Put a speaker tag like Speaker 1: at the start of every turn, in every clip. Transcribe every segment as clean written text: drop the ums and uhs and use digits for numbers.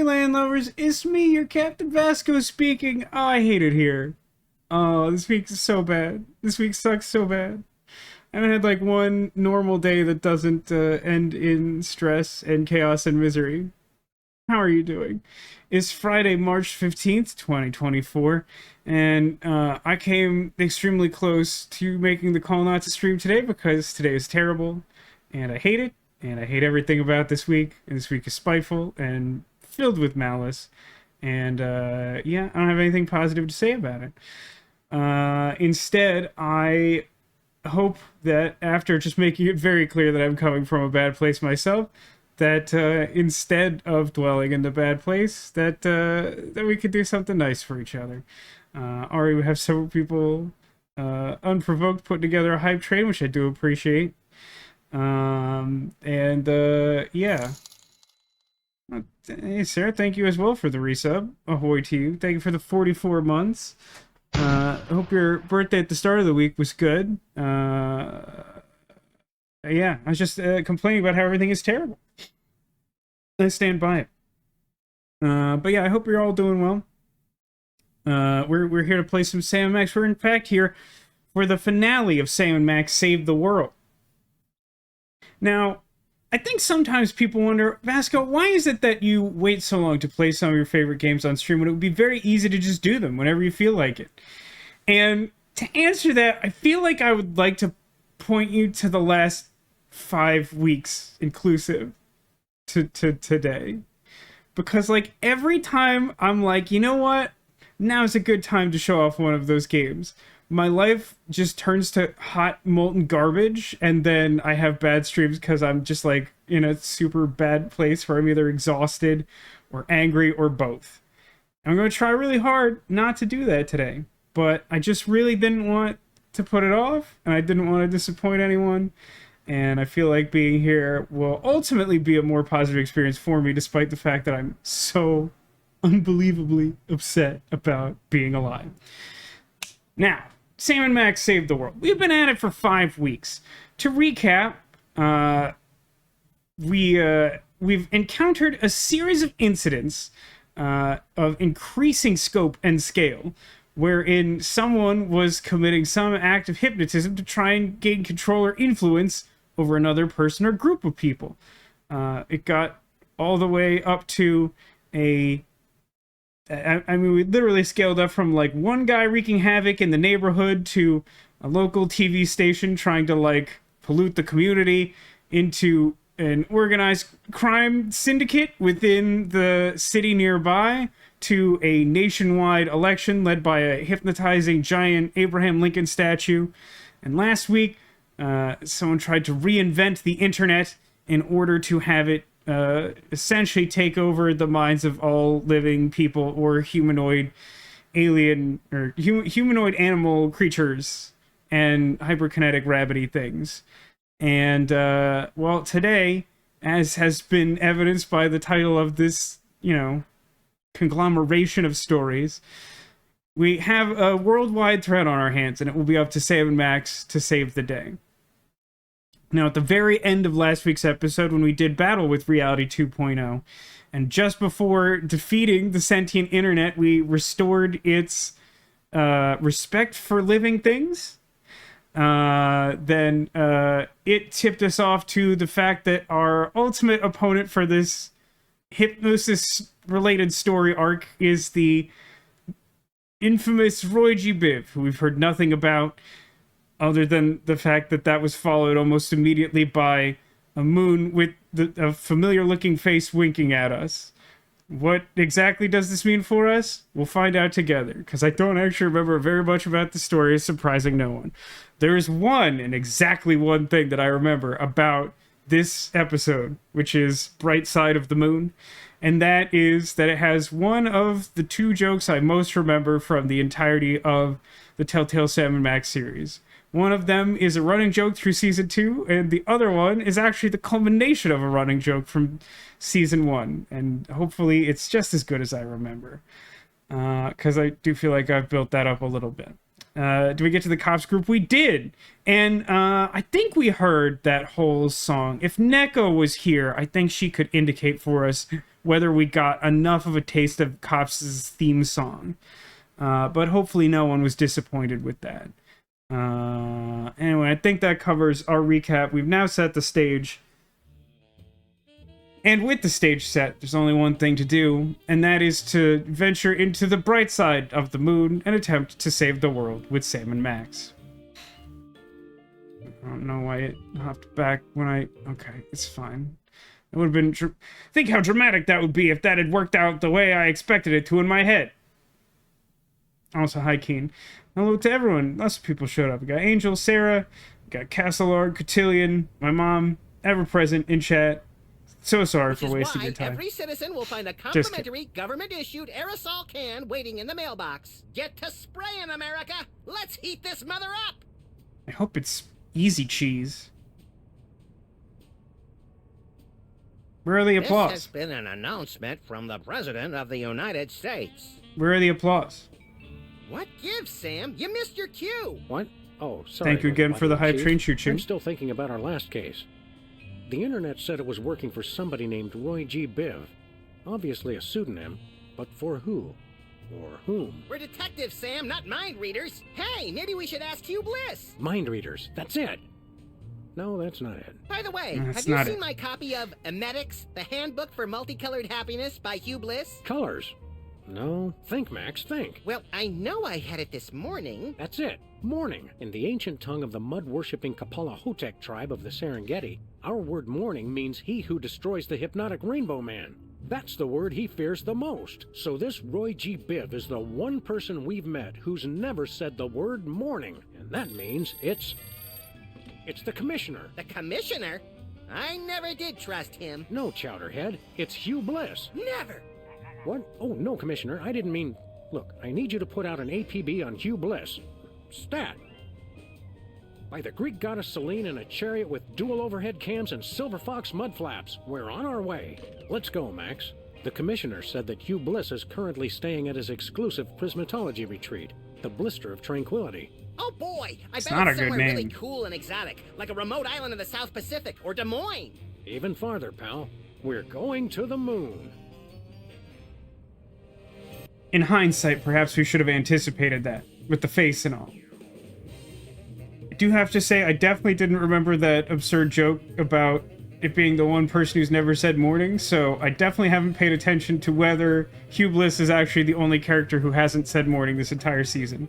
Speaker 1: Howdy, land lovers. It's me, your Captain Vasco speaking. Oh, I hate it here. Oh, this week is so bad. This week sucks so bad. I haven't had like one normal day that doesn't end in stress and chaos and misery. How are you doing? It's Friday, March 15th, 2024, and I came extremely close to making the call not to stream today because today is terrible, and I hate it, and I hate everything about this week, and this week is spiteful and filled with malice, and yeah, I don't have anything positive to say about it. Instead, I hope that after just making it very clear that I'm coming from a bad place myself, that instead of dwelling in the bad place, that we could do something nice for each other. Already we have several people unprovoked putting together a hype train, which I do appreciate. And yeah. Hey, Sarah, thank you as well for the resub. Ahoy to you. Thank you for the 44 months. I hope your birthday at the start of the week was good. Yeah, I was just complaining about how everything is terrible. I stand by it. But yeah, I hope you're all doing well. We're here to play some Sam & Max. We're in fact here for the finale of Sam & Max Save the World. Now, I think sometimes people wonder, Vasco, why is it that you wait so long to play some of your favorite games on stream when it would be very easy to just do them whenever you feel like it? And to answer that, I feel like I would like to point you to the last 5 weeks inclusive to today. Because like every time I'm like, you know what? Now's a good time to show off one of those games. My life just turns to hot molten garbage, and then I have bad streams because I'm just like in a super bad place where I'm either exhausted or angry or both. I'm going to try really hard not to do that today, but I just really didn't want to put it off, and I didn't want to disappoint anyone, and I feel like being here will ultimately be a more positive experience for me, despite the fact that I'm so unbelievably upset about being alive. Now, Sam & Max Save the World. We've been at it for 5 weeks. To recap, we've encountered a series of incidents of increasing scope and scale, wherein someone was committing some act of hypnotism to try and gain control or influence over another person or group of people. It got all the way up to I mean, we literally scaled up from like one guy wreaking havoc in the neighborhood to a local TV station trying to like pollute the community into an organized crime syndicate within the city nearby to a nationwide election led by a hypnotizing giant Abraham Lincoln statue. And last week, someone tried to reinvent the internet in order to have it essentially take over the minds of all living people or humanoid alien or humanoid animal creatures and hyperkinetic rabbity things. And well, today, as has been evidenced by the title of this, you know, conglomeration of stories, we have a worldwide threat on our hands, and it will be up to Sam & Max to save the day. Now, at the very end of last week's episode, when we did battle with Reality 2.0, and just before defeating the sentient internet, we restored its respect for living things, then it tipped us off to the fact that our ultimate opponent for this hypnosis-related story arc is the infamous Roy G. Biv, who we've heard nothing about, other than the fact that that was followed almost immediately by a moon with a familiar-looking face winking at us. What exactly does this mean for us? We'll find out together, because I don't actually remember very much about the story, surprising no one. There is one, and exactly one thing that I remember about this episode, which is Bright Side of the Moon, and that is that it has one of the 2 jokes I most remember from the entirety of the Telltale Sam & Max series. One of them is a running joke through Season 2, and the other one is actually the culmination of a running joke from Season 1. And hopefully it's just as good as I remember. Because I do feel like I've built that up a little bit. Do we get to the cops group? We did! And I think we heard that whole song. If Neko was here, I think she could indicate for us whether we got enough of a taste of C.O.P.S.'s theme song. But hopefully no one was disappointed with that. Anyway, I think that covers our recap. We've now set the stage. And with the stage set, there's only one thing to do, and that is to venture into the bright side of the moon and attempt to save the world with Sam and Max. I don't know why it hopped back when I... Okay, it's fine. It would have been... Think how dramatic that would be if that had worked out the way I expected it to in my head. Also, hi, Keen. Hello to everyone. Lots of people showed up. We got Angel, Sarah, we got Castleard, Cotillion, my mom, ever-present in chat. So sorry for wasting your time.
Speaker 2: Every citizen will find a complimentary government-issued aerosol can waiting in the mailbox. Get to spraying, America! Let's heat this mother up!
Speaker 1: I hope it's easy cheese. Where are the applause?
Speaker 2: This has been an announcement from the President of the United States.
Speaker 1: Where are the applause?
Speaker 2: What gives, Sam? You missed your cue.
Speaker 3: What? Oh, sorry.
Speaker 1: Thank you again for the hype train choo-choo.
Speaker 3: I'm still thinking about our last case. The internet said it was working for somebody named Roy G. Biv. Obviously a pseudonym, but for who? Or whom?
Speaker 2: We're detectives, Sam, not mind readers. Hey, maybe we should ask Hugh Bliss.
Speaker 3: Mind readers, that's it. No, that's not it.
Speaker 2: By the way,
Speaker 1: No,
Speaker 2: have you seen my copy of Emetics, the Handbook for Multicolored Happiness by Hugh Bliss?
Speaker 3: Colors? No. Think, Max, think.
Speaker 2: Well, I know I had it this morning.
Speaker 3: That's it. Morning. In the ancient tongue of the mud-worshipping Kapalahotep tribe of the Serengeti, our word morning means he who destroys the hypnotic rainbow man. That's the word he fears the most. So this Roy G. Biv is the one person we've met who's never said the word morning. And that means it's the Commissioner.
Speaker 2: The Commissioner? I never did trust him.
Speaker 3: No, Chowderhead. It's Hugh Bliss.
Speaker 2: Never.
Speaker 3: What? Oh, no, Commissioner. I didn't mean... Look, I need you to put out an APB on Hugh Bliss. Stat. By the Greek goddess Selene in a chariot with dual overhead cams and silver fox mud flaps. We're on our way. Let's go, Max. The Commissioner said that Hugh Bliss is currently staying at his exclusive prismatology retreat, the Blister of Tranquility.
Speaker 2: Oh boy, I bet
Speaker 1: not a
Speaker 2: it's
Speaker 1: good
Speaker 2: somewhere
Speaker 1: name.
Speaker 2: really cool and exotic, like a remote island in the South Pacific or Des Moines.
Speaker 3: Even farther, pal. We're going to the moon.
Speaker 1: In hindsight, perhaps we should have anticipated that, with the face and all. I do have to say, I definitely didn't remember that absurd joke about it being the one person who's never said morning, so I definitely haven't paid attention to whether Hugh Bliss is actually the only character who hasn't said morning this entire season.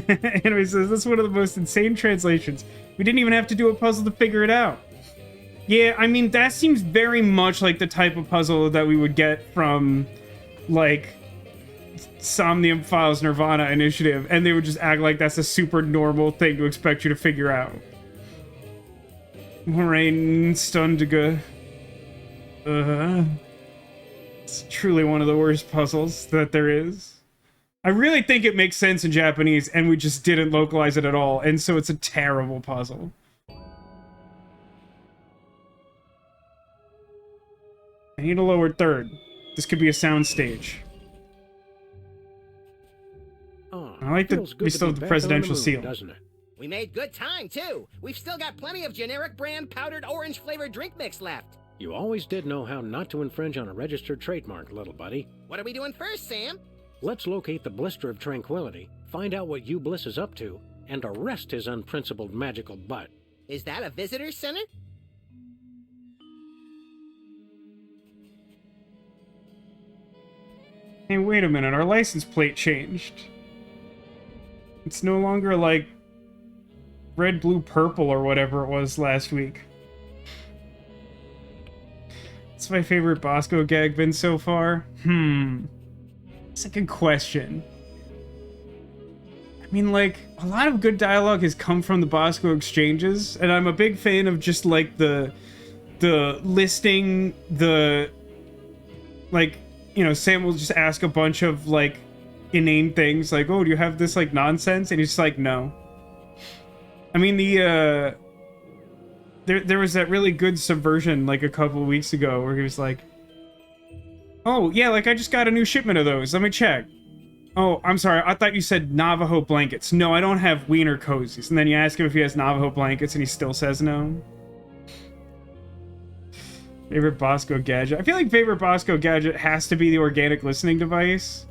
Speaker 1: Anyway, says, that's one of the most insane translations. We didn't even have to do a puzzle to figure it out. Yeah, I mean, that seems very much like the type of puzzle that we would get from, like, Somnium Files Nirvana Initiative, and they would just act like that's a super normal thing to expect you to figure out. Moraine Stundiga. It's truly one of the worst puzzles that there is. I really think it makes sense in Japanese, and we just didn't localize it at all, and so it's a terrible puzzle. I need a lower third. This could be a sound stage. I like that we still have the presidential seal.
Speaker 3: Doesn't it?
Speaker 2: We made good time, too. We've still got plenty of generic brand powdered orange-flavored drink mix left.
Speaker 3: You always did know how not to infringe on a registered trademark, little buddy.
Speaker 2: What are we doing first, Sam?
Speaker 3: Let's locate the Blister of Tranquility, find out what Hugh Bliss is up to, and arrest his unprincipled magical butt.
Speaker 2: Is that a visitor center?
Speaker 1: Hey, wait a minute, our license plate changed. It's no longer, like, red, blue, purple, or whatever it was last week. It's my favorite Bosco gag been so far. It's a good question. I mean, like, a lot of good dialogue has come from the Bosco exchanges, and I'm a big fan of just, like, the listing, like, you know, Sam will just ask a bunch of, like, inane things, like, oh, do you have this, like, nonsense? And he's just like, no. I mean, there was that really good subversion, like, a couple of weeks ago, where he was like, oh, yeah, like, I just got a new shipment of those. Let me check. Oh, I'm sorry, I thought you said Navajo blankets. No, I don't have wiener cozies. And then you ask him if he has Navajo blankets, and he still says no. Favorite Bosco gadget. I feel like favorite Bosco gadget has to be the organic listening device.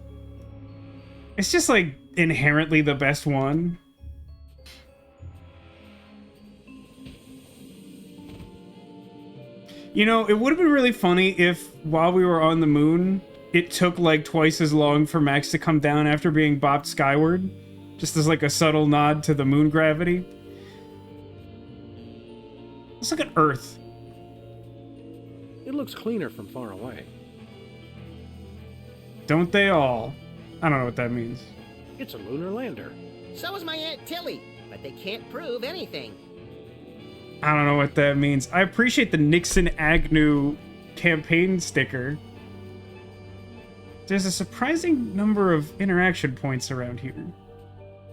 Speaker 1: It's just like inherently the best one. You know, it would have been really funny if while we were on the moon, it took like twice as long for Max to come down after being bopped skyward. Just as like a subtle nod to the moon gravity. Let's look at Earth.
Speaker 3: It looks cleaner from far away.
Speaker 1: Don't they all? I don't know what that means.
Speaker 3: It's a lunar lander.
Speaker 2: So is my Aunt Tilly, but they can't prove anything.
Speaker 1: I don't know what that means. I appreciate the Nixon Agnew campaign sticker. There's a surprising number of interaction points around here.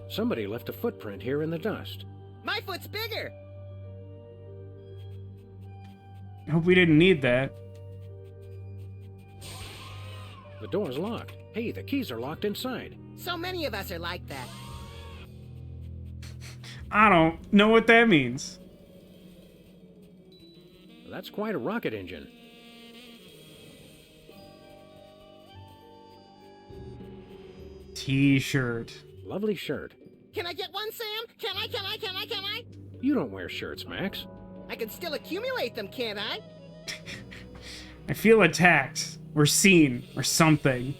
Speaker 3: Somebody left a footprint here in the dust.
Speaker 2: My foot's bigger.
Speaker 1: I hope we didn't need that.
Speaker 3: The door's locked. Hey, the keys are locked inside.
Speaker 2: So many of us are like that.
Speaker 1: I don't know what that means.
Speaker 3: That's quite a rocket engine.
Speaker 1: T-shirt.
Speaker 3: Lovely shirt.
Speaker 2: Can I get one, Sam? Can I?
Speaker 3: You don't wear shirts, Max.
Speaker 2: I can still accumulate them, can't I?
Speaker 1: I feel attacked. Or seen. Or something.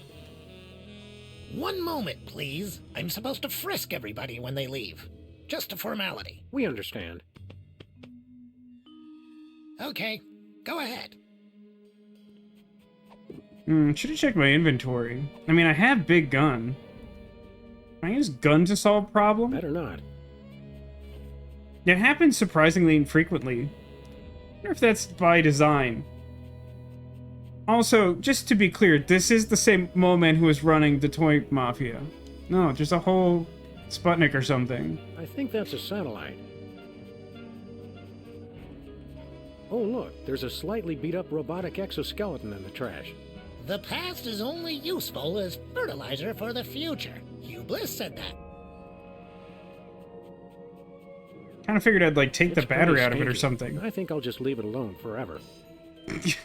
Speaker 4: One moment, please. I'm supposed to frisk everybody when they leave. Just a formality.
Speaker 3: We understand.
Speaker 4: Okay, go ahead.
Speaker 1: Should have checked my inventory. I mean, I have big gun. Can I use gun to solve problem?
Speaker 3: Better not.
Speaker 1: It happens surprisingly infrequently. I wonder if that's by design. Also, just to be clear, this is the same mole man who was running the toy mafia. No, just a whole Sputnik or something.
Speaker 3: I think that's a satellite. Oh, look, there's a slightly beat-up robotic exoskeleton in the trash.
Speaker 4: The past is only useful as fertilizer for the future. Hugh Bliss said that.
Speaker 1: Kind of figured I'd, like, take the
Speaker 3: It's
Speaker 1: battery
Speaker 3: pretty
Speaker 1: out of it or
Speaker 3: stinky.
Speaker 1: something.
Speaker 3: I think I'll just leave it alone forever.
Speaker 1: I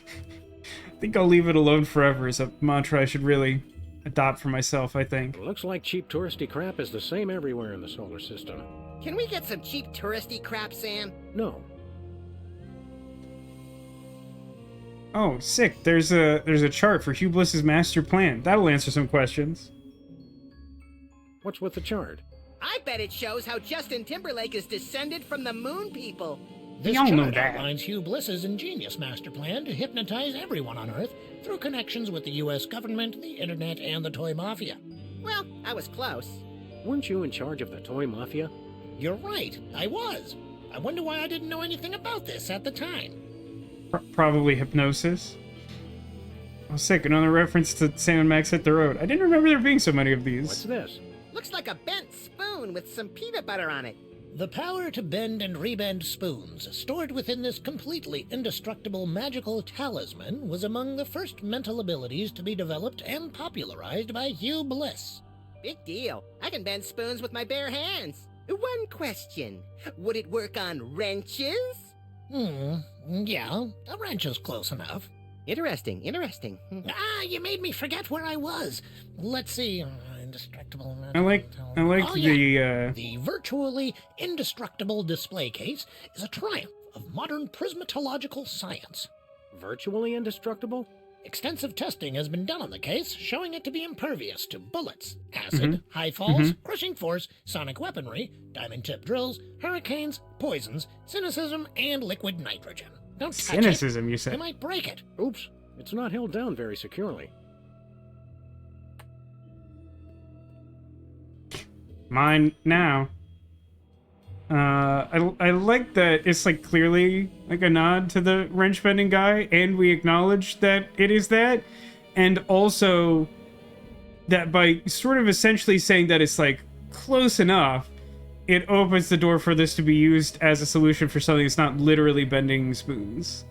Speaker 1: think I'll leave it alone forever is a mantra I should really adopt for myself, I think.
Speaker 3: Looks like cheap touristy crap is the same everywhere in the solar system.
Speaker 2: Can we get some cheap touristy crap, Sam?
Speaker 3: No.
Speaker 1: Oh, sick. There's a chart for Hugh Bliss's master plan. That'll answer some questions.
Speaker 3: What's with the chart?
Speaker 2: I bet it shows how Justin Timberlake is descended from the moon people.
Speaker 4: This
Speaker 1: all know
Speaker 4: chart
Speaker 1: that.
Speaker 4: outlines Hugh Bliss's ingenious master plan to hypnotize everyone on Earth through connections with the U.S. government, the internet, and the toy mafia.
Speaker 2: Well, I was close.
Speaker 3: Weren't you in charge of the toy mafia?
Speaker 4: You're right, I was. I wonder why I didn't know anything about this at the time.
Speaker 1: Probably hypnosis. Oh, sick. Another reference to Sam and Max Hit the Road. I didn't remember there being so many of these.
Speaker 3: What's this?
Speaker 2: Looks like a bent spoon with some peanut butter on it.
Speaker 4: The power to bend and rebend spoons, stored within this completely indestructible magical talisman, was among the first mental abilities to be developed and popularized by Hugh Bliss.
Speaker 2: Big deal. I can bend spoons with my bare hands. One question. Would it work on wrenches?
Speaker 4: Yeah, a wrench is close enough.
Speaker 2: Interesting.
Speaker 4: You made me forget where I was. Let's see. Indestructible.
Speaker 1: I like
Speaker 4: Oh,
Speaker 1: the
Speaker 4: The virtually indestructible display case is a triumph of modern prismatological science.
Speaker 3: Virtually indestructible?
Speaker 4: Extensive testing has been done on the case, showing it to be impervious to bullets, acid, high falls, crushing force, sonic weaponry, diamond-tipped drills, hurricanes, poisons, cynicism, and liquid nitrogen. Don't touch
Speaker 1: cynicism, you
Speaker 4: it. You
Speaker 1: said.
Speaker 4: might break it.
Speaker 3: Oops, it's not held down very securely.
Speaker 1: Mine now. I like that it's like clearly like a nod to the wrench bending guy, and we acknowledge that it is that, and also that by sort of essentially saying that it's like close enough, it opens the door for this to be used as a solution for something that's not literally bending spoons.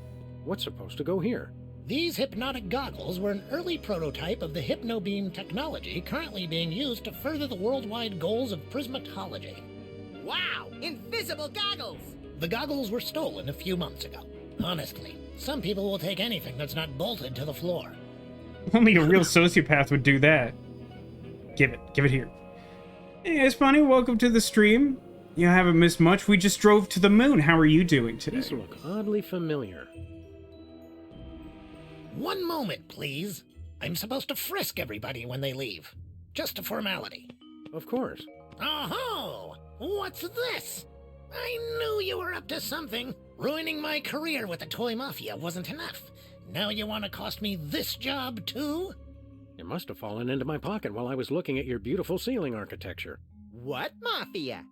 Speaker 3: What's supposed to go here?
Speaker 4: These hypnotic goggles were an early prototype of the hypnobeam technology currently being used to further the worldwide goals of prismatology.
Speaker 2: Wow! Invisible goggles!
Speaker 4: The goggles were stolen a few months ago. Honestly, Some people will take anything that's not bolted to the floor.
Speaker 1: Only a real sociopath would do that. Give it here. Hey, Spunny, welcome to the stream. You haven't missed much. We just drove to the moon. How are you doing today?
Speaker 3: These look oddly familiar.
Speaker 4: One moment, please. I'm supposed to frisk everybody when they leave. Just a formality.
Speaker 3: Of course.
Speaker 4: Oh-ho! What's this? I knew you were up to something. Ruining my career with the toy mafia wasn't enough. Now you want to cost me this job, too?
Speaker 3: It must have fallen into my pocket while I was looking at your beautiful ceiling architecture.
Speaker 2: What mafia?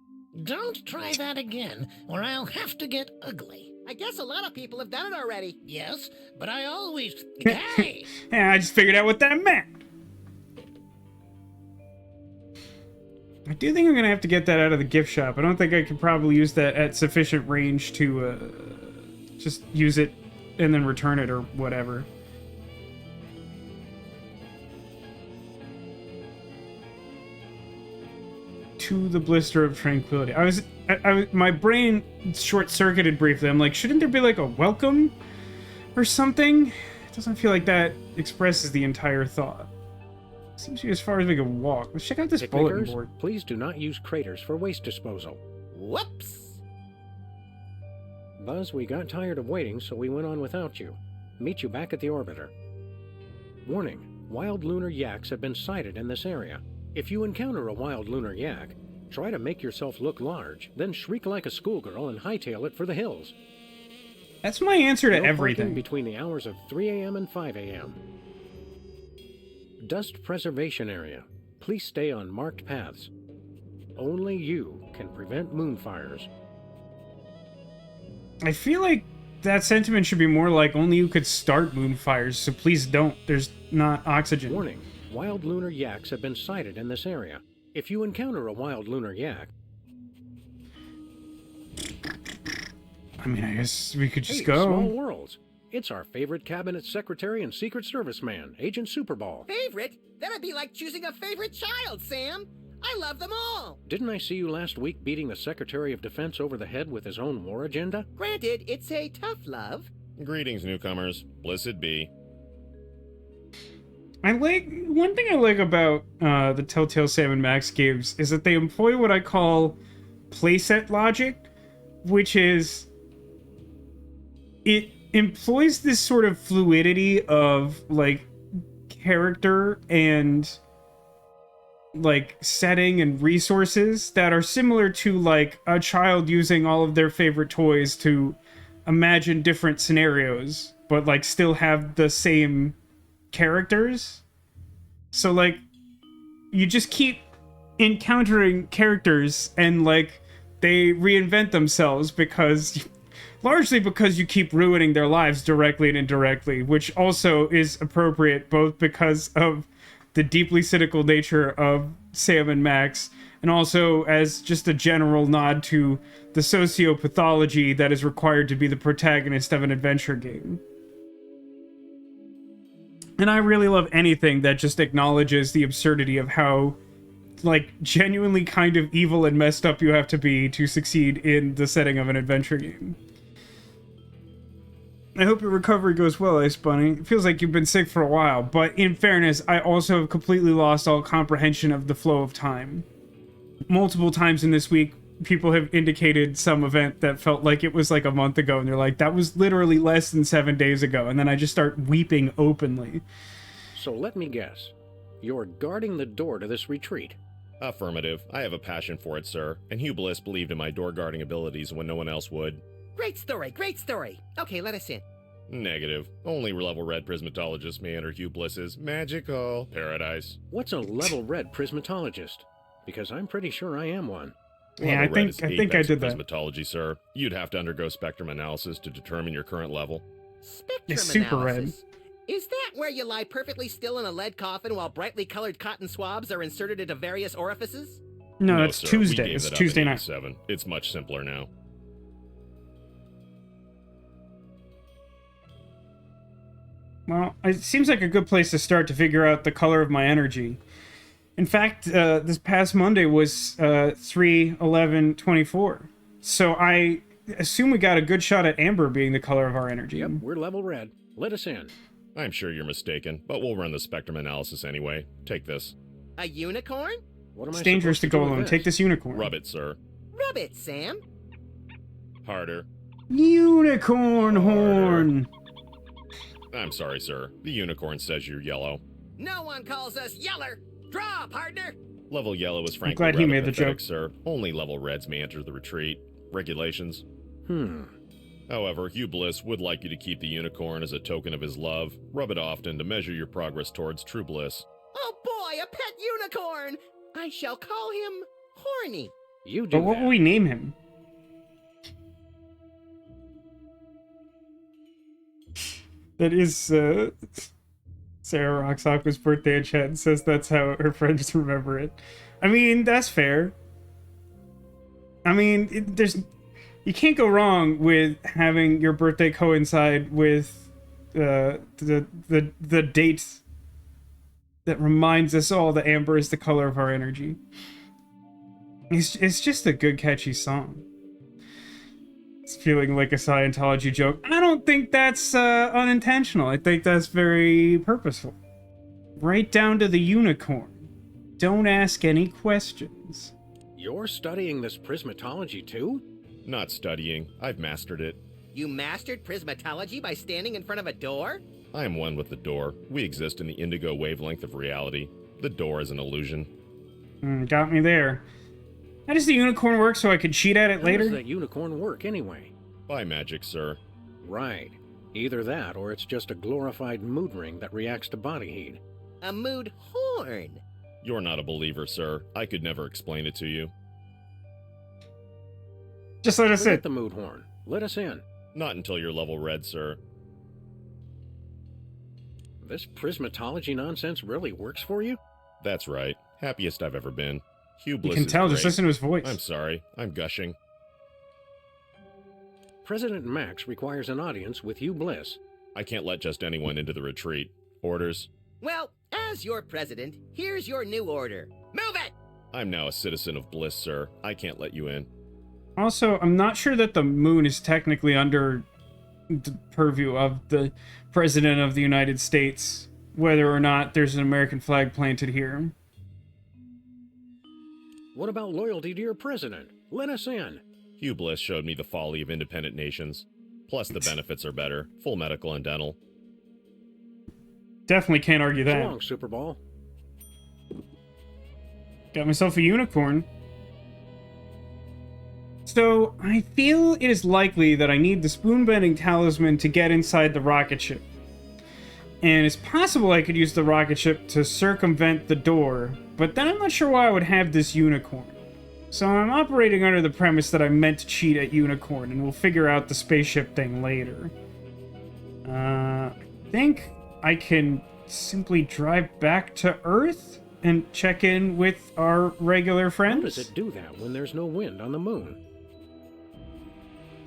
Speaker 4: Don't try that again, or I'll have to get ugly.
Speaker 2: I guess a lot of people have done it already.
Speaker 4: Yes, but I always... Hey!
Speaker 1: Yeah, I just figured out what that meant. I do think I'm going to have to get that out of the gift shop. I don't think I could probably use that at sufficient range to just use it and then return it or whatever. To the blister of tranquility. My brain short-circuited briefly. I'm like, shouldn't there be like a welcome or something? It doesn't feel like that expresses the entire thought. Seems to be as far as we can walk. Let's check out this bulletin
Speaker 3: Picnickers,
Speaker 1: board.
Speaker 3: please do not use craters for waste disposal.
Speaker 2: Whoops!
Speaker 3: Buzz, we got tired of waiting, so we went on without you. Meet you back at the orbiter. Warning, wild lunar yaks have been sighted in this area. If you encounter a wild lunar yak, try to make yourself look large, then shriek like a schoolgirl and hightail it for the hills.
Speaker 1: That's my answer to
Speaker 3: No parking
Speaker 1: everything.
Speaker 3: between the hours of 3 a.m. and 5 a.m. Dust preservation area. Please stay on marked paths. Only you can prevent moonfires.
Speaker 1: I feel like that sentiment should be more like only you could start moonfires, so please don't. There's not oxygen.
Speaker 3: Warning, wild lunar yaks have been sighted in this area. If you encounter a wild lunar yak...
Speaker 1: I mean, I guess we could just
Speaker 3: Hey,
Speaker 1: go.
Speaker 3: Small Worlds. It's our favorite cabinet secretary and Secret Service man, Agent Superball.
Speaker 2: Favorite? That'd be like choosing a favorite child, Sam. I love them all.
Speaker 3: Didn't I see you last week beating the Secretary of Defense over the head with his own war agenda?
Speaker 2: Granted, it's a tough love.
Speaker 5: Greetings, newcomers. Blessed be.
Speaker 1: One thing I like about the Telltale Sam and Max games is that they employ what I call playset logic, which is it employs this sort of fluidity of like character and like setting and resources that are similar to like a child using all of their favorite toys to imagine different scenarios, but like still have the same characters. So like you just keep encountering characters and like they reinvent themselves largely because you keep ruining their lives directly and indirectly, which also is appropriate both because of the deeply cynical nature of Sam and Max and also as just a general nod to the sociopathology that is required to be the protagonist of an adventure game. And I really love anything that just acknowledges the absurdity of how, like, genuinely kind of evil and messed up you have to be to succeed in the setting of an adventure game. I hope your recovery goes well, Ice Bunny. It feels like you've been sick for a while, but in fairness, I also have completely lost all comprehension of the flow of time. Multiple times in this week, people have indicated some event that felt like it was like a month ago, and they're like, that was literally less than 7 days ago, and then I just start weeping openly.
Speaker 3: So let me guess. You're guarding the door to this retreat.
Speaker 5: Affirmative. I have a passion for it, sir, and Hugh Bliss believed in my door guarding abilities when no one else would.
Speaker 2: Great story, great story. Okay, let us in.
Speaker 5: Negative. Only level red prismatologists may enter Hugh Bliss's magical paradise.
Speaker 3: What's a level red prismatologist? Because I'm pretty sure I am one.
Speaker 1: Yeah,
Speaker 5: Level red is
Speaker 1: I think I
Speaker 5: apex
Speaker 1: did
Speaker 5: of
Speaker 1: that.
Speaker 5: prismatology, sir. You'd have to undergo spectrum analysis to determine your current level.
Speaker 2: Spectrum
Speaker 1: It's super
Speaker 2: analysis. Is that where you lie perfectly still in a lead coffin while brightly colored cotton swabs are inserted into various orifices?
Speaker 1: No, that's
Speaker 5: sir,
Speaker 1: Tuesday.
Speaker 5: We gave
Speaker 1: It's
Speaker 5: that up
Speaker 1: Tuesday
Speaker 5: in
Speaker 1: night.
Speaker 5: 87. It's much simpler now.
Speaker 1: Well, it seems like a good place to start to figure out the color of my energy. In fact, this past Monday was 3/11/24. So I assume we got a good shot at amber being the color of our energy.
Speaker 3: Yep, we're level red. Let us in.
Speaker 5: I'm sure you're mistaken, but we'll run the spectrum analysis anyway. Take this.
Speaker 2: A unicorn?
Speaker 3: What am
Speaker 1: It's
Speaker 3: I
Speaker 1: dangerous to
Speaker 3: supposed
Speaker 1: go
Speaker 3: do with
Speaker 1: alone.
Speaker 3: this?
Speaker 1: Take this unicorn.
Speaker 5: Rub it, sir.
Speaker 2: Rub it, Sam.
Speaker 5: Harder.
Speaker 1: Unicorn horn.
Speaker 5: I'm sorry, sir. The unicorn says you're yellow.
Speaker 2: No one calls us yeller. Draw, partner.
Speaker 5: Level yellow is frankly
Speaker 1: glad he
Speaker 5: rather
Speaker 1: made the
Speaker 5: pathetic,
Speaker 1: joke.
Speaker 5: sir. Only level reds may enter the retreat. Regulations. However, Hugh Bliss would like you to keep the unicorn as a token of his love. Rub it often to measure your progress towards true bliss.
Speaker 2: Oh boy, a pet unicorn. I shall call him Horny.
Speaker 3: You do
Speaker 1: But what
Speaker 3: that.
Speaker 1: will we name him? That is Sarah Roxaka's birthday in chat and says that's how her friends remember it. I mean, that's fair. I mean, you can't go wrong with having your birthday coincide with the date that reminds us all that amber is the color of our energy. It's just a good, catchy song. It's feeling like a Scientology joke. I don't think that's unintentional. I think that's very purposeful. Right down to the unicorn. Don't ask any questions.
Speaker 3: You're studying this prismatology too?
Speaker 5: Not studying. I've mastered it.
Speaker 2: You mastered prismatology by standing in front of a door?
Speaker 5: I am one with the door. We exist in the indigo wavelength of reality. The door is an illusion.
Speaker 1: Got me there. How does the unicorn work so I could cheat at it
Speaker 3: How
Speaker 1: later?
Speaker 3: does that unicorn work anyway?
Speaker 5: By magic, sir.
Speaker 3: Right. Either that or it's just a glorified mood ring that reacts to body heat.
Speaker 2: A mood horn.
Speaker 5: You're not a believer, sir. I could never explain it to you.
Speaker 1: Just let us
Speaker 3: Forget
Speaker 1: in.
Speaker 3: the mood horn. Let us in.
Speaker 5: Not until you're level red, sir.
Speaker 3: This prismatology nonsense really works for you?
Speaker 5: That's right. Happiest I've ever been. Hugh
Speaker 1: You
Speaker 5: Bliss
Speaker 1: can
Speaker 5: is
Speaker 1: tell,
Speaker 5: great.
Speaker 1: just listen to his voice.
Speaker 5: I'm sorry. I'm gushing.
Speaker 3: President Max requires an audience with Hugh Bliss.
Speaker 5: I can't let just anyone into the retreat. Orders?
Speaker 2: Well, as your president, here's your new order. Move it!
Speaker 5: I'm now a citizen of Bliss, sir. I can't let you in.
Speaker 1: Also, I'm not sure that the moon is technically under the purview of the President of the United States, whether or not there's an American flag planted here.
Speaker 3: What about loyalty to your president? Let us in.
Speaker 5: Hugh Bliss showed me the folly of independent nations. Plus, the benefits are better. Full medical and dental.
Speaker 1: Definitely can't argue
Speaker 3: So
Speaker 1: that.
Speaker 3: long, Super Ball.
Speaker 1: Got myself a unicorn. So, I feel it is likely that I need the spoon-bending talisman to get inside the rocket ship. And it's possible I could use the rocket ship to circumvent the door, but then I'm not sure why I would have this unicorn. So I'm operating under the premise that I meant to cheat at unicorn, and we'll figure out the spaceship thing later. I think I can simply drive back to Earth and check in with our regular
Speaker 3: How
Speaker 1: friends.
Speaker 3: does it do that when there's no wind on the moon?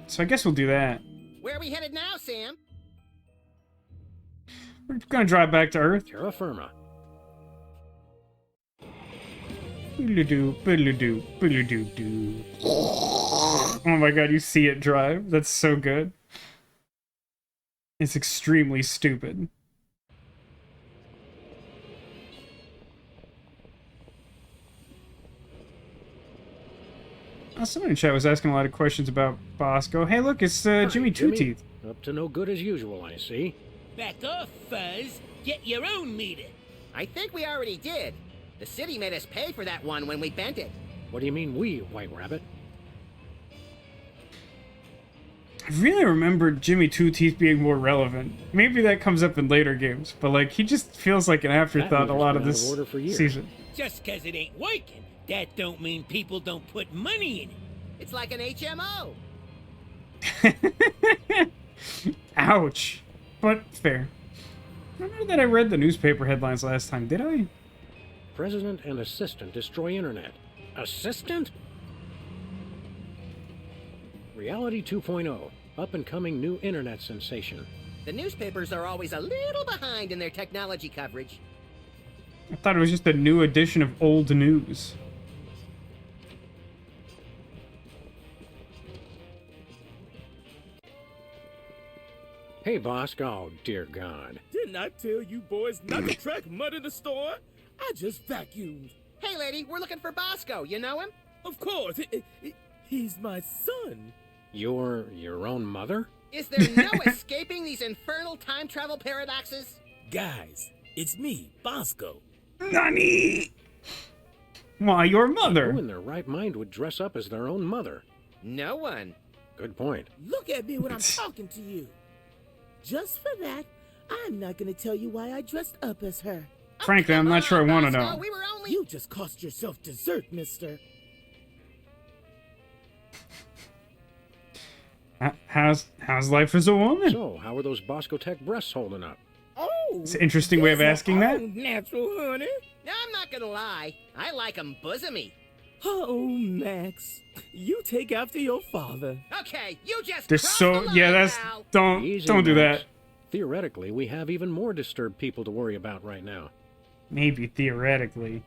Speaker 1: So I guess we'll do that.
Speaker 2: Where are we headed now, Sam?
Speaker 1: We're gonna drive back to Earth.
Speaker 3: Terra firma.
Speaker 1: Boodle-doo, boodle-doo, boodle-doo-doo. Oh my god, you see it drive? That's so good. It's extremely stupid. Someone in chat was asking a lot of questions about Bosco. Hey, look, it's
Speaker 3: Hi,
Speaker 1: Jimmy Two Teeth.
Speaker 3: Up to no good as usual, I see.
Speaker 6: Back off, Fuzz. Get your own meter.
Speaker 2: I think we already did. The city made us pay for that one when we bent it.
Speaker 3: What do you mean we, White Rabbit?
Speaker 1: I really remember Jimmy Two Teeth being more relevant. Maybe that comes up in later games, but like he just feels like an afterthought a
Speaker 3: meter's
Speaker 1: lot of
Speaker 3: been out
Speaker 1: this
Speaker 3: of order for years.
Speaker 1: season.
Speaker 6: Just 'cause it ain't working, that don't mean people don't put money in it.
Speaker 2: It's like an HMO.
Speaker 1: Ouch. But fair. I don't know that I read the newspaper headlines last time, did I?
Speaker 3: President and assistant destroy internet. Assistant? Reality 2.0. Up-and-coming new internet sensation.
Speaker 2: The newspapers are always a little behind in their technology coverage.
Speaker 1: I thought it was just a new edition of old news.
Speaker 3: Hey, Bosco. Oh, dear God.
Speaker 7: Didn't I tell you boys not to track mud in the store? I just vacuumed.
Speaker 2: Hey, lady, we're looking for Bosco. You know him?
Speaker 7: Of course. He's my son.
Speaker 3: Your own mother?
Speaker 2: Is there no escaping these infernal time travel paradoxes?
Speaker 7: Guys, it's me, Bosco.
Speaker 1: Nani? Why, your mother?
Speaker 3: Who in their right mind would dress up as their own mother?
Speaker 2: No one.
Speaker 3: Good point.
Speaker 7: Look at me when I'm talking to you. Just for that, I'm not going to tell you why I dressed up as her.
Speaker 1: Frankly, I'm not sure I want to
Speaker 2: Bosco,
Speaker 1: know.
Speaker 2: we were only...
Speaker 7: You just cost yourself dessert, mister.
Speaker 1: How's life as a woman?
Speaker 3: So, how are those Bosco Tech breasts holding up?
Speaker 7: Oh,
Speaker 1: It's an interesting way of asking that.
Speaker 7: Natural, honey.
Speaker 2: I'm not gonna lie. I like 'em bosomy.
Speaker 7: Oh, Max, you take after your father.
Speaker 2: Okay, you just
Speaker 1: They're
Speaker 2: crossed
Speaker 1: so
Speaker 2: the line
Speaker 1: yeah. That's
Speaker 2: now.
Speaker 1: don't
Speaker 3: Easy,
Speaker 1: do
Speaker 3: Max.
Speaker 1: that.
Speaker 3: Theoretically, we have even more disturbed people to worry about right now.
Speaker 1: Maybe theoretically.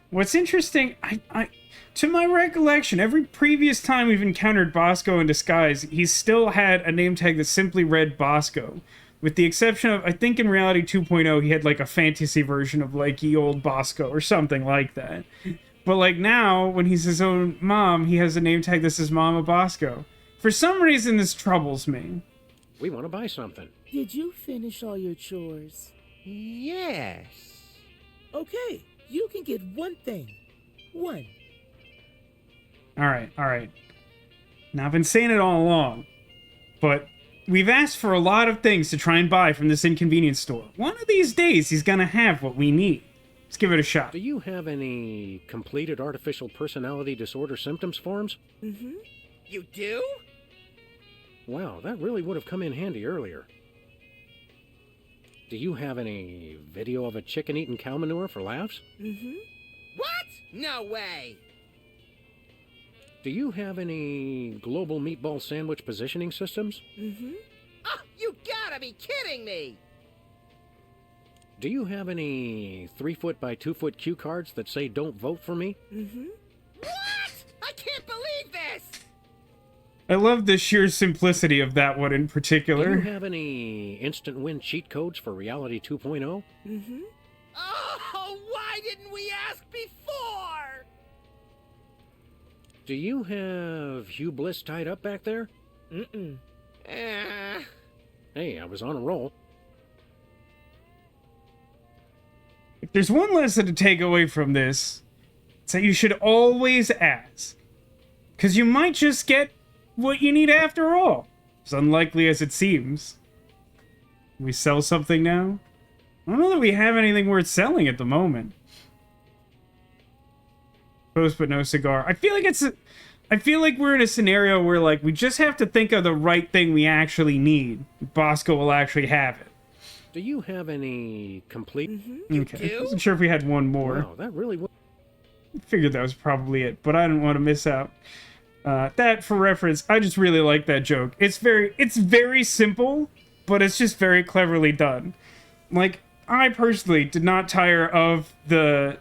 Speaker 1: What's interesting, I to my recollection, every previous time we've encountered Bosco in disguise, he's still had a name tag that simply read Bosco. With the exception of, I think in Reality 2.0, he had like a fantasy version of like ye old Bosco or something like that. But like now, when he's his own mom, he has a name tag that says Mama Bosco. For some reason, this troubles me.
Speaker 3: We want to buy something.
Speaker 7: Did you finish all your chores?
Speaker 2: Yes.
Speaker 7: Okay, you can get one thing. One.
Speaker 1: Alright. Now, I've been saying it all along, but we've asked for a lot of things to try and buy from this inconvenience store. One of these days, he's gonna have what we need. Let's give it a shot.
Speaker 3: Do you have any completed artificial personality disorder symptoms forms?
Speaker 7: Mm-hmm.
Speaker 2: You do?
Speaker 3: Wow, that really would have come in handy earlier. Do you have any video of a chicken eating cow manure for laughs?
Speaker 7: Mm-hmm.
Speaker 2: What? No way.
Speaker 3: Do you have any global meatball sandwich positioning systems?
Speaker 7: Mm-hmm.
Speaker 2: Oh, you gotta be kidding me.
Speaker 3: Do you have any 3-foot by 2-foot cue cards that say don't vote for me?
Speaker 7: Mm-hmm.
Speaker 2: What? I can't believe this.
Speaker 1: I love the sheer simplicity of that one in
Speaker 3: Do you
Speaker 1: particular.
Speaker 3: have any instant win cheat codes for Reality 2.0?
Speaker 7: Mm-hmm.
Speaker 2: Oh, why didn't we ask before?
Speaker 3: Do you have Hugh Bliss tied up back there?
Speaker 7: Mm-mm.
Speaker 3: Hey, I was on a roll.
Speaker 1: If there's one lesson to take away from this, it's that you should always ask. Because you might just get what you need after all. As unlikely as it seems. We sell something now? I don't know that we have anything worth selling at the moment. Post but no cigar. I feel like we're in a scenario where like we just have to think of the right thing we actually need. Bosco will actually have it.
Speaker 3: Do you have any complete...
Speaker 1: Okay. I wasn't sure if we had one more.
Speaker 3: Wow, that really would...
Speaker 1: Figured that was probably it, but I didn't want to miss out. That, for reference, I just really like that joke. It's very simple, but it's just very cleverly done. Like, I personally did not tire of the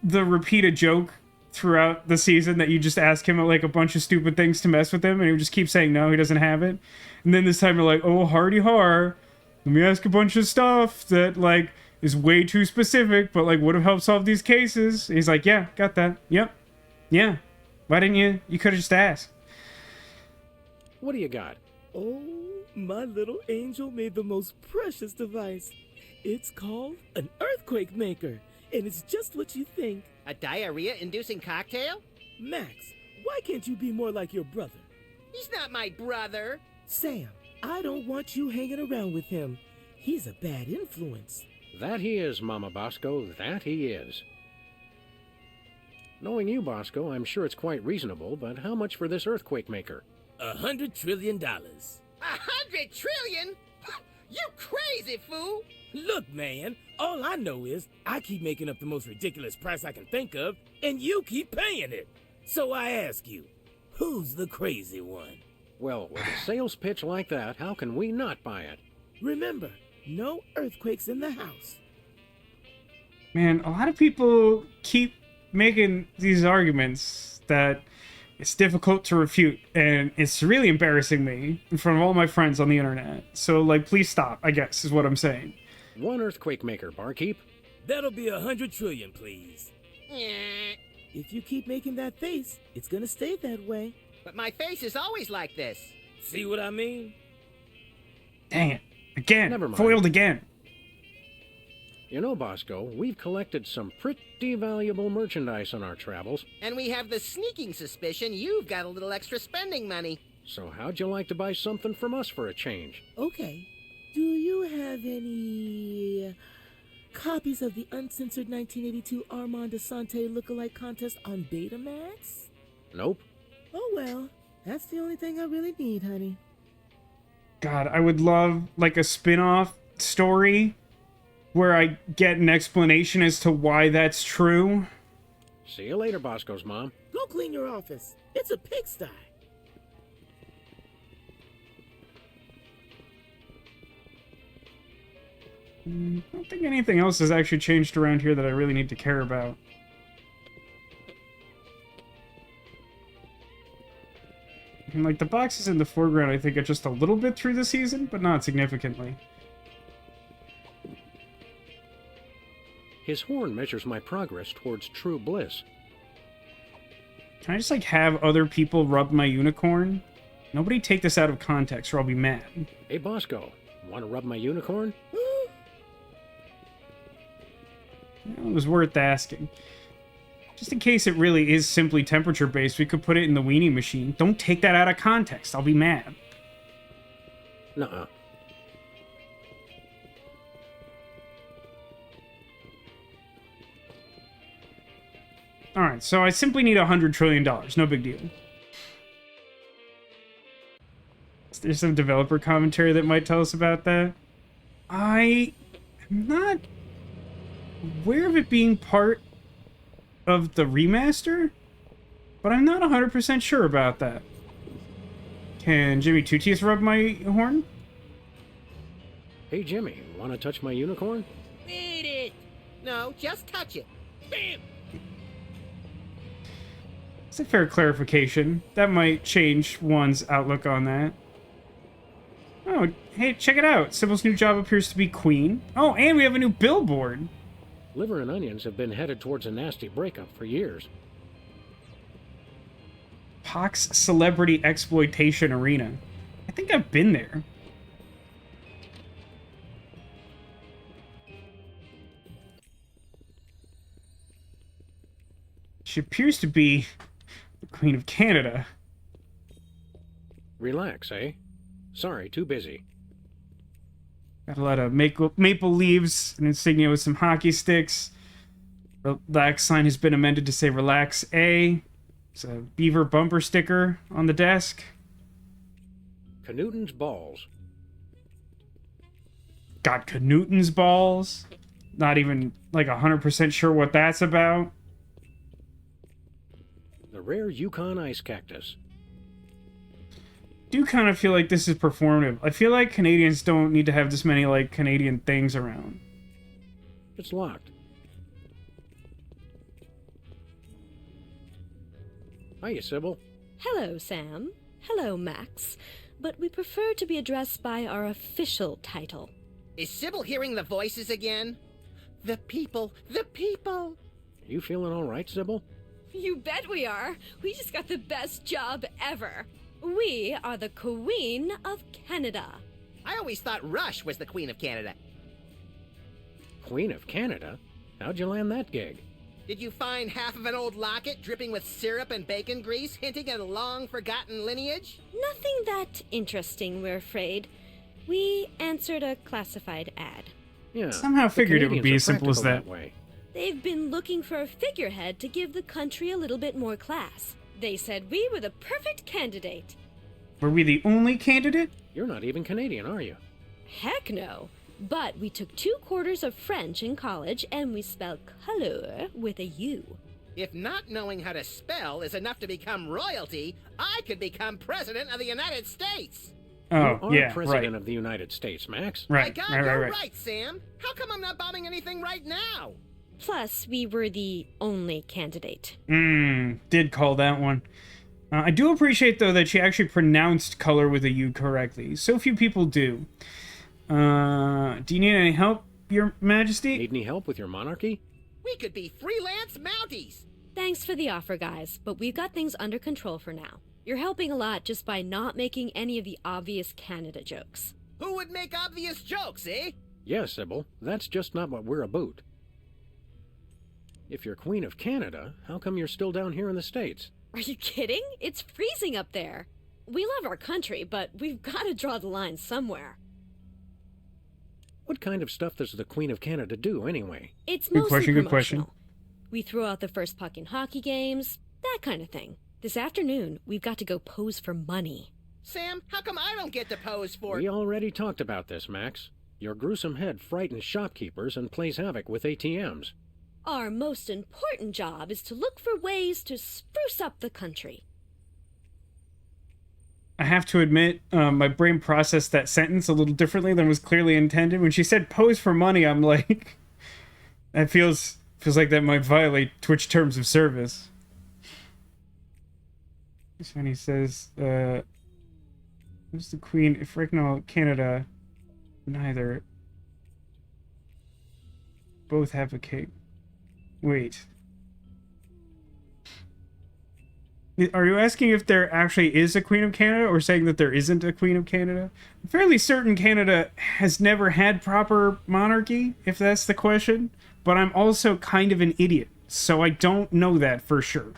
Speaker 1: repeated joke throughout the season that you just ask him like a bunch of stupid things to mess with him, and he would just keep saying no, he doesn't have it. And then this time you're like, oh, hardy har, let me ask a bunch of stuff that, like, is way too specific, but, like, would have helped solve these cases. And he's like, yeah, got that. Yep. Yeah. Why didn't you? You could have just asked.
Speaker 3: What do you got?
Speaker 7: Oh, my little angel made the most precious device. It's called an earthquake maker, and it's just what you think.
Speaker 2: A diarrhea-inducing cocktail?
Speaker 7: Max, why can't you be more like your brother?
Speaker 2: He's not my brother.
Speaker 7: Sam, I don't want you hanging around with him. He's a bad influence.
Speaker 3: That he is, Mama Bosco, that he is. Knowing you, Bosco, I'm sure it's quite reasonable, but how much for this earthquake maker?
Speaker 7: $100 trillion.
Speaker 2: 100 trillion? You crazy fool!
Speaker 7: Look, man, all I know is I keep making up the most ridiculous price I can think of, and you keep paying it. So I ask you, who's the crazy one?
Speaker 3: Well, with a sales pitch like that, how can we not buy it?
Speaker 7: Remember, no earthquakes in the house.
Speaker 1: Man, a lot of people keep making these arguments that It's difficult to refute, and it's really embarrassing me in front of all my friends on the internet. So, like, please stop, I guess, is what I'm saying.
Speaker 3: One earthquake maker, barkeep.
Speaker 7: That'll be 100 trillion, please.
Speaker 2: Yeah.
Speaker 7: If you keep making that face, it's gonna stay that way.
Speaker 2: But my face is always like this.
Speaker 7: See what I mean?
Speaker 1: Dang it. Again.
Speaker 3: Never mind.
Speaker 1: Foiled again.
Speaker 3: You know, Bosco, we've collected some pretty valuable merchandise on our travels.
Speaker 2: And we have the sneaking suspicion you've got a little extra spending money.
Speaker 3: So how'd you like to buy something from us for a change?
Speaker 7: Okay. Do you have any copies of the uncensored 1982 Armand Asante lookalike contest on Betamax?
Speaker 3: Nope.
Speaker 7: Oh well, that's the only thing I really need, honey.
Speaker 1: God, I would love, like, a spin-off story where I get an explanation as to why that's true.
Speaker 3: See you later, Bosco's mom.
Speaker 7: Go clean your office. It's a pigsty.
Speaker 1: I don't think anything else has actually changed around here that I really need to care about. And, like, the boxes in the foreground, I think, are just a little bit through the season, but not significantly.
Speaker 3: His horn measures my progress towards true bliss.
Speaker 1: Can I just, like, have other people rub my unicorn? Nobody take this out of context or I'll be mad.
Speaker 3: Hey, Bosco, want to rub my unicorn?
Speaker 1: It was worth asking. Just in case it really is simply temperature-based, we could put it in the weenie machine. Don't take that out of context. I'll be mad.
Speaker 3: Nuh-uh.
Speaker 1: Alright, so I simply need $100 trillion. No big deal. There's some developer commentary that might tell us about that. I am not aware of it being part of the remaster, but I'm not 100% sure about that. Can Jimmy Two Teeth rub my horn?
Speaker 3: Hey, Jimmy, want to touch my unicorn?
Speaker 6: Beat it!
Speaker 2: No, just touch it.
Speaker 6: Bam!
Speaker 1: It's a fair clarification. That might change one's outlook on that. Oh, hey, check it out. Sybil's new job appears to be queen. Oh, and we have a new billboard.
Speaker 3: Liver and onions have been headed towards a nasty breakup for years.
Speaker 1: Pox Celebrity Exploitation Arena. I think I've been there. She appears to be the Queen of Canada.
Speaker 3: Relax, eh? Sorry, too busy.
Speaker 1: Got a lot of maple leaves, an insignia with some hockey sticks. Relax sign has been amended to say Relax A. It's a beaver bumper sticker on the desk.
Speaker 3: Knutton's balls.
Speaker 1: Got Knutton's balls. Not even, like, 100% sure what that's about.
Speaker 3: The rare Yukon ice cactus.
Speaker 1: Do kind of feel like this is performative. I feel like Canadians don't need to have this many, like, Canadian things around.
Speaker 3: It's locked. Hiya, Sybil.
Speaker 8: Hello, Sam. Hello, Max. But we prefer to be addressed by our official title.
Speaker 2: Is Sybil hearing the voices again? The people, the people.
Speaker 3: You feeling all right, Sybil?
Speaker 8: You bet we are. We just got the best job ever. We are the Queen of Canada.
Speaker 2: I always thought Rush was the Queen of Canada.
Speaker 3: Queen of Canada? How'd you land that gig?
Speaker 2: Did you find half of an old locket dripping with syrup and bacon grease, hinting at a long-forgotten lineage?
Speaker 8: Nothing that interesting, we're afraid. We answered a classified ad.
Speaker 3: Yeah.
Speaker 1: Somehow figured it would be as simple as that.
Speaker 3: Way.
Speaker 8: They've been looking for a figurehead to give the country a little bit more class. They said we were the perfect candidate.
Speaker 1: Were we the only candidate?
Speaker 3: You're not even Canadian, are you?
Speaker 8: Heck no. But we took 2 quarters of French in college, and we spell color with a U.
Speaker 2: If not knowing how to spell is enough to become royalty, I could become President of the United States.
Speaker 1: Oh,
Speaker 3: you are
Speaker 1: yeah,
Speaker 3: President
Speaker 1: right.
Speaker 3: of the United States, Max.
Speaker 2: My
Speaker 1: Right,
Speaker 2: God,
Speaker 1: right,
Speaker 2: you're
Speaker 1: right.
Speaker 2: right, Sam. How come I'm not bombing anything right now?
Speaker 8: Plus, we were the only candidate.
Speaker 1: Did call that one. I do appreciate, though, that she actually pronounced color with a U correctly. So few people do. Do you need any help, Your Majesty?
Speaker 3: Need any help with your monarchy?
Speaker 2: We could be freelance Mounties.
Speaker 8: Thanks for the offer, guys, but we've got things under control for now. You're helping a lot just by not making any of the obvious Canada jokes.
Speaker 2: Who would make obvious jokes, eh?
Speaker 3: Yes, Sybil. That's just not what we're about. If you're Queen of Canada, how come you're still down here in the States?
Speaker 8: Are you kidding? It's freezing up there. We love our country, but we've got to draw the line somewhere.
Speaker 3: What kind of stuff does the Queen of Canada do, anyway?
Speaker 8: It's
Speaker 1: Good
Speaker 8: mostly
Speaker 1: question, good
Speaker 8: promotional.
Speaker 1: question.
Speaker 8: We throw out the first puck in hockey games, that kind of thing. This afternoon, we've got to go pose for money.
Speaker 2: Sam, how come I don't get to pose for...
Speaker 3: We already talked about this, Max. Your gruesome head frightens shopkeepers and plays havoc with ATMs.
Speaker 8: Our most important job is to look for ways to spruce up the country.
Speaker 1: I have to admit, my brain processed that sentence a little differently than was clearly intended. When she said pose for money, I'm like... that feels like that might violate Twitch terms of service. This one he says, who's the Queen? If Ricknall, Canada, neither. Both have a king. Wait. Are you asking if there actually is a Queen of Canada, or saying that there isn't a Queen of Canada? I'm fairly certain Canada has never had proper monarchy, if that's the question. But I'm also kind of an idiot, so I don't know that for sure.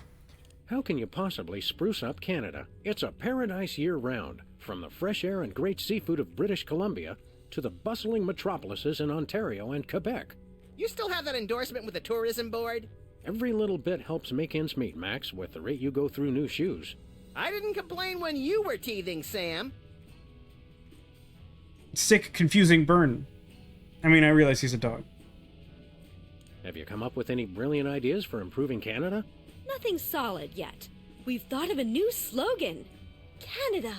Speaker 3: How can you possibly spruce up Canada? It's a paradise year-round, from the fresh air and great seafood of British Columbia to the bustling metropolises in Ontario and Quebec.
Speaker 2: You still have that endorsement with the tourism board?
Speaker 3: Every little bit helps make ends meet, Max, with the rate you go through new shoes.
Speaker 2: I didn't complain when you were teething, Sam.
Speaker 1: Sick, confusing burn. I mean, I realize he's a dog.
Speaker 3: Have you come up with any brilliant ideas for improving Canada?
Speaker 8: Nothing solid yet. We've thought of a new slogan. Canada.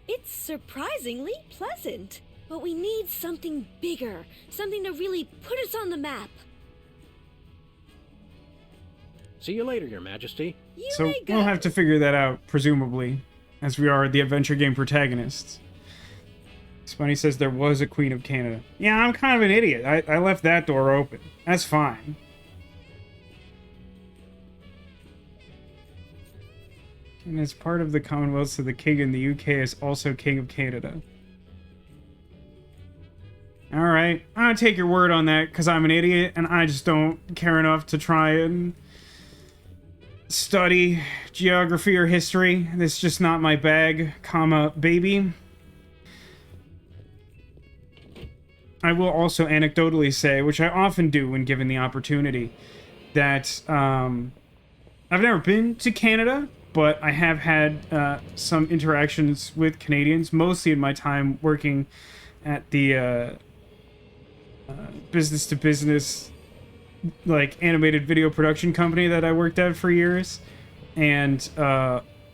Speaker 8: It's surprisingly pleasant. But we need something bigger. Something to really put us on the map.
Speaker 3: See you later, Your Majesty.
Speaker 8: You
Speaker 1: So
Speaker 8: may go.
Speaker 1: we'll have to figure that out, presumably, as we are the adventure game protagonists. Spunny says there was a Queen of Canada. Yeah, I'm kind of an idiot. I left that door open. That's fine. And as part of the Commonwealth, so the King in the UK is also King of Canada. Alright, I'm gonna take your word on that, because I'm an idiot, and I just don't care enough to try and study geography or history. That's just not my bag, comma, baby. I will also anecdotally say, which I often do when given the opportunity, that I've never been to Canada, but I have had some interactions with Canadians, mostly in my time working at the business-to-business, like, animated video production company that I worked at for years. And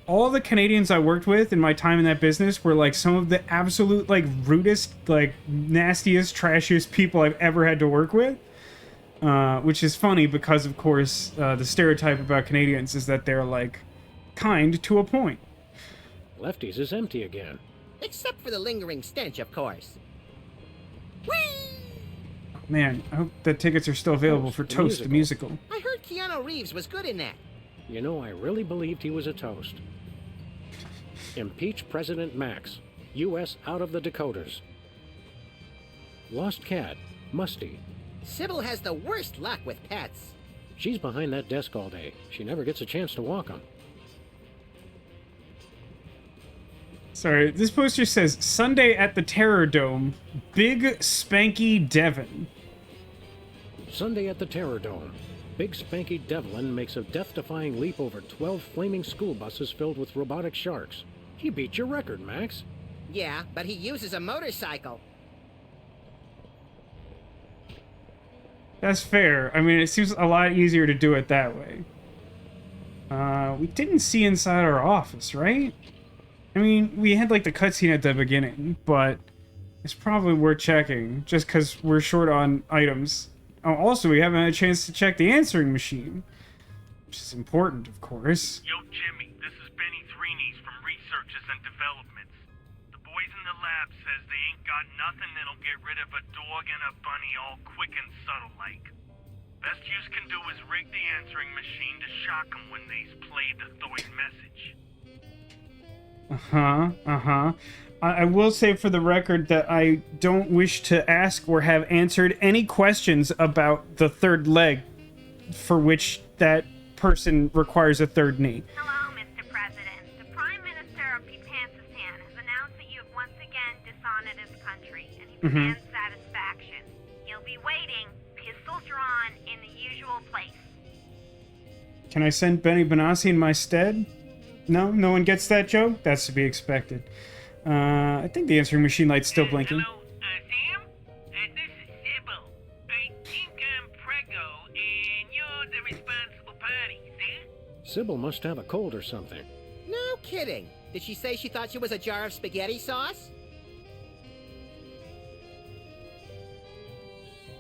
Speaker 1: all the Canadians I worked with in my time in that business were, like, some of the absolute, like, rudest, like, nastiest, trashiest people I've ever had to work with. Which is funny because, of course, the stereotype about Canadians is that they're, like, kind to a point.
Speaker 3: Lefties is empty again.
Speaker 2: Except for the lingering stench, of course. Whee!
Speaker 1: Man, I hope the tickets are still available for Toast the Musical.
Speaker 2: I heard Keanu Reeves was good in that.
Speaker 3: You know, I really believed he was a toast. Impeach President Max. U.S. out of the Dakotas. Lost cat. Musty.
Speaker 2: Sybil has the worst luck with pets.
Speaker 3: She's behind that desk all day. She never gets a chance to walk 'em.
Speaker 1: Sorry, this poster says, Sunday at the Terror Dome, Big Spanky Devon.
Speaker 3: Sunday at the Terror Dome. Big Spanky Devlin makes a death-defying leap over 12 flaming school buses filled with robotic sharks. He beat your record, Max.
Speaker 2: Yeah, but he uses a motorcycle.
Speaker 1: That's fair. I mean, it seems a lot easier to do it that way. We didn't see inside our office, right? I mean, we had, like, the cutscene at the beginning, but it's probably worth checking, just because we're short on items. Oh, also, we haven't had a chance to check the answering machine, which is important, of course.
Speaker 9: Yo, Jimmy, this is Ben. many threenies from researches and developments. The boys in the lab says they ain't got nothing that'll get rid of a dog and a bunny all quick and subtle like. Best use can do is rig the answering machine to shock 'em when they's played the Thoid message.
Speaker 1: I will say for the record that I don't wish to ask or have answered any questions about the third leg for which that person requires a third knee.
Speaker 10: Hello, Mr. President. The Prime Minister of P-Pantsistan has announced that you have once again dishonored his country, and he demands satisfaction. He'll be waiting, pistols drawn, in the usual place.
Speaker 1: Can I send Benny Benassi in my stead? No? No one gets that joke? That's to be expected. I think the answering machine light's still blinking.
Speaker 6: Hello, Sam? This is Sybil. I think I'm preggo, and you're the responsible party, see?
Speaker 3: Sybil must have a cold or something.
Speaker 2: No kidding. Did she say she thought she was a jar of spaghetti sauce?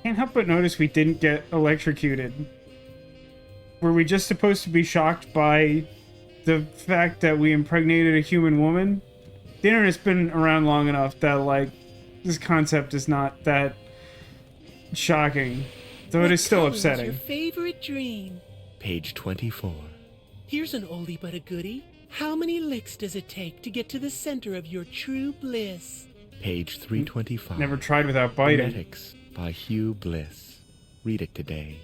Speaker 1: Can't help but notice we didn't get electrocuted. Were we just supposed to be shocked by the fact that we impregnated a human woman? The internet's been around long enough that, like, this concept is not that shocking. Though it is still upsetting.
Speaker 6: Your favorite dream?
Speaker 11: Page 24.
Speaker 6: Here's an oldie but a goodie. How many licks does it take to get to the center of your true bliss?
Speaker 11: Page 325.
Speaker 1: Never tried without biting.
Speaker 11: Phonetics by Hugh Bliss. Read it today.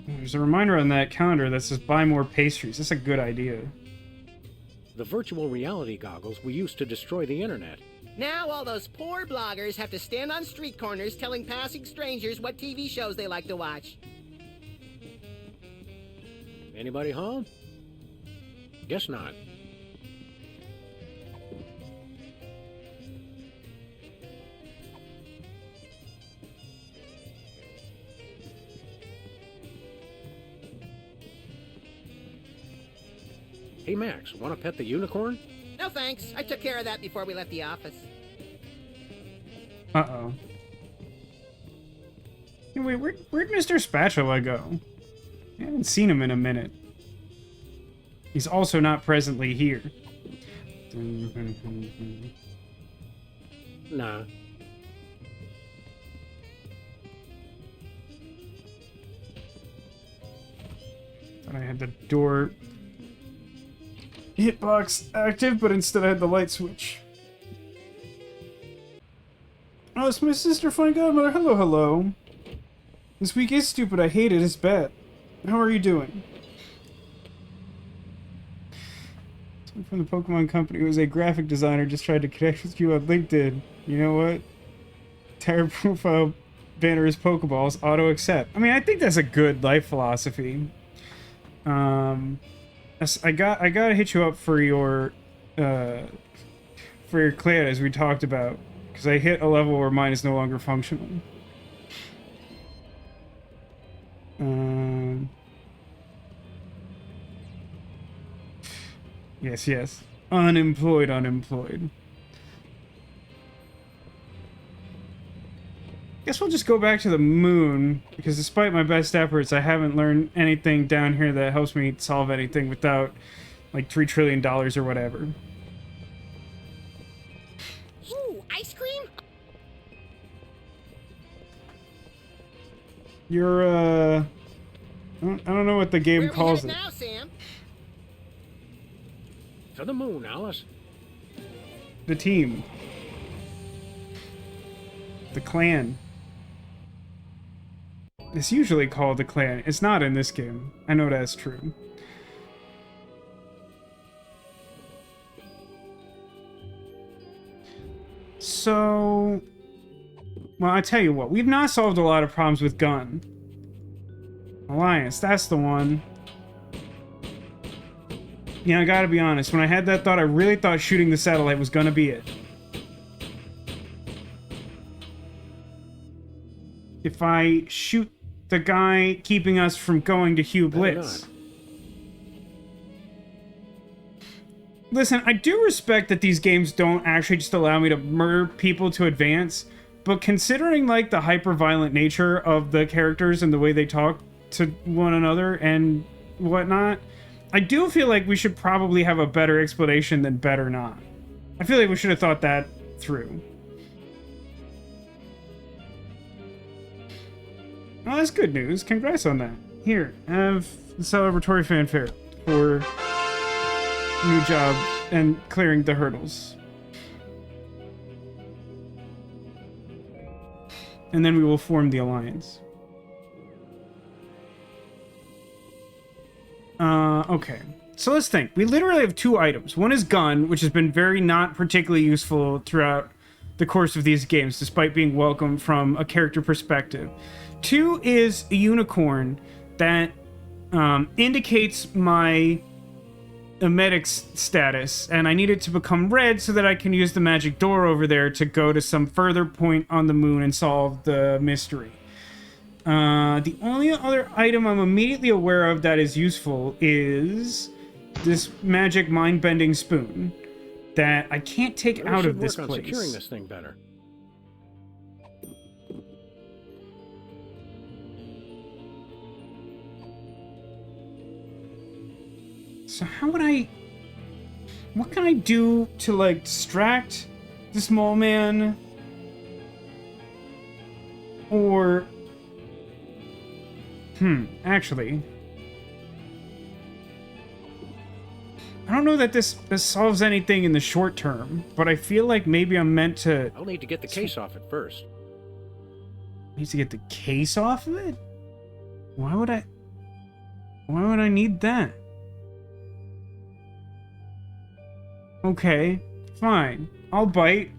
Speaker 1: There's a reminder on that calendar that says buy more pastries. That's a good idea.
Speaker 3: The virtual reality goggles we used to destroy the internet.
Speaker 2: Now all those poor bloggers have to stand on street corners telling passing strangers what TV shows they like to watch.
Speaker 3: Anybody home? Guess not. Hey Max, want to pet the unicorn?
Speaker 2: No thanks. I took care of that before we left the office.
Speaker 1: Uh-oh. Hey, wait, where'd Mr. Spatula go? I haven't seen him in a minute. He's also not presently here.
Speaker 3: Nah.
Speaker 1: Thought I had the door hitbox active, but instead I had the light switch. Oh, it's my sister, Funny Godmother. Hello, hello. This week is stupid. I hate it. It's bad. How are you doing? Someone from the Pokemon Company who was a graphic designer just tried to connect with you on LinkedIn. You know what? Entire profile banner is Pokeballs. Auto accept. I mean, I think that's a good life philosophy. I gotta hit you up for your clan, as we talked about, because I hit a level where mine is no longer functional. Yes. Unemployed. Guess we'll just go back to the moon, because despite my best efforts, I haven't learned anything down here that helps me solve anything without, like, $3 trillion or whatever.
Speaker 2: Ooh, ice cream?
Speaker 1: You're, I don't know what the game calls it.
Speaker 2: Where are we headed now, Sam?
Speaker 3: To the moon, Alice.
Speaker 1: The team. The clan. It's usually called the clan. It's not in this game. I know that's true. So... well, I tell you what. We've not solved a lot of problems with Gun. Alliance, that's the one. You know, I gotta be honest. When I had that thought, I really thought shooting the satellite was gonna be it. If I shoot the guy keeping us from going to Hugh Blitz. Listen, I do respect that these games don't actually just allow me to murder people to advance, but considering, like, the hyper-violent nature of the characters and the way they talk to one another and whatnot. I do feel like we should probably have a better explanation than better not. I feel like we should have thought that through. Oh, that's good news. Congrats on that. Here, have the celebratory fanfare for new job and clearing the hurdles. And then we will form the alliance. Okay. So let's think. We literally have 2 items. One is gun, which has been very not particularly useful throughout the course of these games, despite being welcome from a character perspective. 2 is a unicorn that indicates my emetics status, and I need it to become red so that I can use the magic door over there to go to some further point on the moon and solve the mystery. The only other item I'm immediately aware of that is useful is this magic mind-bending spoon that I can't take out of this place.
Speaker 3: Securing this thing better.
Speaker 1: So how would I... What can I do to, like, distract the small man? Or... actually... I don't know that this solves anything in the short term, but I feel like maybe I'm meant to...
Speaker 3: I'll need to get the case off it first.
Speaker 1: Needs to get the case off of it? Why would I need that? Okay, fine. I'll bite.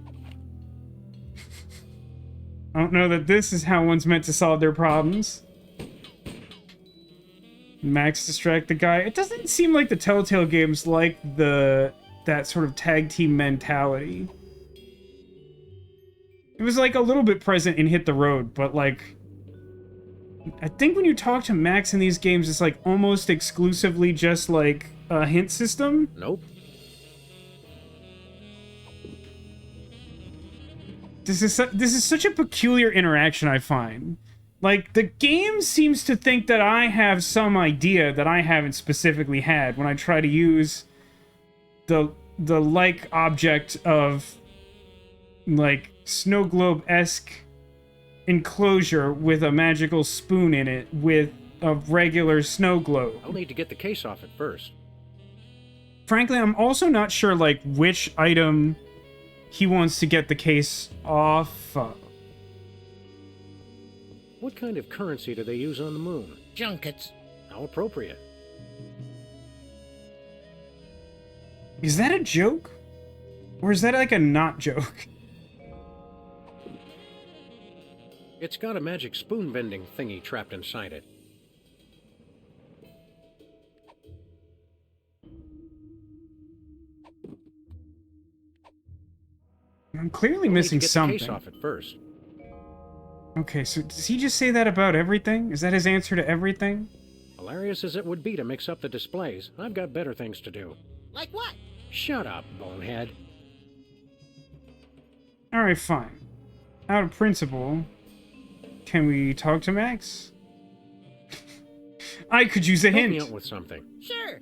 Speaker 1: I don't know that this is how one's meant to solve their problems. Max distract the guy. It doesn't seem like the Telltale Games like that sort of tag team mentality. It was like a little bit present in Hit the Road, but like I think when you talk to Max in these games, it's like almost exclusively just like a hint system.
Speaker 3: Nope.
Speaker 1: This is such a peculiar interaction, I find. Like, the game seems to think that I have some idea that I haven't specifically had when I try to use the like object of, like, snow globe-esque enclosure with a magical spoon in it with a regular snow globe.
Speaker 3: I'll need to get the case off it first.
Speaker 1: Frankly, I'm also not sure, like, which item he wants to get the case off of.
Speaker 3: What kind of currency do they use on the moon?
Speaker 4: Junkets.
Speaker 3: How appropriate.
Speaker 1: Is that a joke? Or is that like a not joke?
Speaker 3: It's got a magic spoon bending thingy trapped inside it.
Speaker 1: I'm clearly missing something.
Speaker 3: Get the case off it first.
Speaker 1: Okay, so does he just say that about everything? Is that his answer to everything?
Speaker 3: Hilarious as it would be to mix up the displays, I've got better things to do.
Speaker 2: Like what?
Speaker 3: Shut up, bonehead.
Speaker 1: Alright, fine. Out of principle, can we talk to Max? I could use a hint.
Speaker 3: Help me out with something.
Speaker 2: Sure.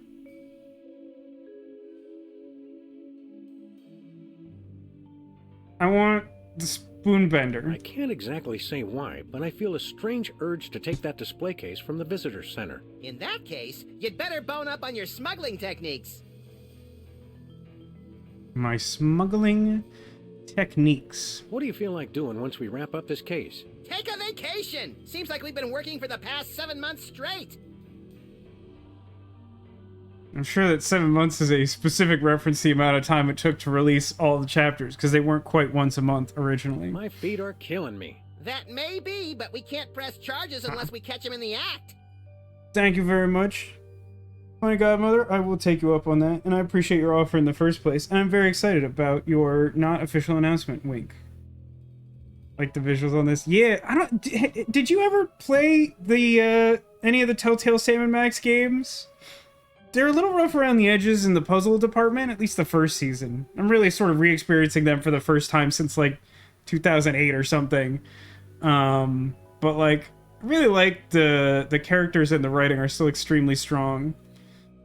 Speaker 1: I want the spoon bender.
Speaker 3: I can't exactly say why, but I feel a strange urge to take that display case from the visitor center.
Speaker 2: In that case, you'd better bone up on your smuggling techniques.
Speaker 1: My smuggling techniques.
Speaker 3: What do you feel like doing once we wrap up this case?
Speaker 2: Take a vacation! Seems like we've been working for the past 7 months straight.
Speaker 1: I'm sure that 7 months is a specific reference to the amount of time it took to release all the chapters, because they weren't quite once a month originally.
Speaker 3: My feet are killing me.
Speaker 2: That may be, but we can't press charges unless we catch him in the act.
Speaker 1: Thank you very much. My godmother, I will take you up on that, and I appreciate your offer in the first place, and I'm very excited about your not official announcement, wink. Like the visuals on this. Yeah, I don't... Did you ever play the, any of the Telltale Sam & Max games? They're a little rough around the edges in the puzzle department, at least the first season. I'm really sort of re-experiencing them for the first time since, like, 2008 or something. But, like, really like the characters and the writing are still extremely strong.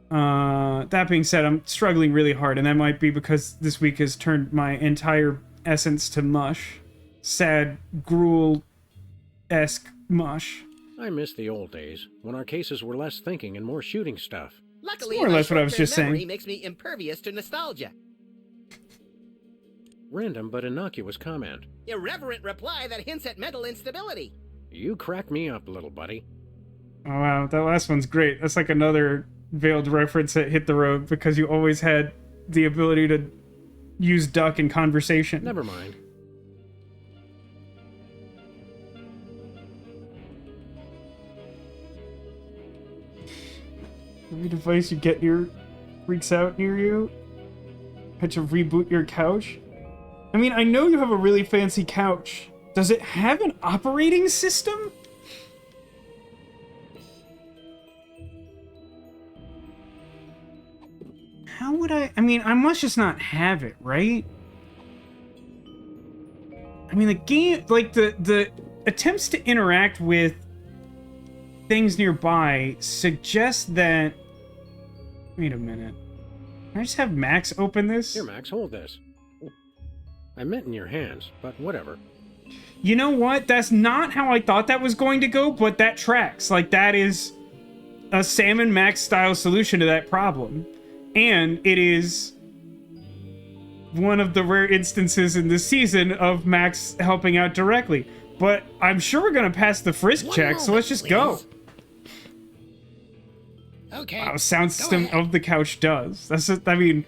Speaker 1: That being said, I'm struggling really hard, and that might be because this week has turned my entire essence to mush. Sad, gruel-esque mush.
Speaker 3: I miss the old days, when our cases were less thinking and more shooting stuff.
Speaker 2: Luckily,
Speaker 1: more or
Speaker 2: my
Speaker 1: less what I was
Speaker 2: short-term
Speaker 1: just saying.
Speaker 2: memory makes me impervious to nostalgia.
Speaker 3: Random but innocuous comment.
Speaker 2: Irreverent reply that hints at mental instability.
Speaker 3: You crack me up, little buddy.
Speaker 1: Oh wow, that last one's great. That's like another veiled reference that hit the road because you always had the ability to use duck in conversation.
Speaker 3: Never mind.
Speaker 1: Every device you get near freaks out near you. Had to reboot your couch. I mean, I know you have a really fancy couch. Does it have an operating system? How would I mean, I must just not have it, right? I mean, the game, like, the attempts to interact with things nearby suggest that... Wait a minute. Can I just have Max open this?
Speaker 3: Here, Max, hold this. I meant in your hands, but whatever.
Speaker 1: You know what? That's not how I thought that was going to go, but that tracks. Like, that is a Sam and Max style solution to that problem. And it is one of the rare instances in this season of Max helping out directly. But I'm sure we're going to pass the frisk check, so let's just go.
Speaker 4: Okay.
Speaker 1: Wow, sound system of the couch does. I mean,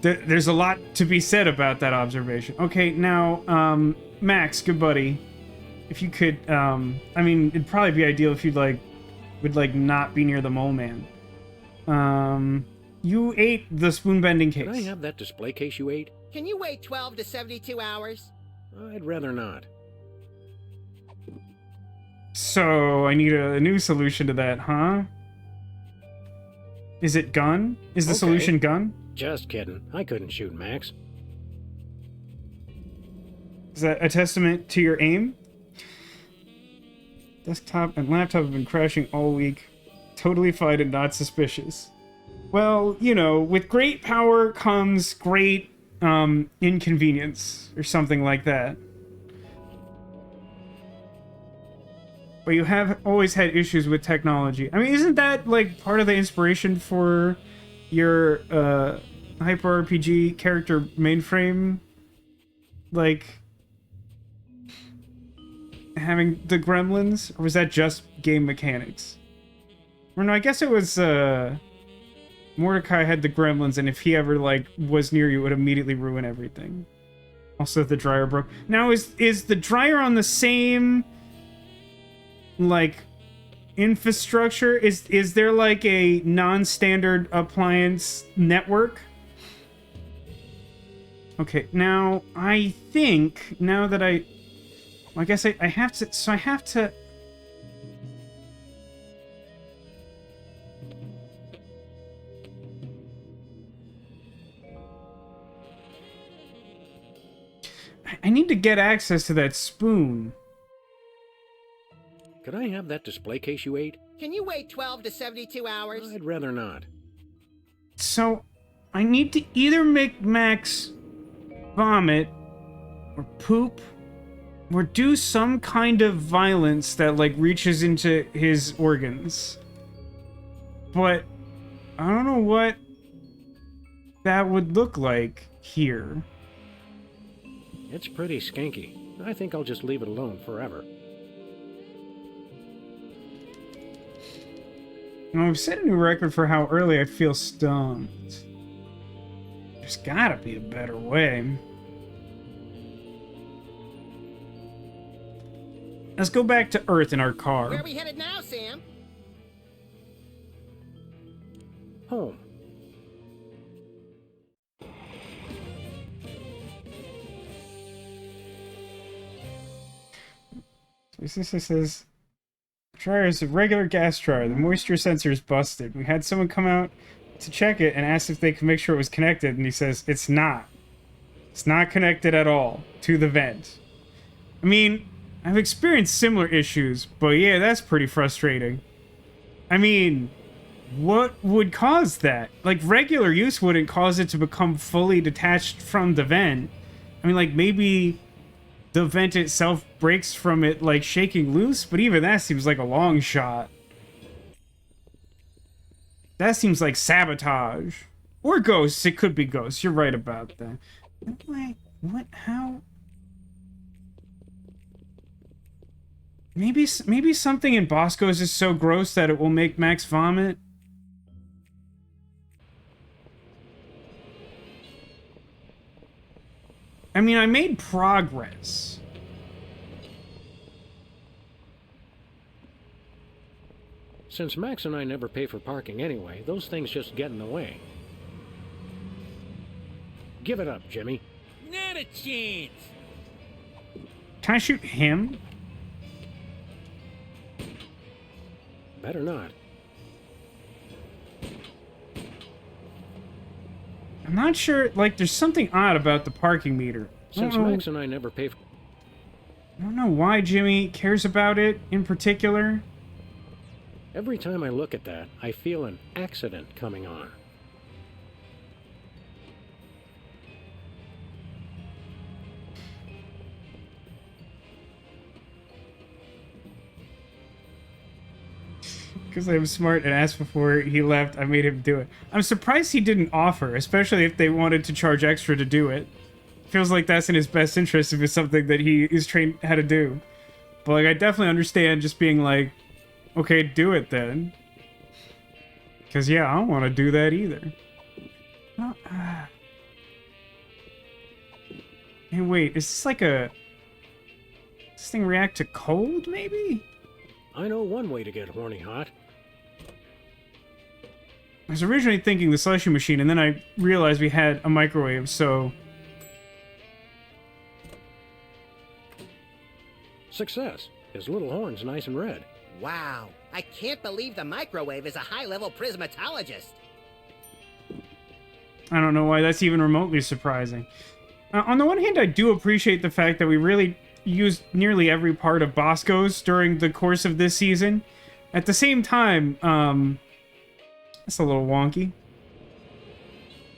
Speaker 1: there's a lot to be said about that observation. Okay, now, Max, good buddy. If you could, I mean, it'd probably be ideal if you'd, would not be near the mole man. You ate the spoon bending case.
Speaker 3: Can I have that display case you ate?
Speaker 2: Can you wait 12 to 72 hours?
Speaker 3: I'd rather not.
Speaker 1: So, I need a new solution to that, huh? Is it gun? Is the solution gun?
Speaker 3: Just kidding. I couldn't shoot Max.
Speaker 1: Is that a testament to your aim? Desktop and laptop have been crashing all week. Totally fine and not suspicious. Well, you know, with great power comes great inconvenience, or something like that. But you have always had issues with technology. I mean, isn't that, like, part of the inspiration for your hyper RPG character mainframe? Like, having the gremlins? Or was that just game mechanics? Or no, I guess it was, Mordecai had the gremlins, and if he ever, like, was near you, it would immediately ruin everything. Also, the dryer broke. Now, is the dryer on the same, like, infrastructure? Is there, like, a non-standard appliance network? Okay, now, I think, now that I guess I have to, so I have to... I need to get access to that spoon.
Speaker 3: Could I have that display case you ate?
Speaker 2: Can you wait 12 to 72 hours?
Speaker 3: I'd rather not.
Speaker 1: So, I need to either make Max vomit, or poop, or do some kind of violence that, like, reaches into his organs. But, I don't know what that would look like here.
Speaker 3: It's pretty skanky. I think I'll just leave it alone forever.
Speaker 1: Now, we've set a new record for how early I feel stoned. There's gotta be a better way. Let's go back to Earth in our car.
Speaker 2: Where are we headed now, Sam?
Speaker 3: Home.
Speaker 1: This says, dryer is a regular gas dryer. The moisture sensor is busted. We had someone come out to check it and asked if they could make sure it was connected, and he says, it's not. It's not connected at all to the vent. I mean, I've experienced similar issues, but yeah, that's pretty frustrating. I mean, what would cause that? Like, regular use wouldn't cause it to become fully detached from the vent. I mean, like, maybe the vent itself breaks from it, like, shaking loose, but even that seems like a long shot. That seems like sabotage. Or ghosts. It could be ghosts. You're right about that. Wait, what? How? Maybe something in Bosco's is so gross that it will make Max vomit? I mean, I made progress.
Speaker 3: Since Max and I never pay for parking anyway, those things just get in the way. Give it up, Jimmy.
Speaker 7: Not a chance.
Speaker 1: Can I shoot him?
Speaker 3: Better not.
Speaker 1: I'm not sure, like, there's something odd about the parking meter.
Speaker 3: Since Max and I never pay for...
Speaker 1: I don't know why Jimmy cares about it in particular.
Speaker 3: Every time I look at that, I feel an accident coming on.
Speaker 1: Because I'm smart and asked before he left, I made him do it. I'm surprised he didn't offer, especially if they wanted to charge extra to do it. Feels like that's in his best interest if it's something that he is trained how to do. But, like, I definitely understand just being like, okay, do it then. Because, yeah, I don't want to do that either. Oh, Hey, wait, is this like a... Does this thing react to cold, maybe?
Speaker 3: I know one way to get horny hot.
Speaker 1: I was originally thinking the slushy machine, and then I realized we had a microwave, so...
Speaker 3: Success. His little horn's nice and red.
Speaker 2: Wow, I can't believe the microwave is a high-level prismatologist.
Speaker 1: I don't know why that's even remotely surprising. On the one hand, I do appreciate the fact that we really used nearly every part of Bosco's during the course of this season. At the same time, that's a little wonky.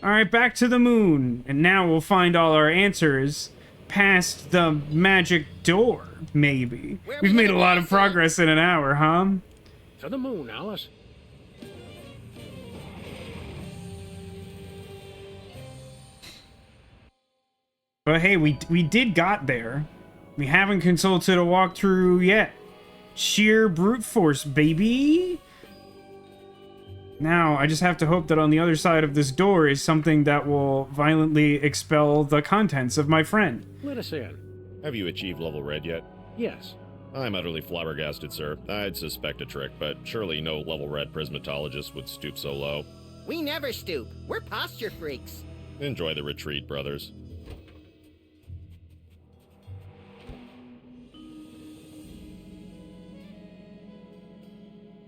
Speaker 1: Alright, back to the moon. And now we'll find all our answers past the magic door, maybe. We've made a lot of progress in an hour, huh?
Speaker 3: To the moon, Alice.
Speaker 1: But hey, we did got there. We haven't consulted a walkthrough yet. Sheer brute force, baby! Now, I just have to hope that on the other side of this door is something that will violently expel the contents of my friend.
Speaker 3: Let us in.
Speaker 5: Have you achieved level red yet?
Speaker 3: Yes.
Speaker 5: I'm utterly flabbergasted, sir. I'd suspect a trick, but surely no level red prismatologist would stoop so low.
Speaker 2: We never stoop. We're posture freaks.
Speaker 5: Enjoy the retreat, brothers.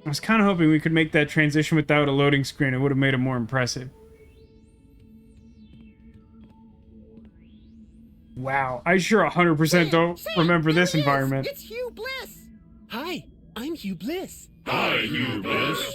Speaker 1: I was kind of hoping we could make that transition without a loading screen. It would have made it more impressive. Wow, I sure 100% don't remember this environment.
Speaker 2: It's Hugh Bliss!
Speaker 7: Hi, I'm Hugh Bliss.
Speaker 5: Hi, Hugh Bliss.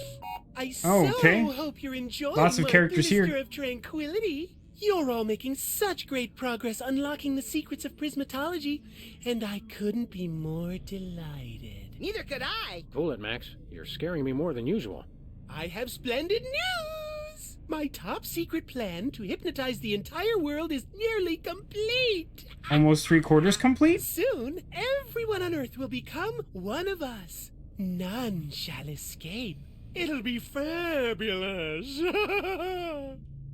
Speaker 7: I
Speaker 1: okay.
Speaker 7: hope you're enjoying
Speaker 1: Lots of
Speaker 7: my
Speaker 1: characters here.
Speaker 7: Minister of Tranquility. You're all making such great progress unlocking the secrets of prismatology, and I couldn't be more delighted.
Speaker 2: Neither could I.
Speaker 3: Cool it, Max. You're scaring me more than usual.
Speaker 7: I have splendid news! My top secret plan to hypnotize the entire world is nearly complete.
Speaker 1: Almost 3/4 complete?
Speaker 7: Soon, everyone on Earth will become one of us. None shall escape. It'll be fabulous.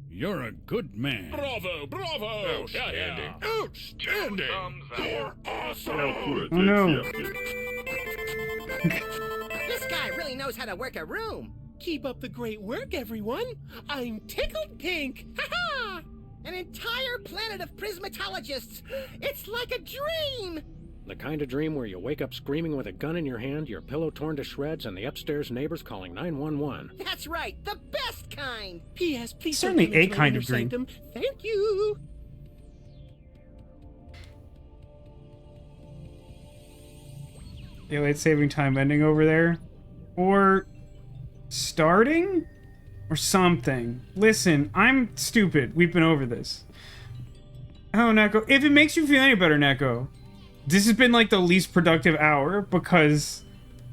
Speaker 12: You're a good man.
Speaker 5: Bravo, bravo! Outstanding. Outstanding!
Speaker 9: You're
Speaker 5: awesome!
Speaker 1: Oh no.
Speaker 2: This guy really knows how to work a room.
Speaker 7: Keep up the great work, everyone. I'm tickled pink. Ha-ha!
Speaker 2: An entire planet of prismatologists. It's like a dream.
Speaker 3: The kind of dream where you wake up screaming with a gun in your hand, your pillow torn to shreds, and the upstairs neighbors calling 911.
Speaker 2: That's right, the best kind.
Speaker 7: P.S. Please
Speaker 1: Certainly
Speaker 7: don't come
Speaker 1: a
Speaker 7: into my
Speaker 1: kind
Speaker 7: inner
Speaker 1: of dream.
Speaker 7: sanctum. Thank you.
Speaker 1: Daylight saving time ending over there. Or starting? Or something. Listen, I'm stupid. We've been over this. Oh, Neko. If it makes you feel any better, Neko, this has been like the least productive hour because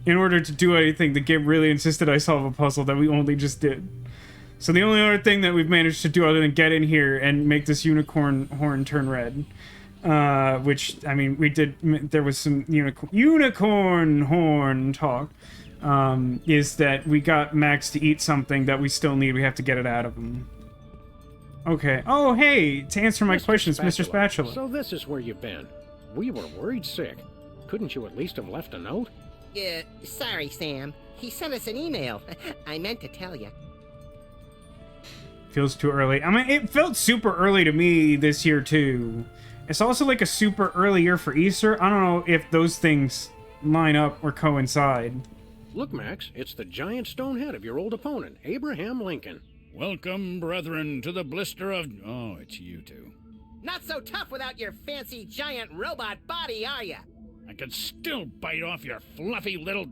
Speaker 1: in order to do anything, the game really insisted I solve a puzzle that we only just did. So the only other thing that we've managed to do other than get in here and make this unicorn horn turn red, which, I mean, we did, there was some unicorn horn talk, is that we got Max to eat something that we still need. We have to get it out of him. Okay. Oh, hey, to answer my questions, Mr. Spatula.
Speaker 3: So this is where you've been. We were worried sick. Couldn't you at least have left a note?
Speaker 2: Sorry, Sam. He sent us an email. I meant to tell you.
Speaker 1: Feels too early. I mean, it felt super early to me this year, too. It's also like a super early year for Easter. I don't know if those things line up or coincide.
Speaker 3: Look, Max, it's the giant stone head of your old opponent, Abraham Lincoln.
Speaker 12: Welcome, brethren, to the blister of... Oh, it's you two.
Speaker 2: Not so tough without your fancy giant robot body, are ya?
Speaker 12: I could still bite off your fluffy little...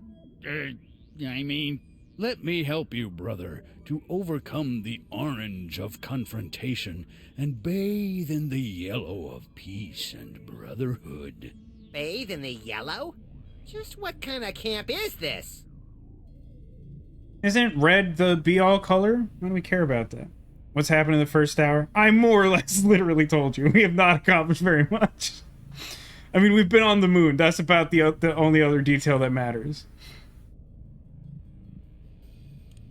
Speaker 12: let me help you, brother, to overcome the orange of confrontation and bathe in the yellow of peace and brotherhood.
Speaker 2: Bathe in the yellow? Just what kind of camp is this?
Speaker 1: Isn't red the be-all color? Why do we care about that? What's happened in the first hour? I more or less literally told you. We have not accomplished very much. I mean, we've been on the moon. That's about the only other detail that matters.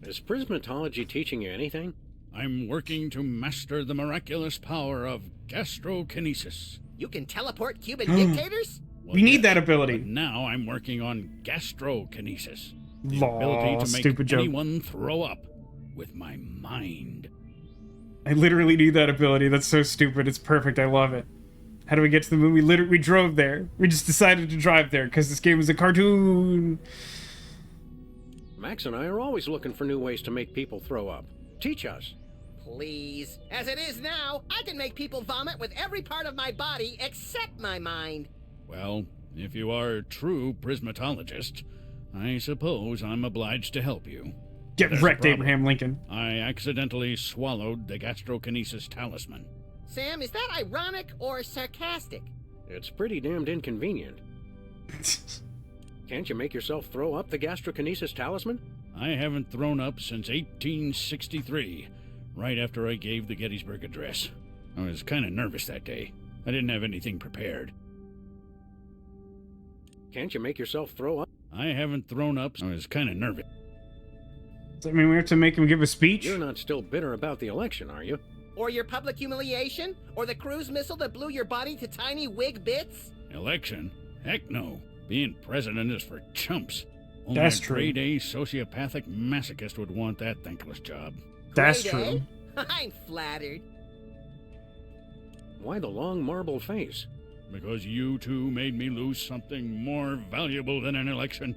Speaker 3: Is prismatology teaching you anything?
Speaker 12: I'm working to master the miraculous power of gastrokinesis.
Speaker 2: You can teleport Cuban dictators?
Speaker 12: Well,
Speaker 1: we need that ability.
Speaker 12: But now I'm working on gastrokinesis. The
Speaker 1: Law,
Speaker 12: ability to make
Speaker 1: stupid
Speaker 12: anyone throw up with my mind.
Speaker 1: I literally need that ability. That's so stupid. It's perfect. I love it. How do we get to the moon? We drove there. We just decided to drive there because this game is a cartoon.
Speaker 3: Max and I are always looking for new ways to make people throw up. Teach us.
Speaker 2: Please. As it is now, I can make people vomit with every part of my body except my mind.
Speaker 12: Well, if you are a true prismatologist, I suppose I'm obliged to help you.
Speaker 1: Get wrecked, Abraham Lincoln.
Speaker 12: I accidentally swallowed the gastrokinesis talisman.
Speaker 2: Sam, is that ironic or sarcastic?
Speaker 3: It's pretty damned inconvenient. Can't you make yourself throw up the gastrokinesis talisman?
Speaker 12: I haven't thrown up since 1863, right after I gave the Gettysburg Address. I was kind of nervous that day. I didn't have anything prepared.
Speaker 3: Can't you make yourself throw up?
Speaker 12: I haven't thrown up. I was kind of nervous.
Speaker 1: Does that mean we have to make him give a speech?
Speaker 3: You're not still bitter about the election, are you?
Speaker 2: Or your public humiliation? Or the cruise missile that blew your body to tiny wig bits?
Speaker 12: Election? Heck no. Being president is for chumps. Only
Speaker 1: That's
Speaker 12: a
Speaker 1: true.
Speaker 12: grade-A sociopathic masochist would want that thankless job.
Speaker 1: That's
Speaker 2: Grade
Speaker 1: true.
Speaker 2: A? I'm flattered.
Speaker 3: Why the long marble face?
Speaker 12: Because you two made me lose something more valuable than an election.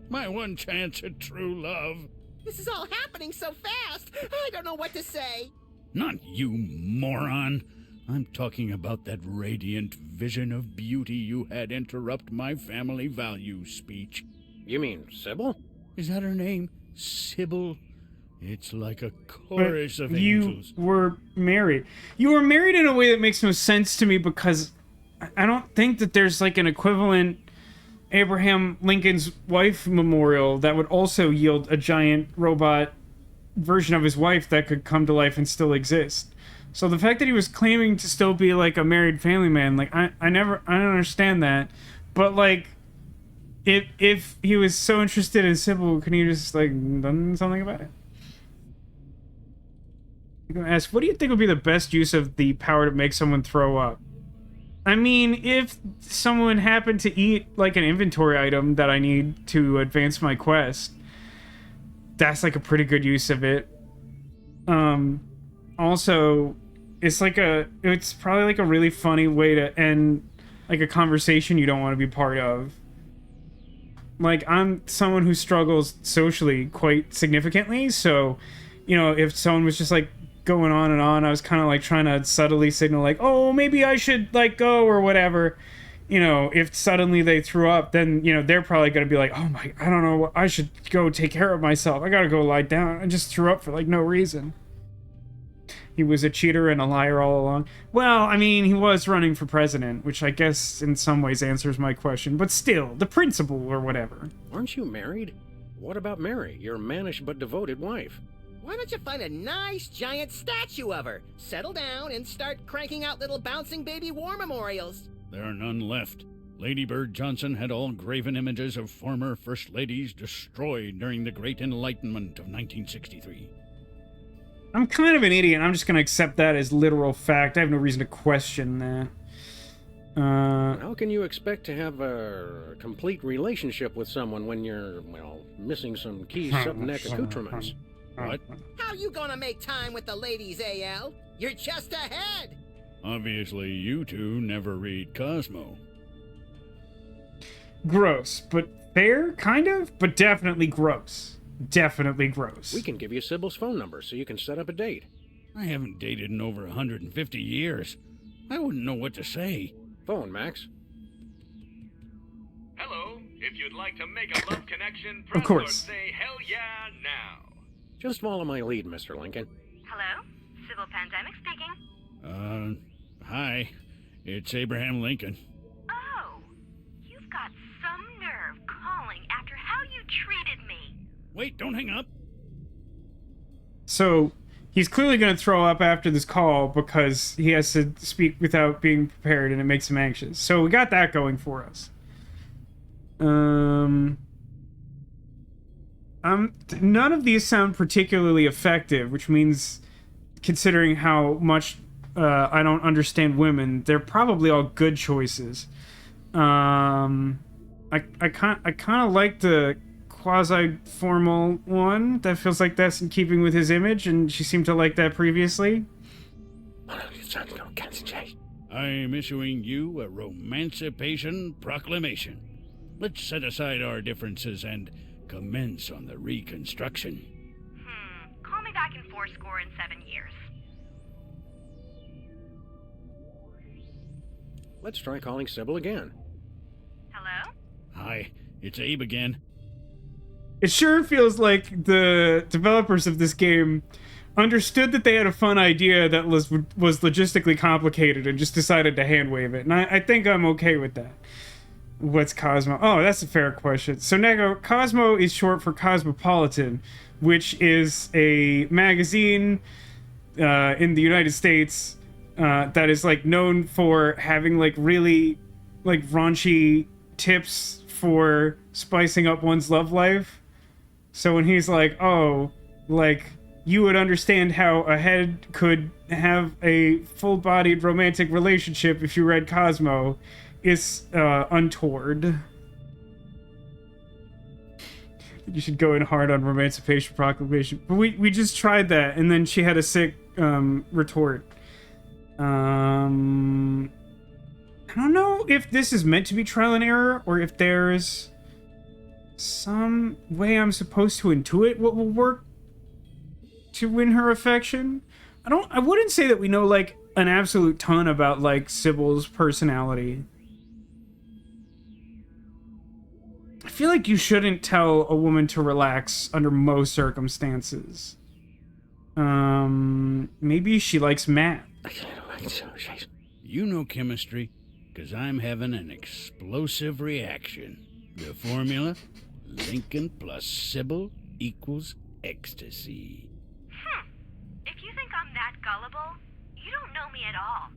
Speaker 12: My one chance at true love.
Speaker 2: This is all happening so fast. I don't know what to say.
Speaker 12: Not you, moron. I'm talking about that radiant vision of beauty you had interrupt my family values speech.
Speaker 3: You mean Sybil?
Speaker 12: Is that her name? Sybil? It's like a chorus of
Speaker 1: you
Speaker 12: angels.
Speaker 1: were married. You were married in a way that makes no sense to me because I don't think that there's like an equivalent Abraham Lincoln's wife memorial that would also yield a giant robot version of his wife that could come to life and still exist. So the fact that he was claiming to still be like a married family man, like I don't understand that. But like if he was so interested in Sybil, can he just like done something about it? I'm gonna ask, what do you think would be the best use of the power to make someone throw up? I mean, if someone happened to eat like an inventory item that I need to advance my quest, that's like a pretty good use of it. Also, it's probably like a really funny way to end like a conversation you don't want to be part of. Like, I'm someone who struggles socially quite significantly, so, you know, if someone was just like going on and on, I was kind of like trying to subtly signal like, oh, maybe I should like go or whatever, you know, if suddenly they threw up, then, you know, they're probably going to be like, oh my, I don't know, I should go take care of myself. I got to go lie down. I just threw up for like no reason. He was a cheater and a liar all along. Well, I mean, he was running for president, which I guess in some ways answers my question. But still, the principle or whatever.
Speaker 3: Aren't you married? What about Mary, your mannish but devoted wife?
Speaker 2: Why don't you find a nice giant statue of her? Settle down and start cranking out little bouncing baby war memorials.
Speaker 12: There are none left. Lady Bird Johnson had all graven images of former First Ladies destroyed during the Great Enlightenment of 1963.
Speaker 1: I'm kind of an idiot. I'm just going to accept that as literal fact. I have no reason to question that.
Speaker 3: How can you expect to have a complete relationship with someone when you're, well, missing some key subneck accoutrements?
Speaker 12: What?
Speaker 2: How you gonna make time with the ladies, AL? You're just ahead!
Speaker 12: Obviously, you two never read Cosmo.
Speaker 1: Gross, but fair, kind of, but definitely gross. Definitely gross.
Speaker 3: We can give you Sybil's phone number so you can set up a date.
Speaker 12: I haven't dated in over 150 years. I wouldn't know what to say.
Speaker 3: Phone, Max.
Speaker 9: Hello. If you'd like to make a love connection,
Speaker 1: Of course.
Speaker 9: say hell yeah now.
Speaker 3: Just follow my lead, Mr. Lincoln.
Speaker 10: Hello? Civil Pandemic speaking.
Speaker 12: Hi. It's Abraham Lincoln.
Speaker 10: Oh, you've got some nerve calling after how you treated me.
Speaker 12: Wait, don't hang up.
Speaker 1: So, he's clearly going to throw up after this call because he has to speak without being prepared and it makes him anxious. So we got that going for us. None of these sound particularly effective, which means, considering how much I don't understand women, they're probably all good choices. I kind of like the quasi-formal one. That feels like that's in keeping with his image, and she seemed to like that previously.
Speaker 12: I'm issuing you a Romancipation Proclamation. Let's set aside our differences and commence on the reconstruction.
Speaker 10: Call me back in 7 years.
Speaker 3: Let's try calling Sybil again.
Speaker 10: Hello?
Speaker 12: Hi, it's Abe again.
Speaker 1: It sure feels like the developers of this game understood that they had a fun idea that was logistically complicated and just decided to hand-wave it. And I think I'm okay with that. What's Cosmo? Oh, that's a fair question. So, Nego, Cosmo is short for Cosmopolitan, which is a magazine in the United States that is, like, known for having, like, really, like, raunchy tips for spicing up one's love life. So when he's like, oh, like, you would understand how a head could have a full-bodied romantic relationship if you read Cosmo, it's untoward. You should go in hard on Romancipation Proclamation. But we just tried that, and then she had a sick retort. I don't know if this is meant to be trial and error, or if there's some way I'm supposed to intuit what will work to win her affection. I wouldn't say that we know, like, an absolute ton about, like, Sybil's personality. I feel like you shouldn't tell a woman to relax under most circumstances. Maybe she likes math.
Speaker 12: You know chemistry, 'cause I'm having an explosive reaction. The formula? Lincoln plus Sybil equals ecstasy.
Speaker 10: If you think I'm that gullible, you don't know me at all.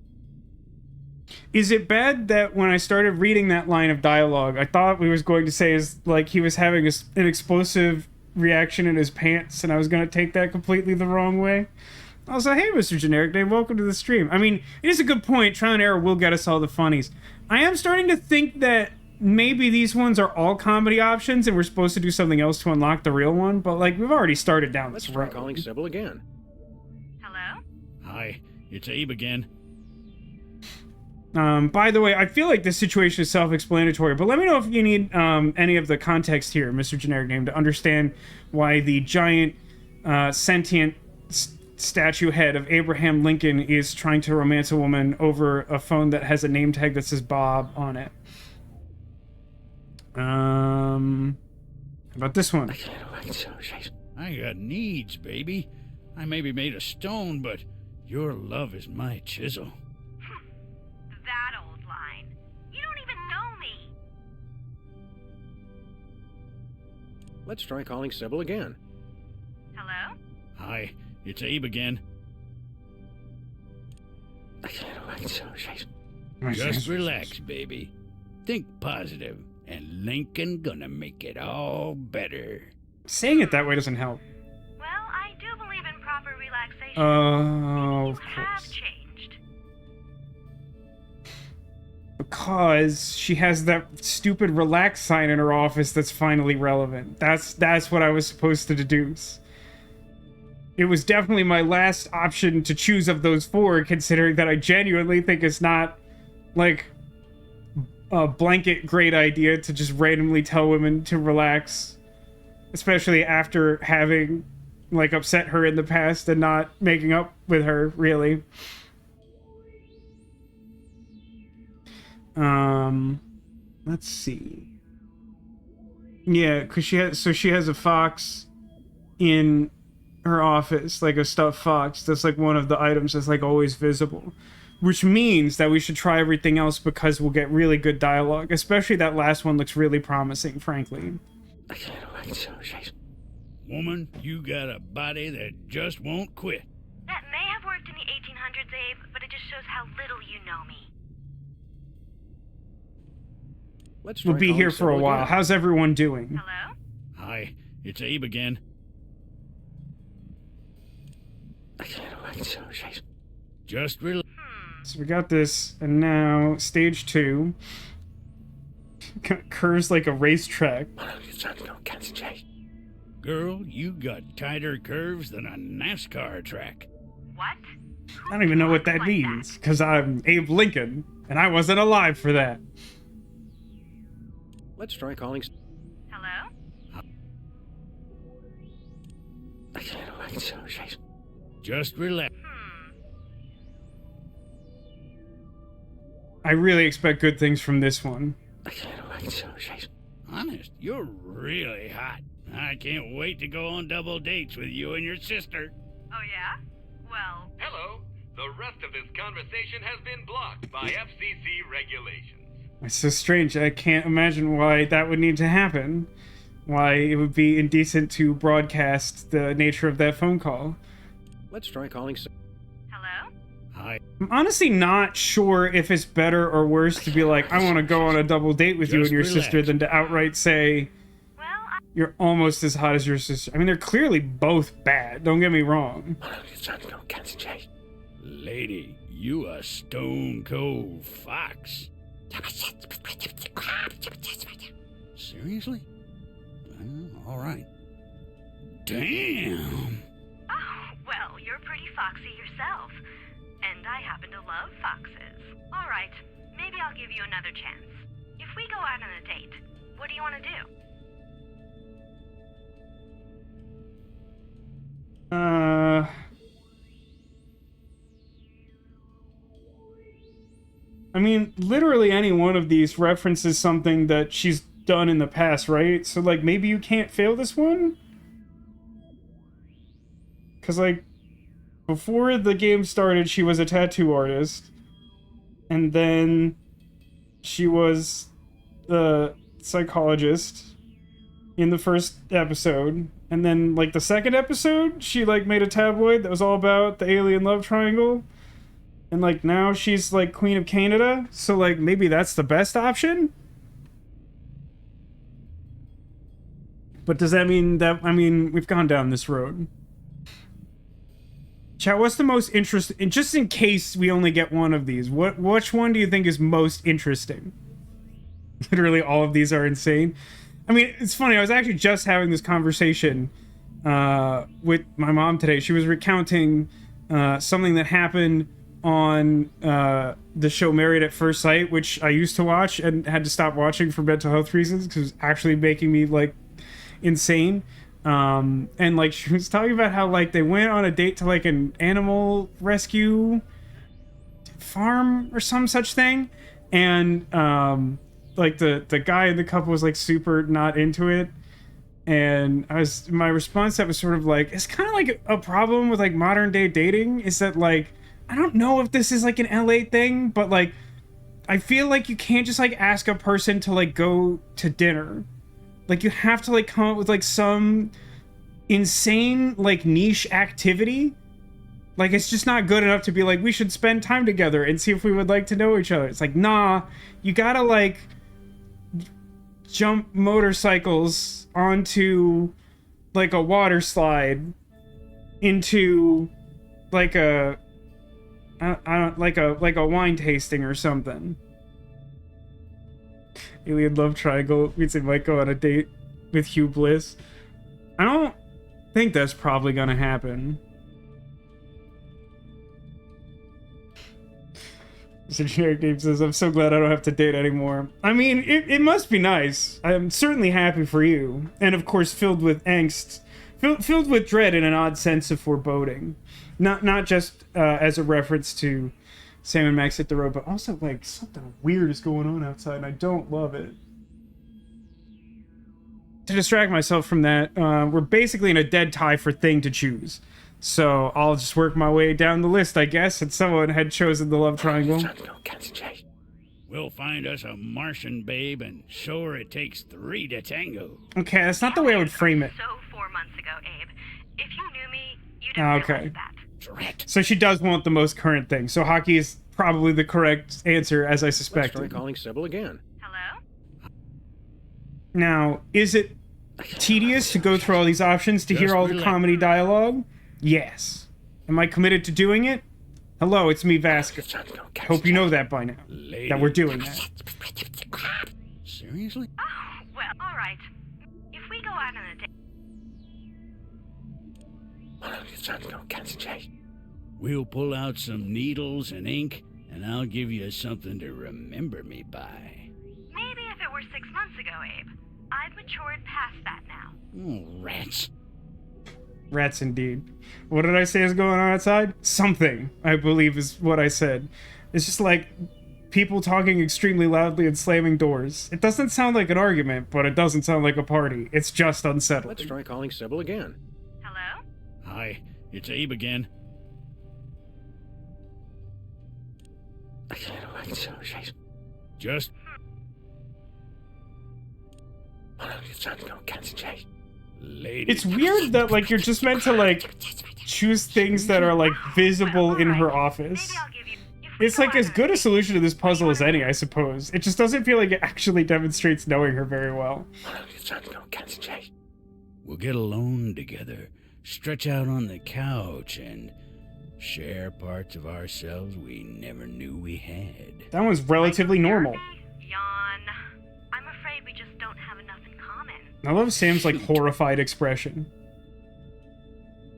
Speaker 1: Is it bad that when I started reading that line of dialogue, I thought we was going to say is like he was having an explosive reaction in his pants, and I was going to take that completely the wrong way? I was like, hey, Mr. Generic Dave, welcome to the stream. I mean, it is a good point. Trial and error will get us all the funnies. I am starting to think that maybe these ones are all comedy options and we're supposed to do something else to unlock the real one, but, like, we've already started down this road.
Speaker 3: Let's try calling Sybil again.
Speaker 10: Hello?
Speaker 12: Hi, it's Abe again.
Speaker 1: By the way, I feel like this situation is self-explanatory, but let me know if you need any of the context here, Mr. Generic Name, to understand why the giant sentient statue head of Abraham Lincoln is trying to romance a woman over a phone that has a name tag that says Bob on it. How about this one?
Speaker 12: I got needs, baby. I may be made of stone, but your love is my chisel.
Speaker 10: That old line. You don't even know me.
Speaker 3: Let's try calling Sybil again.
Speaker 10: Hello?
Speaker 12: Hi, it's Abe again. Just relax, baby. Think positive, and Lincoln gonna make it all better.
Speaker 1: Saying it that way doesn't help.
Speaker 10: Well, I do believe in proper relaxation.
Speaker 1: Oh, of
Speaker 10: You have
Speaker 1: course.
Speaker 10: changed.
Speaker 1: Because she has that stupid relax sign in her office that's finally relevant. That's what I was supposed to deduce. It was definitely my last option to choose of those four, considering that I genuinely think it's not, like, a blanket great idea to just randomly tell women to relax. Especially after having, like, upset her in the past and not making up with her, really. Let's see. Yeah, because she has a fox in her office, like a stuffed fox. That's like one of the items that's like always visible, which means that we should try everything else because we'll get really good dialogue. Especially that last one looks really promising, frankly.
Speaker 12: Woman, you got a body that just won't quit.
Speaker 10: That may have worked in the 1800s, Abe, but it just shows how little you know me.
Speaker 3: Let's try
Speaker 1: We'll be
Speaker 3: calling
Speaker 1: here for a
Speaker 3: Sybil
Speaker 1: while.
Speaker 3: again.
Speaker 1: How's everyone doing?
Speaker 10: Hello?
Speaker 12: Hi, it's Abe again. Just relax.
Speaker 1: So we got this, and now stage 2. Curves like a racetrack.
Speaker 12: Girl, you got tighter curves than a NASCAR track.
Speaker 10: What?
Speaker 1: I don't even know what that means, because I'm Abe Lincoln, and I wasn't alive for that.
Speaker 3: Let's try calling.
Speaker 10: Hello?
Speaker 12: Just relax.
Speaker 1: I really expect good things from this one.
Speaker 12: Honest, you're really hot. I can't wait to go on double dates with you and your sister.
Speaker 10: Oh, yeah? Well...
Speaker 13: Hello. The rest of this conversation has been blocked by FCC regulations.
Speaker 1: It's so strange. I can't imagine why that would need to happen. Why it would be indecent to broadcast the nature of that phone call.
Speaker 3: Let's try calling.
Speaker 10: Hello?
Speaker 12: Hi.
Speaker 1: I'm honestly not sure if it's better or worse to be like, I want to go on a double date with you and your sister, than to outright say, you're almost as hot as your sister. I mean, they're clearly both bad. Don't get me wrong.
Speaker 12: Lady, you a stone cold fox. Seriously? All right. Damn.
Speaker 10: Oh, well, you're pretty foxy yourself. And I happen to love foxes. All right, maybe I'll give you another chance. If we go out on a date, what do you want to do?
Speaker 1: I mean, literally any one of these references something that she's done in the past, right? So, like, maybe you can't fail this one? Because, like, before the game started, she was a tattoo artist. And then she was the psychologist in the first episode. And then, like, the second episode, she, like, made a tabloid that was all about the alien love triangle. And, like, now she's, like, Queen of Canada. So, like, maybe that's the best option? But does that mean that... I mean, we've gone down this road. Chat, what's the most interesting... Just in case we only get one of these, which one do you think is most interesting? Literally all of these are insane. I mean, it's funny. I was actually just having this conversation with my mom today. She was recounting something that happened on the show Married at First Sight, which I used to watch and had to stop watching for mental health reasons because it was actually making me, like, insane. And like she was talking about how like they went on a date to like an animal rescue farm or some such thing, and like the guy in the couple was like super not into it, and my response to that was sort of like, it's kind of like a problem with like modern day dating, is that like, I don't know if this is like an LA thing, but like I feel like you can't just like ask a person to like go to dinner. Like you have to like come up with like some insane like niche activity. Like, it's just not good enough to be like, we should spend time together and see if we would like to know each other. It's like, nah, you gotta, like, jump motorcycles onto, like, a water slide into, like, a wine tasting or something. Alien Love Triangle means they might go on a date with Hugh Bliss. I don't think that's probably gonna happen. So Generic Name says, I'm so glad I don't have to date anymore. I mean, it must be nice. I'm certainly happy for you. And of course, filled with angst. Filled with dread and an odd sense of foreboding. Not just as a reference to Sam and Max hit the road, but also like something weird is going on outside and I don't love it. To distract myself from that, we're basically in a dead tie for thing to choose. So I'll just work my way down the list, I guess, and someone had chosen the love triangle.
Speaker 12: We'll find us a Martian babe and show her it takes 3 to tango.
Speaker 1: Okay, that's not the way I would frame it.
Speaker 10: So 4 months ago, Abe. If you knew me, you'd have realized that.
Speaker 1: So she does want the most current thing. So hockey is probably the correct answer, as I suspected.
Speaker 3: Let's try calling Sybil again.
Speaker 10: Hello?
Speaker 1: Now, is it tedious to go through all these options to hear all the comedy dialogue? Yes. Am I committed to doing it? Hello, it's me, Vasco. Hope you know that by now. That we're doing that.
Speaker 12: Seriously?
Speaker 10: Oh, well, all right. If we go out on a date...
Speaker 12: We'll pull out some needles and ink, and I'll give you something to remember me by.
Speaker 10: Maybe if it were 6 months ago, Abe. I've matured past that now.
Speaker 12: Oh, rats.
Speaker 1: Rats indeed. What did I say is going on outside? Something, I believe, is what I said. It's just like people talking extremely loudly and slamming doors. It doesn't sound like an argument, but it doesn't sound like a party. It's just unsettling.
Speaker 3: Let's try calling Sybil again.
Speaker 10: Hello?
Speaker 12: Hi, it's Abe again. Just... Lady.
Speaker 1: It's weird that, like, you're just meant to, like, choose things that are, like, visible in her office. It's, like, as good a solution to this puzzle as any, I suppose. It just doesn't feel like it actually demonstrates knowing her very well.
Speaker 12: We'll get alone together, stretch out on the couch, and share parts of ourselves we never knew we had.
Speaker 1: That one's relatively normal.
Speaker 10: Yawn. I'm afraid we just don't have enough in common.
Speaker 1: I love Sam's, like, horrified expression.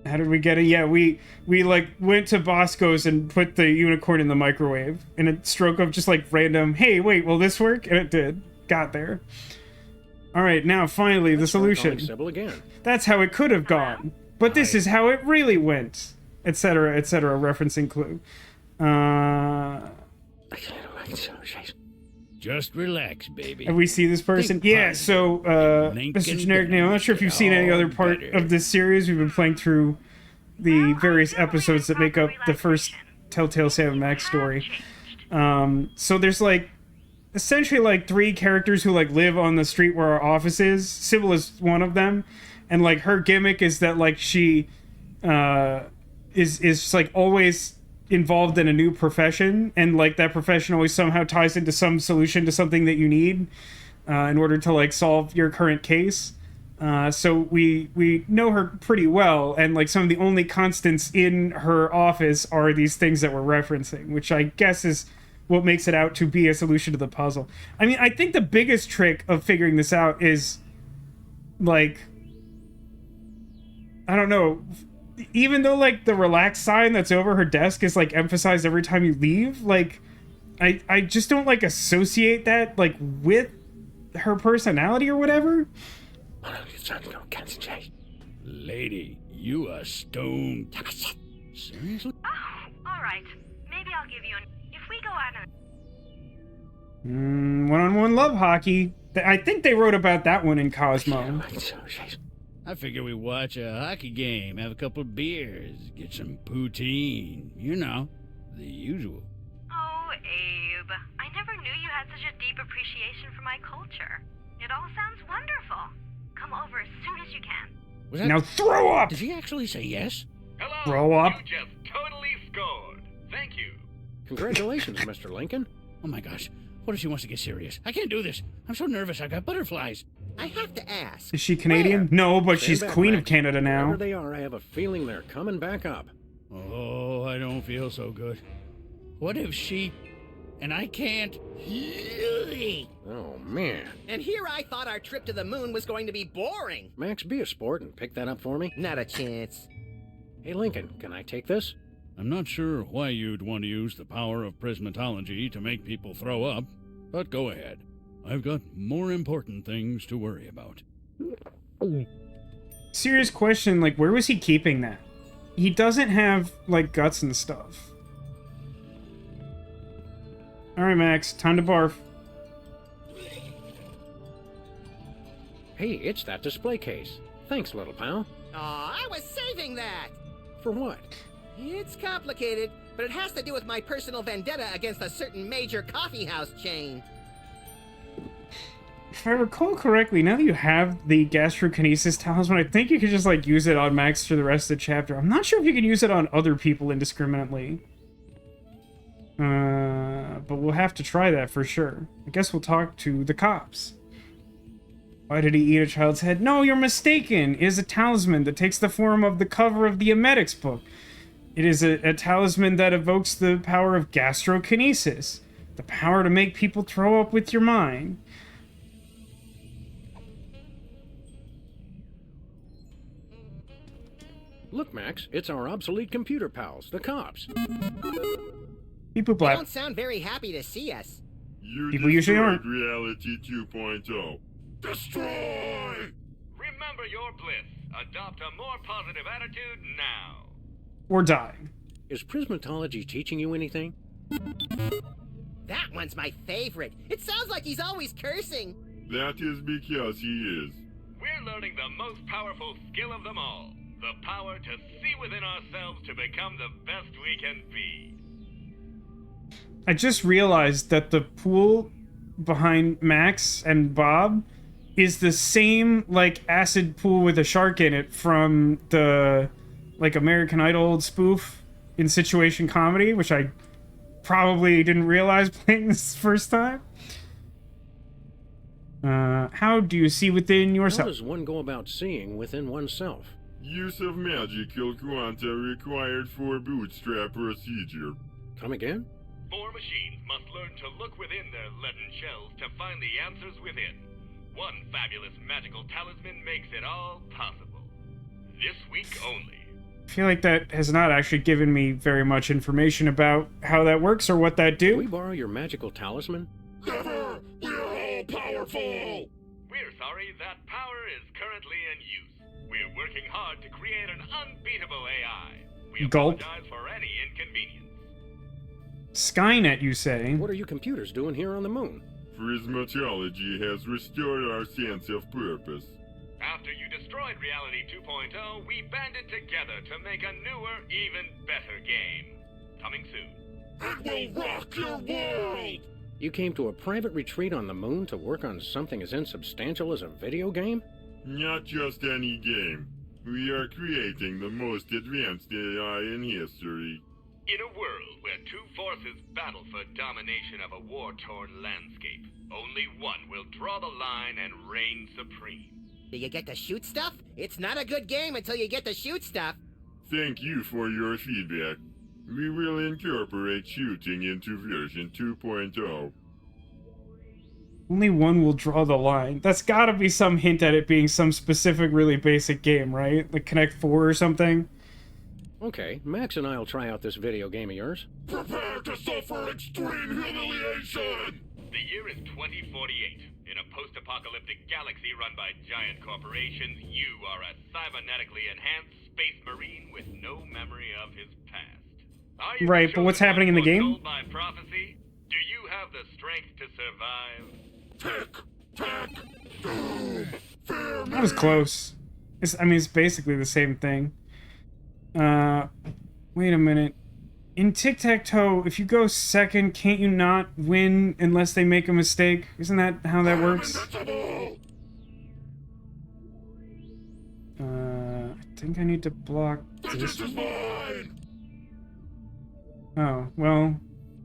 Speaker 1: How did we get it? Yeah, we like, went to Bosco's and put the unicorn in the microwave. In a stroke of just, like, random, hey, wait, will this work? And it did. Got there. Alright, now, finally, the solution.
Speaker 3: Again.
Speaker 1: That's how it could have gone. But this is how it really went. Etc., etc., referencing clue.
Speaker 12: Just relax, baby.
Speaker 1: And we see this person. Yeah, so, Mr. Generic Name, I'm not sure if you've seen any other part of this series. We've been playing through the various episodes that make up the first Telltale Sam and Max story. So there's, like, essentially, like, 3 characters who, like, live on the street where our office is. Sybil is one of them. And, like, her gimmick is that, like, she, is just, like, always involved in a new profession, and like that profession always somehow ties into some solution to something that you need in order to like solve your current case. So we know her pretty well, and like some of the only constants in her office are these things that we're referencing, which I guess is what makes it out to be a solution to the puzzle. I mean, I think the biggest trick of figuring this out is like, I don't know, even though, like, the relax sign that's over her desk is, like, emphasized every time you leave, like, I just don't, like, associate that, like, with her personality or whatever.
Speaker 12: Lady, you a stone... Seriously?
Speaker 10: Oh, all right. Maybe I'll give you an... If we go out and...
Speaker 1: One-on-one love hockey. I think they wrote about that one in Cosmo.
Speaker 12: I figure we watch a hockey game, have a couple of beers, get some poutine. You know, the usual.
Speaker 10: Oh, Abe. I never knew you had such a deep appreciation for my culture. It all sounds wonderful. Come over as soon as you can.
Speaker 12: Was that...
Speaker 1: Now throw up!
Speaker 12: Did he actually say yes?
Speaker 13: Hello.
Speaker 1: Throw up?
Speaker 13: You just totally scored. Thank you.
Speaker 3: Congratulations, Mr. Lincoln.
Speaker 12: Oh my gosh. What if she wants to get serious? I can't do this. I'm so nervous. I got butterflies.
Speaker 2: I have to ask.
Speaker 1: Is she Canadian? No, but she's
Speaker 3: Stand back,
Speaker 1: Queen
Speaker 3: Max.
Speaker 1: of Canada now.
Speaker 3: Wherever they are, I have a feeling they're coming back up.
Speaker 12: Oh, I don't feel so good. What if she... And I can't...
Speaker 3: Oh, man.
Speaker 2: And here I thought our trip to the moon was going to be boring.
Speaker 3: Max, be a sport and pick that up for me.
Speaker 2: Not a chance.
Speaker 3: Hey, Lincoln, can I take this?
Speaker 12: I'm not sure why you'd want to use the power of prismatology to make people throw up, but go ahead. I've got more important things to worry about.
Speaker 1: Serious question, like, where was he keeping that? He doesn't have, like, guts and stuff. Alright, Max, time to barf.
Speaker 3: Hey, it's that display case. Thanks, little pal.
Speaker 2: Aw, I was saving that.
Speaker 3: For what?
Speaker 2: It's complicated, but it has to do with my personal vendetta against a certain major coffeehouse chain.
Speaker 1: If I recall correctly, now that you have the gastrokinesis talisman, I think you could just, like, use it on Max for the rest of the chapter. I'm not sure if you can use it on other people indiscriminately. But we'll have to try that for sure. I guess we'll talk to the cops. Why did he eat a child's head? No, you're mistaken. It is a talisman that takes the form of the cover of the emetics book. It is a talisman that evokes the power of gastrokinesis. The power to make people throw up with your mind.
Speaker 3: Look, Max, it's our obsolete computer pals, the cops.
Speaker 1: Beep boop
Speaker 2: They
Speaker 1: blap.
Speaker 2: don't sound very happy to see us.
Speaker 14: You
Speaker 1: People usually aren't.
Speaker 14: Reality 2.0. Destroy!
Speaker 13: Remember your bliss. Adopt a more positive attitude now.
Speaker 1: Or die.
Speaker 3: Is prismatology teaching you anything?
Speaker 2: That one's my favorite. It sounds like he's always cursing.
Speaker 14: That is because he is.
Speaker 13: We're learning the most powerful skill of them all. The power to see within ourselves to become the best we can be.
Speaker 1: I just realized that the pool behind Max and Bob is the same, like, acid pool with a shark in it from the, like, American Idol spoof in Situation Comedy, which I probably didn't realize playing this first time. How do you see within
Speaker 3: How
Speaker 1: yourself?
Speaker 3: does one go about seeing within oneself?
Speaker 14: Use of magical quanta required for bootstrap procedure.
Speaker 3: Come again?
Speaker 13: 4 machines must learn to look within their leaden shells to find the answers within. One fabulous magical talisman makes it all possible. This week only.
Speaker 1: I feel like that has not actually given me very much information about how that works or what that do.
Speaker 3: Can we borrow your magical talisman?
Speaker 14: Never! We're all powerful!
Speaker 13: We're sorry, that power is currently in use. We're working hard to create an unbeatable AI. We
Speaker 1: Gulp.
Speaker 13: apologize for any inconvenience.
Speaker 1: Skynet, you say?
Speaker 3: What are you computers doing here on the moon?
Speaker 14: Prismatology has restored our sense of purpose.
Speaker 13: After you destroyed Reality 2.0, we banded together to make a newer, even better game. Coming soon.
Speaker 14: It will rock your world!
Speaker 3: You came to a private retreat on the moon to work on something as insubstantial as a video game?
Speaker 14: Not just any game. We are creating the most advanced AI in history.
Speaker 13: In a world where two forces battle for domination of a war-torn landscape, only one will draw the line and reign supreme.
Speaker 2: Do you get to shoot stuff? It's not a good game until you get to shoot stuff.
Speaker 14: Thank you for your feedback. We will incorporate shooting into version 2.0.
Speaker 1: Only one will draw the line. That's gotta be some hint at it being some specific, really basic game, right? Like Connect 4 or something?
Speaker 3: Okay, Max and I'll try out this video game of yours.
Speaker 14: Prepare to suffer extreme humiliation!
Speaker 13: The year is 2048. In a post-apocalyptic galaxy run by giant corporations, you are a cybernetically enhanced space marine with no memory of his past. Are you
Speaker 1: Right, but what's happening in the game?
Speaker 13: foretold by prophecy? Do you have the strength to survive?
Speaker 1: That was close. I mean, it's basically the same thing. Wait a minute. In tic-tac-toe, if you go second, can't you not win unless they make a mistake? Isn't that how that works? I think I need to block this. Oh, well,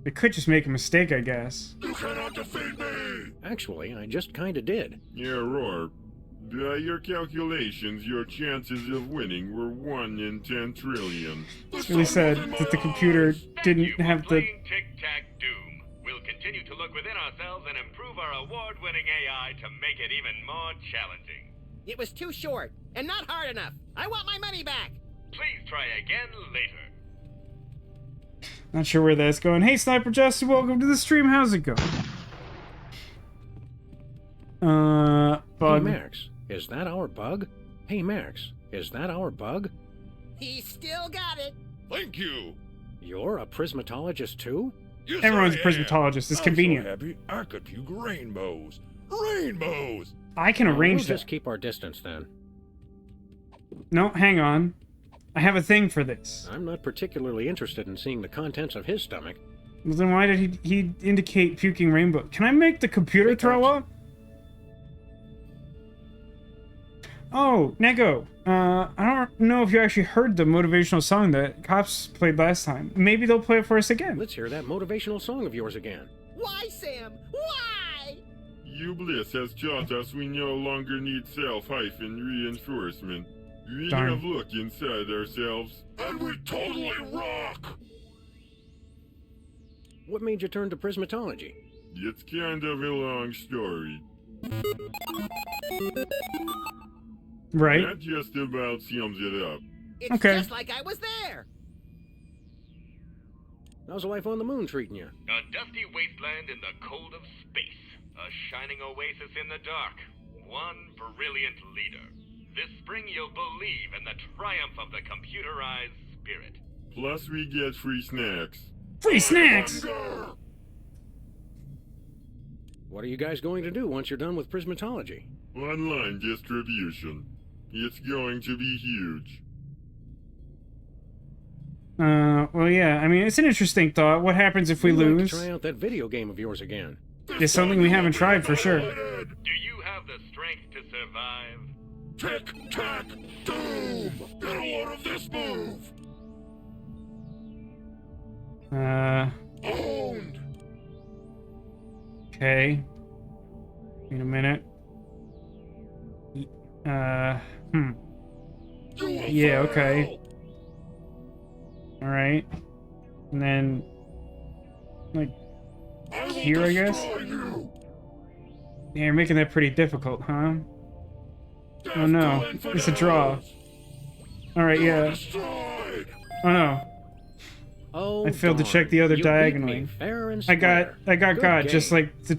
Speaker 1: they could just make a mistake, I guess.
Speaker 14: You cannot defeat me!
Speaker 3: Actually, I just kinda did.
Speaker 14: Yeah, Roar. By your calculations, your chances of winning were 1 in 10 trillion.
Speaker 1: It's really sad that the computer didn't have the...
Speaker 13: Tic-tac-doom. We'll continue to look within ourselves and improve our award-winning AI to make it even more challenging.
Speaker 2: It was too short and not hard enough. I want my money back.
Speaker 13: Please try again later.
Speaker 1: Not sure where that's going. Hey, Sniper Justin, welcome to the stream. How's it going? Bug.
Speaker 3: Hey, Max, is that our bug? Hey, Max, is that our bug?
Speaker 2: He still got it.
Speaker 14: Thank you!
Speaker 3: You're a prismatologist too?
Speaker 14: Yes,
Speaker 1: Everyone's a
Speaker 14: I am.
Speaker 1: prismatologist. It's
Speaker 14: I'm
Speaker 1: convenient.
Speaker 14: So happy I could puke rainbows. Rainbows!
Speaker 1: I can arrange
Speaker 3: we'll
Speaker 1: that.
Speaker 3: just keep our distance then.
Speaker 1: No, hang on. I have a thing for this.
Speaker 3: I'm not particularly interested in seeing the contents of his stomach.
Speaker 1: Well, then why did he indicate puking rainbow? Can I make the computer throw up? Oh, Neko, I don't know if you actually heard the motivational song that C.O.P.S played last time. Maybe they'll play it for us again.
Speaker 3: Let's hear that motivational song of yours again.
Speaker 2: Why, Sam? Why?
Speaker 14: U.Bliss has taught us we no longer need self-reinforcement. We
Speaker 1: Darn.
Speaker 14: have looked inside ourselves, and we totally rock!
Speaker 3: What made you turn to prismatology?
Speaker 14: It's kind of a long story.
Speaker 1: Right.
Speaker 14: That just about sums it up.
Speaker 2: It's
Speaker 1: Okay.
Speaker 2: just like I was there.
Speaker 3: How's life on the moon treating you?
Speaker 13: A dusty wasteland in the cold of space. A shining oasis in the dark. One brilliant leader. This spring you'll believe in the triumph of the computerized spirit.
Speaker 14: Plus we get free snacks.
Speaker 1: Free snacks!
Speaker 3: What are you guys going to do once you're done with prismatology?
Speaker 14: Online distribution. It's going to be huge.
Speaker 1: Well, yeah, I mean, it's an interesting thought. What happens if we
Speaker 3: We'd like
Speaker 1: lose?
Speaker 3: to try out that video game of yours again.
Speaker 1: It's something we haven't tried for sure.
Speaker 13: Do you have the strength to survive?
Speaker 14: Tic-tac-doom! Get a load of this move! Owned!
Speaker 1: Okay. Wait a minute. Yeah, okay. Alright. And then... like... here, I guess? Yeah, you're making that pretty difficult, huh? Oh no, it's a draw. Alright, yeah. Oh no.
Speaker 3: Oh,
Speaker 1: I failed to
Speaker 3: darn.
Speaker 1: check the other
Speaker 3: You beat me
Speaker 1: diagonally.
Speaker 3: fair and
Speaker 1: I got
Speaker 3: Good
Speaker 1: got,
Speaker 3: game.
Speaker 1: just like the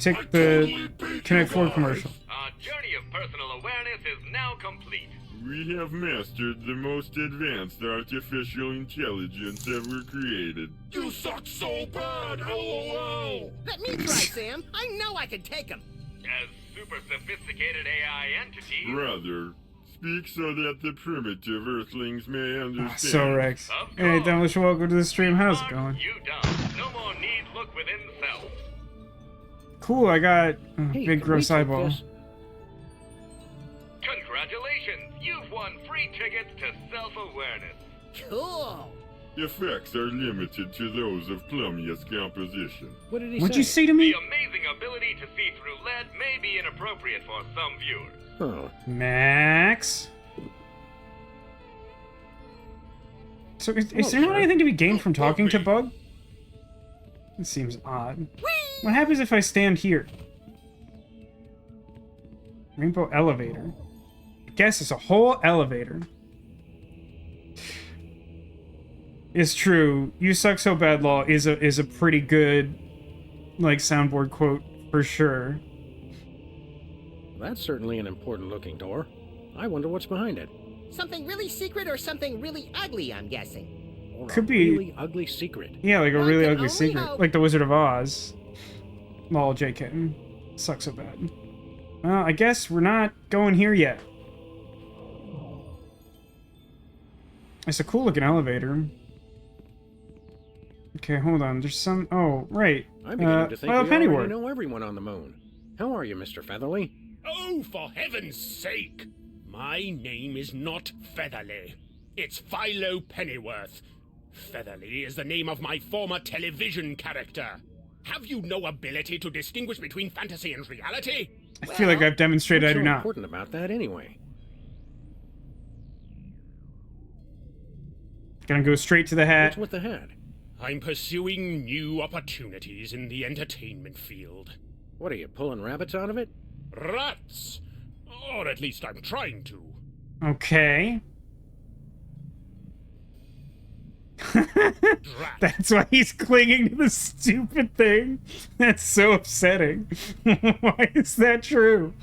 Speaker 1: Connect 4 commercial.
Speaker 13: Our journey of personal awareness is now complete.
Speaker 14: We have mastered the most advanced artificial intelligence ever created. You suck so bad, LOL!
Speaker 2: Let me try, Sam. I know I can take him.
Speaker 13: As super sophisticated AI entities...
Speaker 14: Rather, speak so that the primitive Earthlings may understand.
Speaker 1: So Rex. Hey, Demolition, welcome to the stream. How's it going?
Speaker 13: You dumb. No more need look within self.
Speaker 1: Cool, I got
Speaker 3: Hey,
Speaker 1: big
Speaker 3: can
Speaker 1: gross
Speaker 3: we take
Speaker 1: eyeball.
Speaker 3: this?
Speaker 13: Congratulations! You've won free tickets to self-awareness.
Speaker 2: Cool.
Speaker 14: Effects are limited to those of plumiest composition.
Speaker 3: What did he
Speaker 1: What'd
Speaker 3: say?
Speaker 1: you say to me?
Speaker 13: The amazing ability to see through lead may be inappropriate for some viewers.
Speaker 3: Oh.
Speaker 1: Max? So is
Speaker 3: Hello,
Speaker 1: there not
Speaker 3: sir.
Speaker 1: anything to be gained from talking to Bug? It seems odd. What happens if I stand here? Rainbow elevator. I guess it's a whole elevator. It's true. You suck so bad, Law is a pretty good like soundboard quote for sure.
Speaker 3: That's certainly an important looking door. I wonder what's behind it.
Speaker 2: Something really secret or something really ugly, I'm guessing.
Speaker 3: Or
Speaker 1: Could
Speaker 3: a
Speaker 1: be.
Speaker 3: really ugly secret.
Speaker 1: Yeah, like a
Speaker 2: One
Speaker 1: really
Speaker 2: can
Speaker 1: ugly
Speaker 2: only
Speaker 1: secret.
Speaker 2: hope.
Speaker 1: Like the Wizard of Oz. Lol, JK. Sucks so bad. Well, I guess we're not going here yet. It's a cool looking elevator. Okay, hold on. There's some... Oh, right.
Speaker 3: I'm beginning to think we
Speaker 1: Pennyworth.
Speaker 3: already know everyone on the moon. How are you, Mr. Featherly?
Speaker 15: Oh, for heaven's sake! My name is not Featherly. It's Philo Pennyworth. Featherly is the name of my former television character. Have you no ability to distinguish between fantasy and reality?
Speaker 1: I feel like I've demonstrated I do
Speaker 3: What's so
Speaker 1: not.
Speaker 3: important about that anyway?
Speaker 1: Gonna go straight to the hat.
Speaker 3: What's with the hat?
Speaker 15: I'm pursuing new opportunities in the entertainment field.
Speaker 3: What are you, pulling rabbits out of it?
Speaker 15: Rats! Or at least I'm trying to.
Speaker 1: Okay. That's why he's clinging to the stupid thing. That's so upsetting. Why is that true?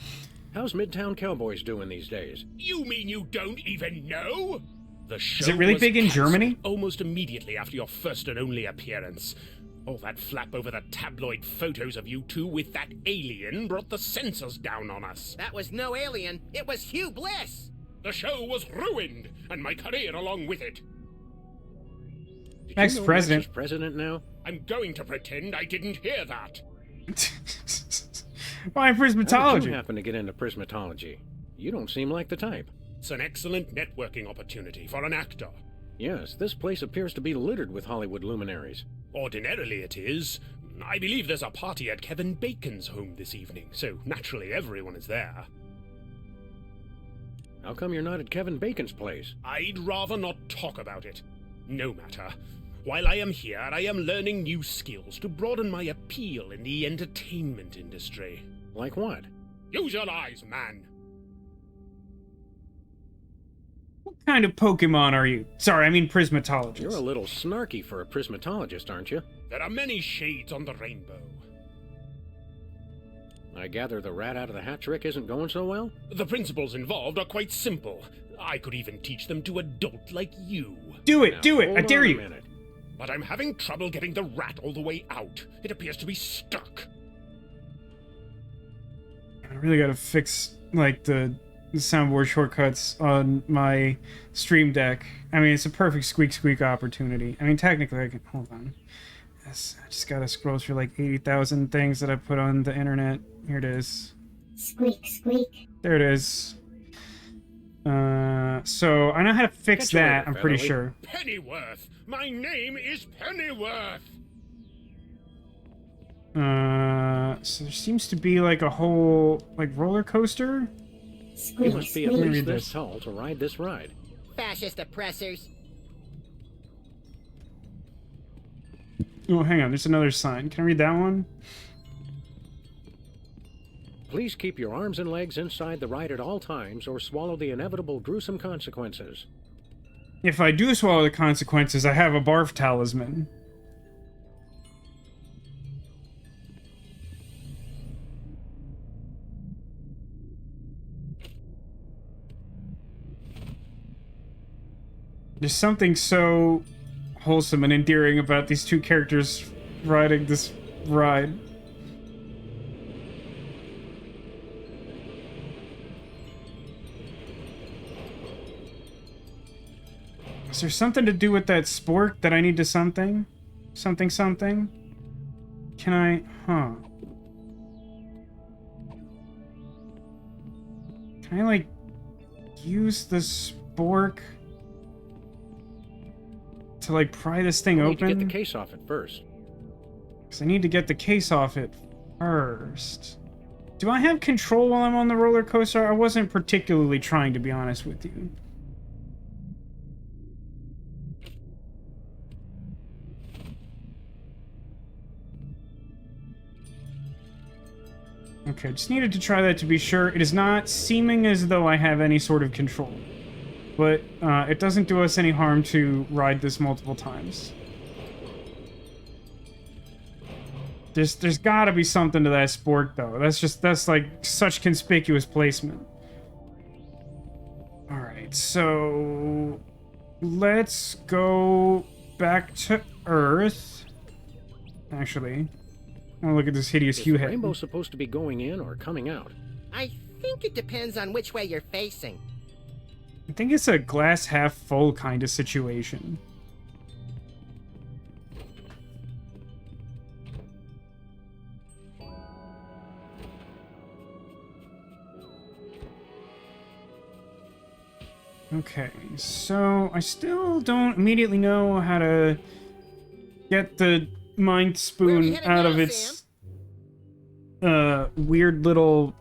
Speaker 3: How's Midtown Cowboys doing these days?
Speaker 15: You mean you don't even know? The show
Speaker 1: Is it really
Speaker 15: was
Speaker 1: big in
Speaker 15: cancelled
Speaker 1: Germany?
Speaker 15: almost immediately after your first and only appearance. All that flap over the tabloid photos of you two with that alien brought the censors down on us.
Speaker 2: That was no alien. It was Hugh Bliss.
Speaker 15: The show was ruined, and my career along with it.
Speaker 3: Did
Speaker 1: Next
Speaker 3: you know
Speaker 1: president.
Speaker 3: Max is president now?
Speaker 15: I'm going to pretend I didn't hear that.
Speaker 1: Why
Speaker 3: How did
Speaker 1: prismatology?
Speaker 3: you happen to get into prismatology? You don't seem like the type.
Speaker 15: It's an excellent networking opportunity for an actor.
Speaker 3: Yes, this place appears to be littered with Hollywood luminaries.
Speaker 15: Ordinarily it is. I believe there's a party at Kevin Bacon's home this evening, so naturally everyone is there.
Speaker 3: How come you're not at Kevin Bacon's place?
Speaker 15: I'd rather not talk about it. No matter. While I am here, I am learning new skills to broaden my appeal in the entertainment industry.
Speaker 3: Like what?
Speaker 15: Use your eyes, man.
Speaker 1: What kind of Pokemon are you? Sorry, I mean prismatologist.
Speaker 3: You're a little snarky for a prismatologist, aren't you?
Speaker 15: There are many shades on the rainbow.
Speaker 3: I gather the rat out of the hat trick isn't going so well?
Speaker 15: The principles involved are quite simple. I could even teach them to a dolt like you.
Speaker 1: Do it,
Speaker 3: Now,
Speaker 1: do it, I
Speaker 3: hold
Speaker 1: dare
Speaker 3: on a
Speaker 1: you.
Speaker 3: minute.
Speaker 15: But I'm having trouble getting the rat all the way out. It appears to be stuck.
Speaker 1: I really gotta fix, like, the soundboard shortcuts on my Stream Deck. I mean, it's a perfect squeak opportunity. I mean, technically I can... Hold on. Yes, I just gotta scroll through, like, 80,000 things that I put on the internet. Here it is.
Speaker 10: Squeak.
Speaker 1: There it is. So I know how to fix
Speaker 3: Catch you
Speaker 1: that,
Speaker 3: later,
Speaker 1: I'm pretty
Speaker 3: Featherly.
Speaker 1: sure.
Speaker 15: Pennyworth! My name is Pennyworth!
Speaker 1: So there seems to be, like, a whole, like, roller coaster?
Speaker 3: You must be at
Speaker 1: Let me
Speaker 3: least
Speaker 1: read
Speaker 3: this
Speaker 1: this.
Speaker 3: tall to ride this ride.
Speaker 2: Fascist oppressors.
Speaker 1: Oh, hang on, there's another sign. Can I read that one?
Speaker 3: Please keep your arms and legs inside the ride at all times or swallow the inevitable gruesome consequences.
Speaker 1: If I do swallow the consequences, I have a barf talisman. There's something so wholesome and endearing about these two characters riding this ride. Is there something to do with that spork that I need to something? Something? Can I... Huh. Can I, like, use the spork to, like, pry this thing
Speaker 3: You
Speaker 1: open?
Speaker 3: need to get the case off it first.
Speaker 1: Because I need to get the case off it first. Do I have control while I'm on the roller coaster? I wasn't particularly trying, to be honest with you. Okay, just needed to try that to be sure. It is not seeming as though I have any sort of control. But it doesn't do us any harm to ride this multiple times. There's gotta be something to that spork, though. That's like such conspicuous placement. Alright. Alright, so let's go back to Earth. Actually, oh, look at this hideous
Speaker 3: Is
Speaker 1: hue
Speaker 3: the
Speaker 1: head.
Speaker 3: rainbow supposed to be going in or coming out?
Speaker 2: I think it depends on which way you're facing.
Speaker 1: I think it's a glass half full kind of situation. Okay, so I still don't immediately know how to get the mind spoon out of its weird little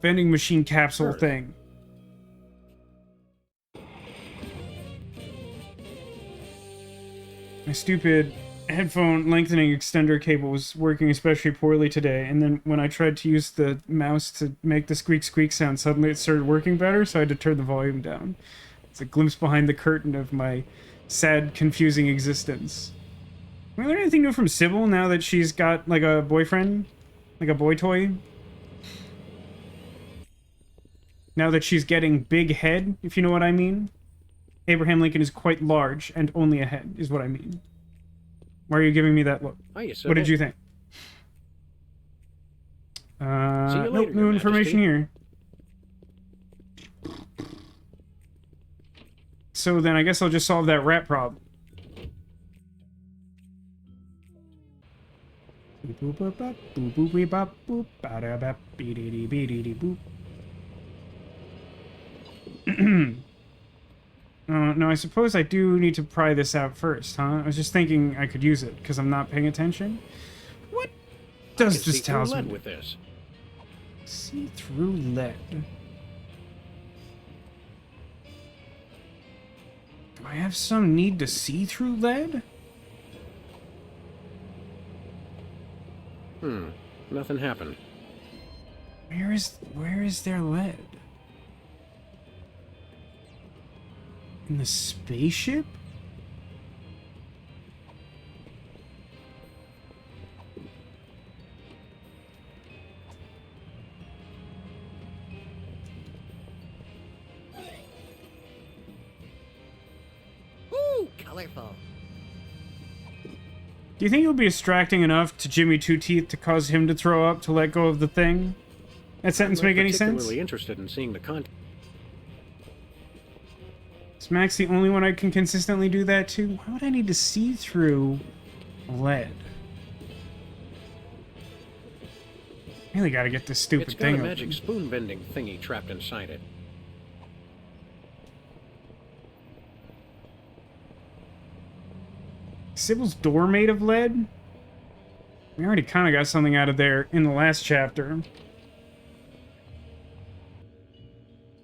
Speaker 1: vending machine capsule thing. My stupid headphone lengthening extender cable was working especially poorly today, and then when I tried to use the mouse to make the squeak squeak sound, suddenly it started working better, so I had to turn the volume down. It's a glimpse behind the curtain of my sad, confusing existence. Can we learn anything new from Sybil now that she's got, like, a boyfriend? Like a boy toy? Now that she's getting big head, if you know what I mean? Abraham Lincoln is quite large, and only a head, is what I mean. Why are you giving me that look?
Speaker 3: Hiya,
Speaker 1: What did
Speaker 3: Sybil.
Speaker 1: you think?
Speaker 3: See you
Speaker 1: Nope,
Speaker 3: later,
Speaker 1: no
Speaker 3: Your
Speaker 1: information
Speaker 3: Majesty.
Speaker 1: here. So then I guess I'll just solve that rat problem. Boop boop bop, boop boop wee bop boop, bada bap beedity beedity boop. No, I suppose I do need to pry this out first, huh? I was just thinking I could use it, because I'm not paying attention. What does this talisman
Speaker 3: lead with this?
Speaker 1: See through lead. Do I have some need to see through lead?
Speaker 3: Nothing happened.
Speaker 1: Where is their lead? In the spaceship?
Speaker 2: Ooh, colorful.
Speaker 1: Do you think it would be distracting enough to Jimmy Two Teeth to cause him to throw up to let go of the thing? That sentence make any sense?
Speaker 3: Particularly interested in seeing the content.
Speaker 1: Is Max the only one I can consistently do that to? Why would I need to see through lead? Really gotta get this stupid
Speaker 3: It's got
Speaker 1: thing
Speaker 3: a
Speaker 1: open.
Speaker 3: magic spoon bending thingy trapped inside it.
Speaker 1: Sybil's door made of lead? We already kind of got something out of there in the last chapter.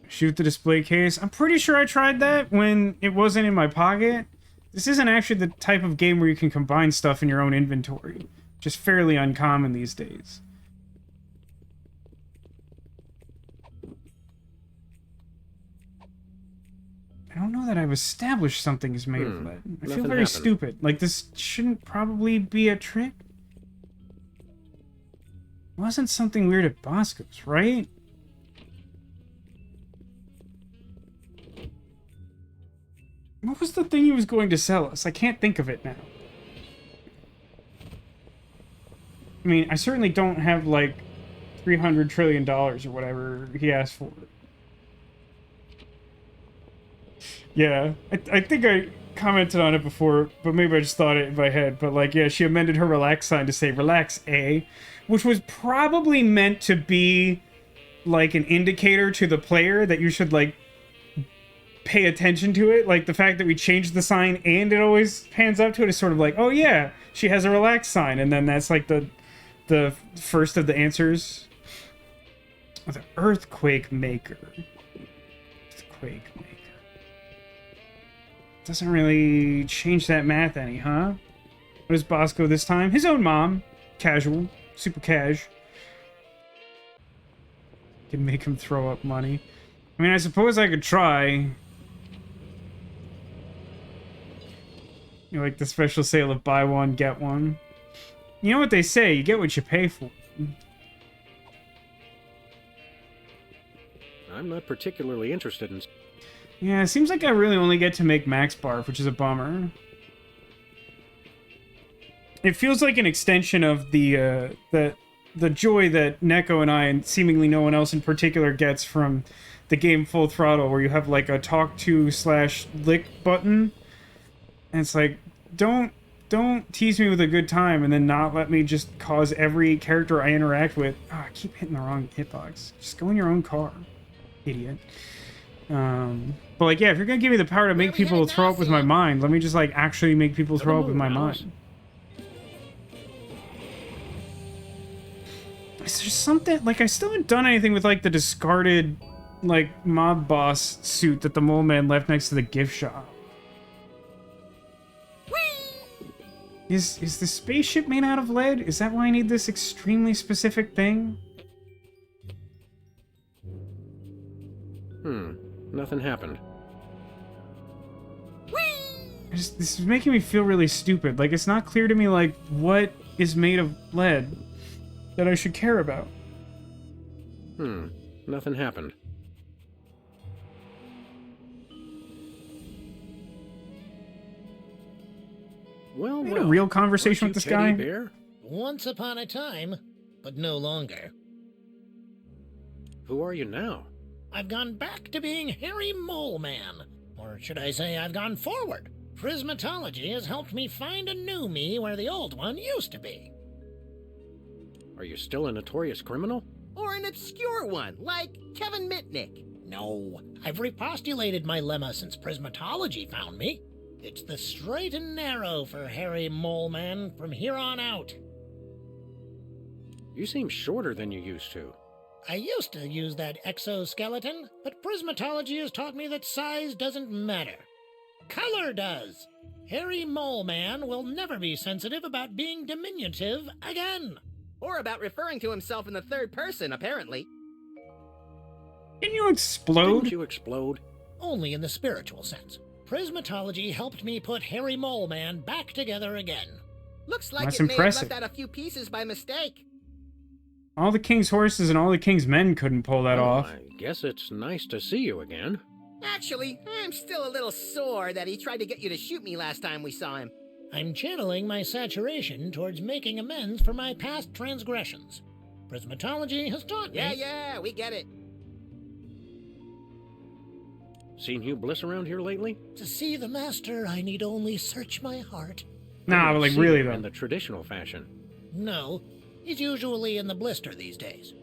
Speaker 1: Shoot the display case. I'm pretty sure I tried that when it wasn't in my pocket. This isn't actually the type of game where you can combine stuff in your own inventory. Just fairly uncommon these days. I don't know that I've established something is made of lead. I feel
Speaker 3: Nothing
Speaker 1: very
Speaker 3: happened.
Speaker 1: stupid. Like, this shouldn't probably be a trick. It wasn't something weird at Bosco's, right? What was the thing he was going to sell us? I can't think of it now. I mean, I certainly don't have, like, $300 trillion or whatever he asked for. Yeah, I think I commented on it before, but maybe I just thought it in my head. But, like, yeah, she amended her relax sign to say, relax, eh? Which was probably meant to be, like, an indicator to the player that you should, like, pay attention to it. Like, the fact that we changed the sign and it always pans up to it is sort of like, oh, yeah, she has a relax sign. And then that's, like, the first of the answers. Oh, the earthquake maker. Earthquake maker. Doesn't really change that math any, huh? What is Bosco this time? His own mom. Casual. Super cash. Can make him throw up money. I mean, I suppose I could try. You know, like the special sale of buy one, get one. You know what they say, you get what you pay for.
Speaker 3: I'm not particularly interested in...
Speaker 1: Yeah, it seems like I really only get to make Max Barf, which is a bummer. It feels like an extension of the joy that Neko and I, and seemingly no one else in particular, gets from the game Full Throttle, where you have like a talk to / lick button, and it's like, don't tease me with a good time and then not let me just cause every character I interact with. I keep hitting the wrong hitbox. Just go in your own car, idiot. But like, yeah, if you're gonna give me the power to make people throw up with my mind, let me just like actually make people throw up with my mind. Is there something, like, I still haven't done anything with like the discarded like mob boss suit that the mole man left next to the gift shop? Is the spaceship made out of lead? Is that why I need this extremely specific thing?
Speaker 3: Nothing happened.
Speaker 1: This is making me feel really stupid. Like, it's not clear to me, like, what is made of lead that I should care about.
Speaker 3: Nothing happened. Well,
Speaker 1: I had a real conversation with this guy.
Speaker 3: Bear?
Speaker 4: Once upon a time, but no longer.
Speaker 3: Who are you now?
Speaker 4: I've gone back to being Harry Mole Man. Or should I say I've gone forward. Prismatology has helped me find a new me where the old one used to be.
Speaker 3: Are you still a notorious criminal?
Speaker 2: Or an obscure one, like Kevin Mitnick.
Speaker 4: No, I've repostulated my lemma since Prismatology found me. It's the straight and narrow for Harry Mole Man from here on out.
Speaker 3: You seem shorter than you used to.
Speaker 4: I used to use that exoskeleton, but Prismatology has taught me that size doesn't matter. Color does. Harry Mole Man will never be sensitive about being diminutive again.
Speaker 2: Or about referring to himself in the third person, apparently.
Speaker 1: Can you explode?
Speaker 3: Didn't you explode?
Speaker 4: Only in the spiritual sense. Prismatology helped me put Harry Mole Man back together again.
Speaker 2: Looks like
Speaker 1: That's
Speaker 2: it may have
Speaker 1: impressive.
Speaker 2: left out a few pieces by mistake.
Speaker 1: All the king's horses and all the king's men couldn't pull that off.
Speaker 3: I guess it's nice to see you again.
Speaker 2: Actually, I'm still a little sore that he tried to get you to shoot me last time we saw him.
Speaker 4: I'm channeling my saturation towards making amends for my past transgressions. Prismatology has taught me...
Speaker 2: Yeah, we get it.
Speaker 3: Seen Hugh Bliss around here lately?
Speaker 4: To see the master, I need only search my heart.
Speaker 1: Nah, but like really though.
Speaker 3: In the traditional fashion.
Speaker 4: No, he's usually in the blister these days.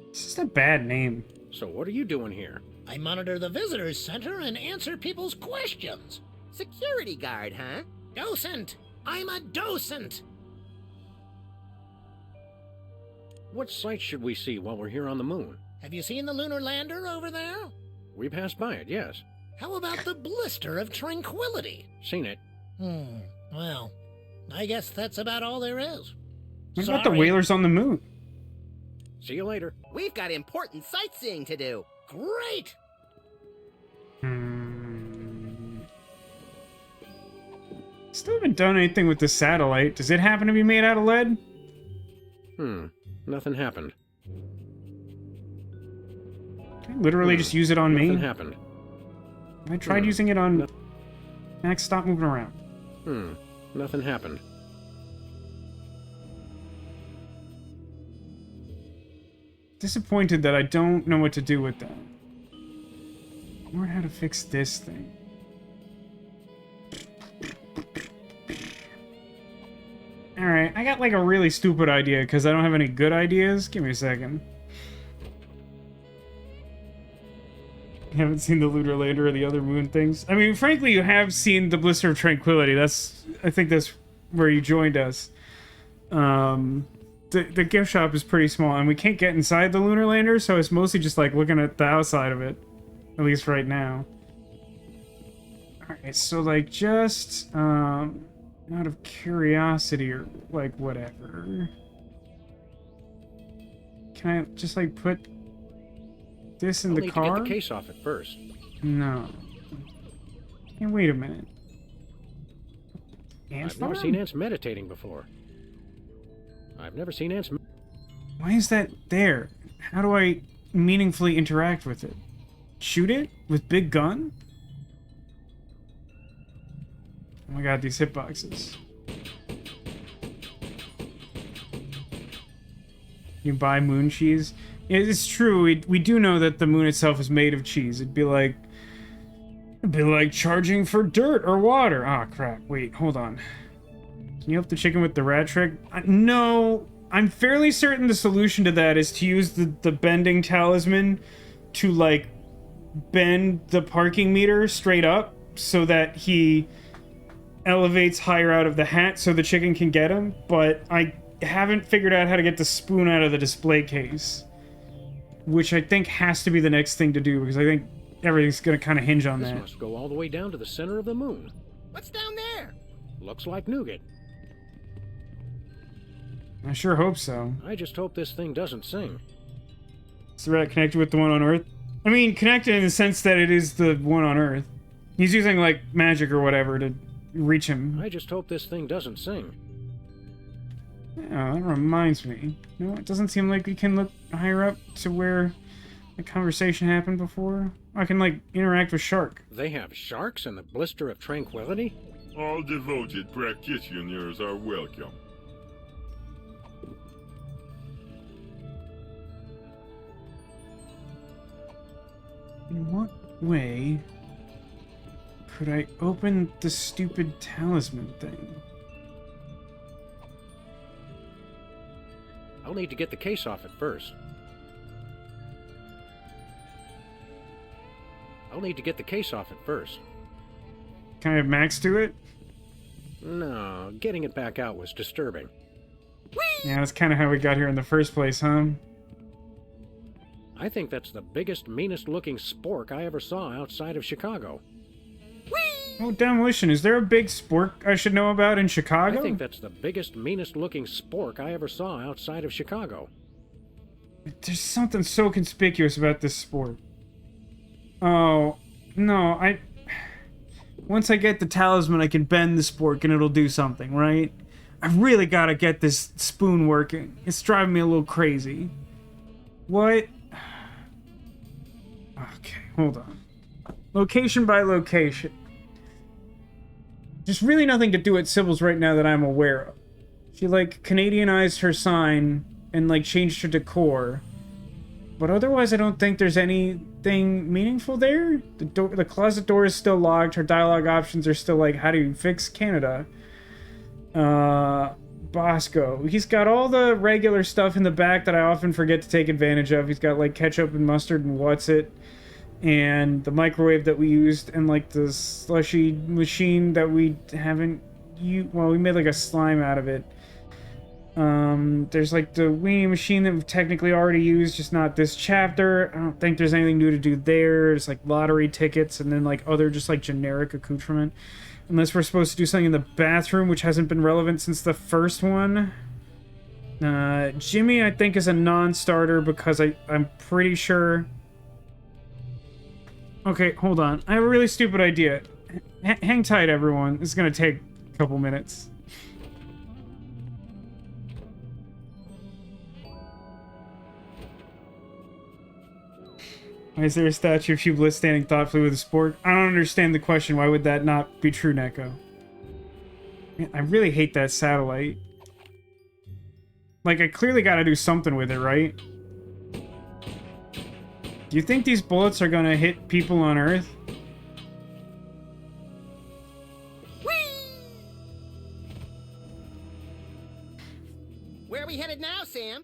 Speaker 1: It's just a bad name.
Speaker 3: So what are you doing here?
Speaker 4: I monitor the visitors center and answer people's questions.
Speaker 2: Security guard, huh?
Speaker 4: Docent! I'm a docent!
Speaker 3: What sights should we see while we're here on the moon?
Speaker 4: Have you seen the lunar lander over there?
Speaker 3: We passed by it, yes.
Speaker 4: How about the blister of tranquility?
Speaker 3: Seen it.
Speaker 4: Well, I guess that's about all there is.
Speaker 1: What about the whalers on the moon?
Speaker 3: See you later.
Speaker 2: We've got important sightseeing to do.
Speaker 4: Great!
Speaker 1: Still haven't done anything with the satellite. Does it happen to be made out of lead?
Speaker 3: Nothing happened.
Speaker 1: Can I literally just use it on me?
Speaker 3: Nothing happened.
Speaker 1: I tried using it on... Max, stop moving around.
Speaker 3: Nothing happened.
Speaker 1: Disappointed that I don't know what to do with that. Learn how to fix this thing. Alright, I got like a really stupid idea because I don't have any good ideas. Give me a second. You haven't seen the lunar lander or the other moon things? I mean, frankly, you have seen the Blister of Tranquility. I think that's where you joined us. The gift shop is pretty small, and we can't get inside the lunar lander, so it's mostly just like looking at the outside of it. At least right now. Alright, so like just out of curiosity or like whatever. Can I just like put this in the car?
Speaker 3: I'll need to get the case off it first.
Speaker 1: No. Hey, wait a minute.
Speaker 3: I've never seen ants meditating before. I've never seen ants...
Speaker 1: Why is that there? How do I meaningfully interact with it? Shoot it with big gun? Oh my god, these hitboxes. You buy moon cheese? It's true, we do know that the moon itself is made of cheese. It'd be like charging for dirt or water. Ah, crap. Wait, hold on. Can you help the chicken with the rat trick? No, I'm fairly certain the solution to that is to use the bending talisman to, like, bend the parking meter straight up so that he elevates higher out of the hat so the chicken can get him, but I haven't figured out how to get the spoon out of the display case, which I think has to be the next thing to do, because I think everything's gonna kind of hinge on that.
Speaker 3: This must go all the way down to the center of the moon.
Speaker 2: What's down there?
Speaker 3: Looks like nougat.
Speaker 1: I sure hope so.
Speaker 3: I just hope this thing doesn't sing.
Speaker 1: Is the rat connected with the one on Earth? I mean, connected in the sense that it is the one on Earth. He's using, like, magic or whatever to reach him.
Speaker 3: I just hope this thing doesn't sing.
Speaker 1: Yeah, that reminds me. You know, it doesn't seem like we can look higher up to where the conversation happened before. I can, like, interact with Shark.
Speaker 3: They have sharks in the Blister of Tranquility?
Speaker 14: All devoted practitioners are welcome.
Speaker 1: In what way could I open the stupid talisman thing?
Speaker 3: I'll need to get the case off it first.
Speaker 1: Can I have Max do it?
Speaker 3: No, getting it back out was disturbing.
Speaker 1: Yeah, that's kind of how we got here in the first place, huh?
Speaker 3: I think that's the biggest, meanest looking spork I ever saw outside of Chicago.
Speaker 1: Oh, Demolition, is there a big spork I should know about in Chicago?
Speaker 3: I think that's the biggest, meanest looking spork I ever saw outside of Chicago.
Speaker 1: There's something so conspicuous about this sport. Oh, no, once I get the talisman, I can bend the spork and it'll do something, right? I really gotta get this spoon working. It's driving me a little crazy. What? Okay, hold on. Location by location. There's really nothing to do at Sybil's right now that I'm aware of. She, like, Canadianized her sign and, like, changed her decor. But otherwise, I don't think there's anything meaningful there. The closet door is still locked. Her dialogue options are still, like, how do you fix Canada? Bosco. He's got all the regular stuff in the back that I often forget to take advantage of. He's got, like, ketchup and mustard and what's it. And the microwave that we used, and, like, the slushy machine that we haven't used. Well, we made, like, a slime out of it. There's, like, the weenie machine that we've technically already used, just not this chapter. I don't think there's anything new to do there. There's, like, lottery tickets, and then, like, other just, like, generic accoutrement. Unless we're supposed to do something in the bathroom, which hasn't been relevant since the first one. Jimmy, I think, is a non-starter because I'm pretty sure... Okay, hold on. I have a really stupid idea. Hang tight, everyone. This is gonna take a couple minutes. Why is there a statue of Hugh Bliss standing thoughtfully with a spork? I don't understand the question. Why would that not be true, Neko? Man, I really hate that satellite. Like, I clearly gotta do something with it, right? Do you think these bullets are gonna hit people on Earth?
Speaker 2: Where are we headed now, Sam?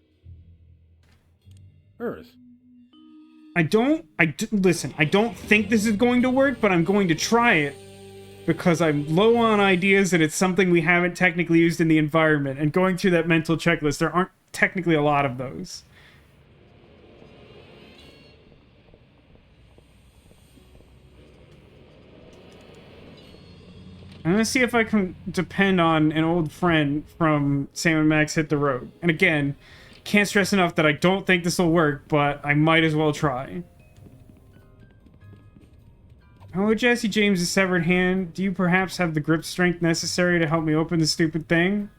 Speaker 3: Earth.
Speaker 1: Listen, I don't think this is going to work, but I'm going to try it. Because I'm low on ideas and it's something we haven't technically used in the environment. And going through that mental checklist, there aren't technically a lot of those. I'm gonna see if I can depend on an old friend from Sam and Max Hit the Road. And again, can't stress enough that I don't think this will work, but I might as well try. Hello, Jesse James' severed hand. Do you perhaps have the grip strength necessary to help me open the stupid thing?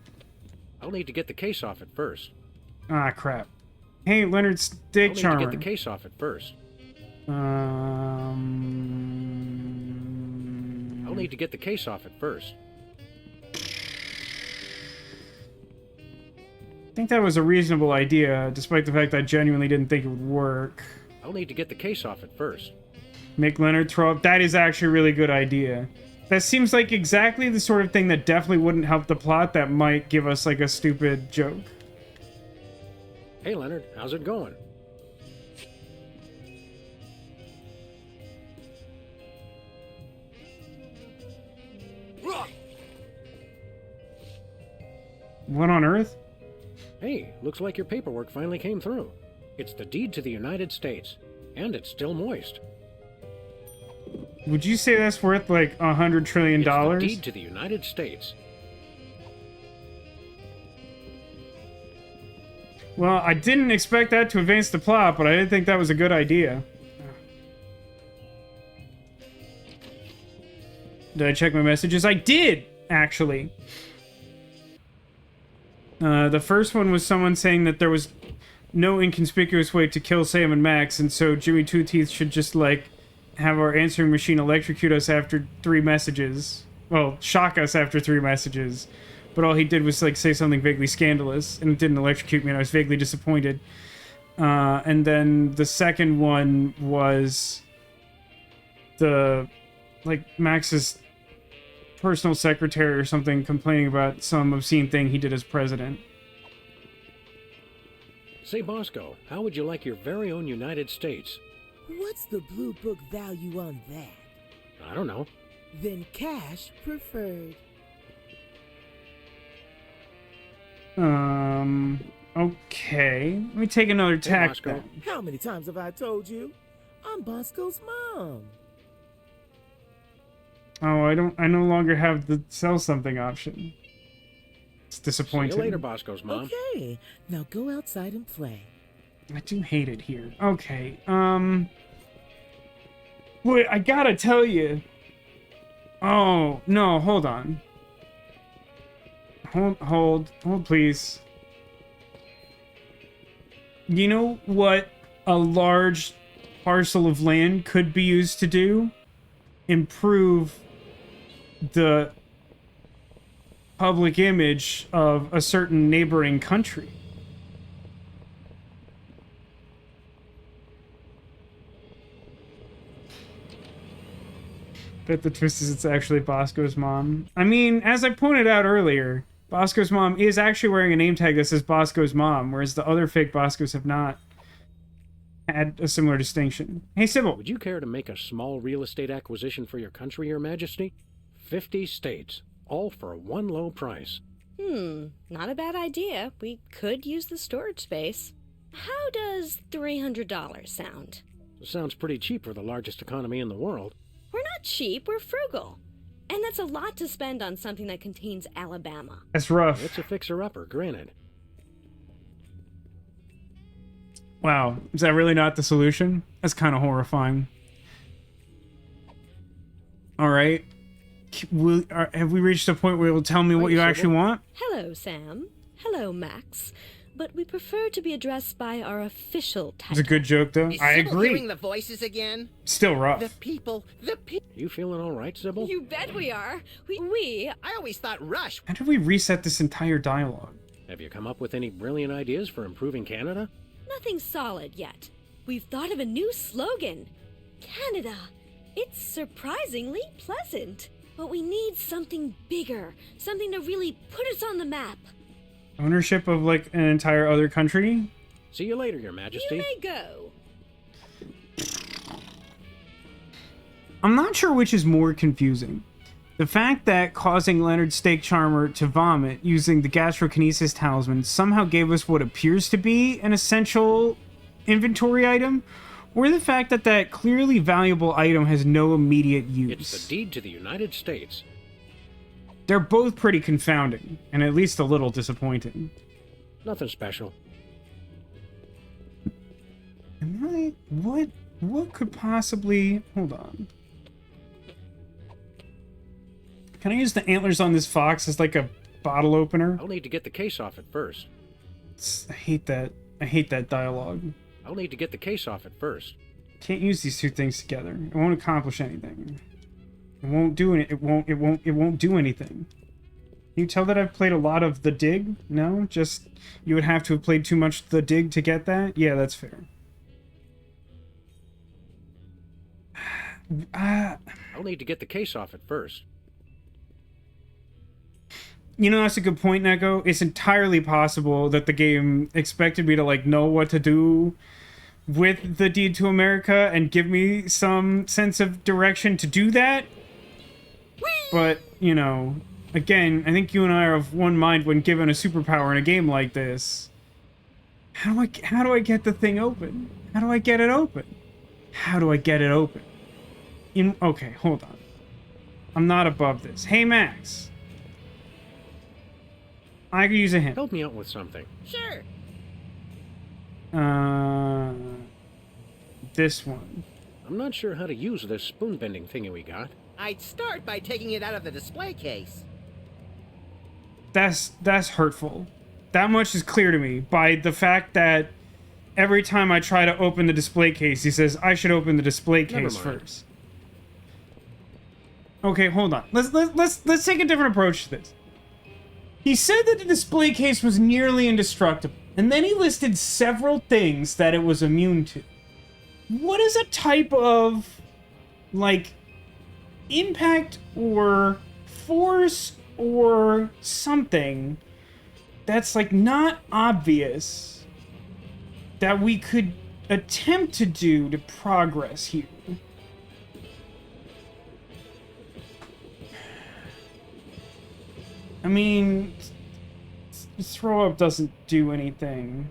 Speaker 3: I'll need to get the case off it first.
Speaker 1: Ah, crap. Hey, Leonard Steak
Speaker 3: I'll need
Speaker 1: Charmer.
Speaker 3: to get the case off at first. I'll need to get the case off at first.
Speaker 1: I think that was a reasonable idea, despite the fact I genuinely didn't think it would work.
Speaker 3: I'll need to get the case off at first.
Speaker 1: Make Leonard throw up. That is actually a really good idea. That seems like exactly the sort of thing that definitely wouldn't help the plot, that might give us like a stupid joke.
Speaker 3: Hey, Leonard, how's it going?
Speaker 1: What on earth?
Speaker 3: Hey, looks like your paperwork finally came through. It's the deed to the United States, and it's still moist.
Speaker 1: Would you say that's worth like $100 trillion?
Speaker 3: It's the deed to the United States.
Speaker 1: Well, I didn't expect that to advance the plot, but I didn't think that was a good idea. Did I check my messages? I did, actually. The first one was someone saying that there was no inconspicuous way to kill Sam and Max, and so Jimmy Two Teeth should just, like, have our answering machine electrocute us after 3 messages. Well, shock us after 3 messages. But all he did was, like, say something vaguely scandalous, and it didn't electrocute me, and I was vaguely disappointed. And then the second one was the, like, Max's personal secretary or something complaining about some obscene thing he did as president.
Speaker 3: Say, Bosco, how would you like your very own United States?
Speaker 7: What's the blue book value on that?
Speaker 3: I don't know.
Speaker 7: Then cash preferred.
Speaker 1: Okay. Let me take another tack then.
Speaker 7: How many times have I told you? I'm Bosco's mom.
Speaker 1: Oh, I no longer have the sell something option. It's disappointing.
Speaker 3: See you later, Bosco's mom.
Speaker 7: Okay, now go outside and play.
Speaker 1: I do hate it here. Okay, wait, I gotta tell you. Oh, no, hold on. Hold, please. You know what a large parcel of land could be used to do? Improve the public image of a certain neighboring country. Bet the twist is it's actually Bosco's mom. I mean, as I pointed out earlier, Bosco's mom is actually wearing a name tag that says Bosco's mom, whereas the other fake Boscos have not had a similar distinction. Hey, Sybil.
Speaker 3: Would you care to make a small real estate acquisition for your country, Your Majesty? 50 states, all for one low price.
Speaker 8: Not a bad idea. We could use the storage space. How does $300 sound?
Speaker 3: Sounds pretty cheap for the largest economy in the world.
Speaker 8: We're not cheap, we're frugal. And that's a lot to spend on something that contains Alabama.
Speaker 1: That's rough.
Speaker 3: It's a fixer-upper, granted.
Speaker 1: Wow, is that really not the solution? That's kind of horrifying. Alright. Have we reached a point where you'll tell me what you actually want?
Speaker 8: Hello, Sam. Hello, Max. But we prefer to be addressed by our official title.
Speaker 1: It's a good joke, though.
Speaker 2: Is
Speaker 1: I
Speaker 2: Sybil
Speaker 1: agree.
Speaker 2: hearing the voices again?
Speaker 1: Still rough.
Speaker 2: The people.
Speaker 3: You feeling all right, Sybil?
Speaker 8: You bet we are.
Speaker 2: I always thought Rush.
Speaker 1: How did we reset this entire dialogue?
Speaker 3: Have you come up with any brilliant ideas for improving Canada?
Speaker 8: Nothing solid yet. We've thought of a new slogan. Canada. It's surprisingly pleasant. But we need something bigger. Something to really put us on the map.
Speaker 1: Ownership of, like, an entire other country?
Speaker 3: See you later, Your Majesty.
Speaker 8: You may go.
Speaker 1: I'm not sure which is more confusing. The fact that causing Leonard Steak Charmer to vomit using the gastrokinesis talisman somehow gave us what appears to be an essential inventory item, or the fact that that clearly valuable item has no immediate use.
Speaker 3: It's the deed to the United States.
Speaker 1: They're both pretty confounding, and at least a little disappointing.
Speaker 3: Nothing special.
Speaker 1: What could possibly... Hold on. Can I use the antlers on this fox as like a bottle opener?
Speaker 3: I'll need to get the case off at first.
Speaker 1: I hate that. I hate that dialogue.
Speaker 3: I'll need to get the case off it first.
Speaker 1: Can't use these two things together. It won't accomplish anything. It won't do it. It won't do anything. Can you tell that I've played a lot of The Dig? No? Just, you would have to have played too much The Dig to get that? Yeah, that's fair.
Speaker 3: I'll need to get the case off it first.
Speaker 1: You know, that's a good point, Neko. It's entirely possible that the game expected me to, like, know what to do with the Deed to America and give me some sense of direction to do that. But, you know, again, I think you and I are of one mind when given a superpower in a game like this. How do I get the thing open? How do I get it open? How do I get it open? Okay, hold on. I'm not above this. Hey, Max. I could use a hint.
Speaker 3: Help me out with something.
Speaker 2: Sure.
Speaker 1: This one.
Speaker 3: I'm not sure how to use this spoon bending thingy we got.
Speaker 2: I'd start by taking it out of the display case.
Speaker 1: That's hurtful. That much is clear to me by the fact that every time I try to open the display case, he says I should open the display case first. Okay, hold on. Let's take a different approach to this. He said that the display case was nearly indestructible, and then he listed several things that it was immune to. What is a type of, like, impact or force or something that's, like, not obvious that we could attempt to do to progress here? I mean, throw up doesn't do anything.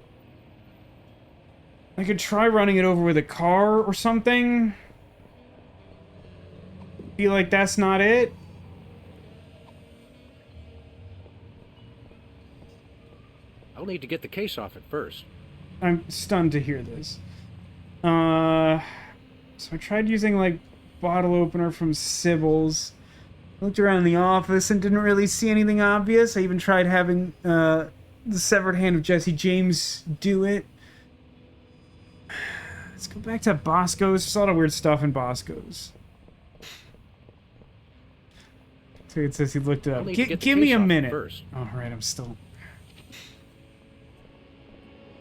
Speaker 1: I could try running it over with a car or something. Feel like that's not it.
Speaker 3: I'll need to get the case off it first.
Speaker 1: I'm stunned to hear this. So I tried using, like, bottle opener from Sybil's. Looked around the office and didn't really see anything obvious. I even tried having the severed hand of Jesse James do it. Let's go back to Bosco's. There's a lot of weird stuff in Bosco's. So it says he looked it up. Give me a minute. Oh, right, I'm still...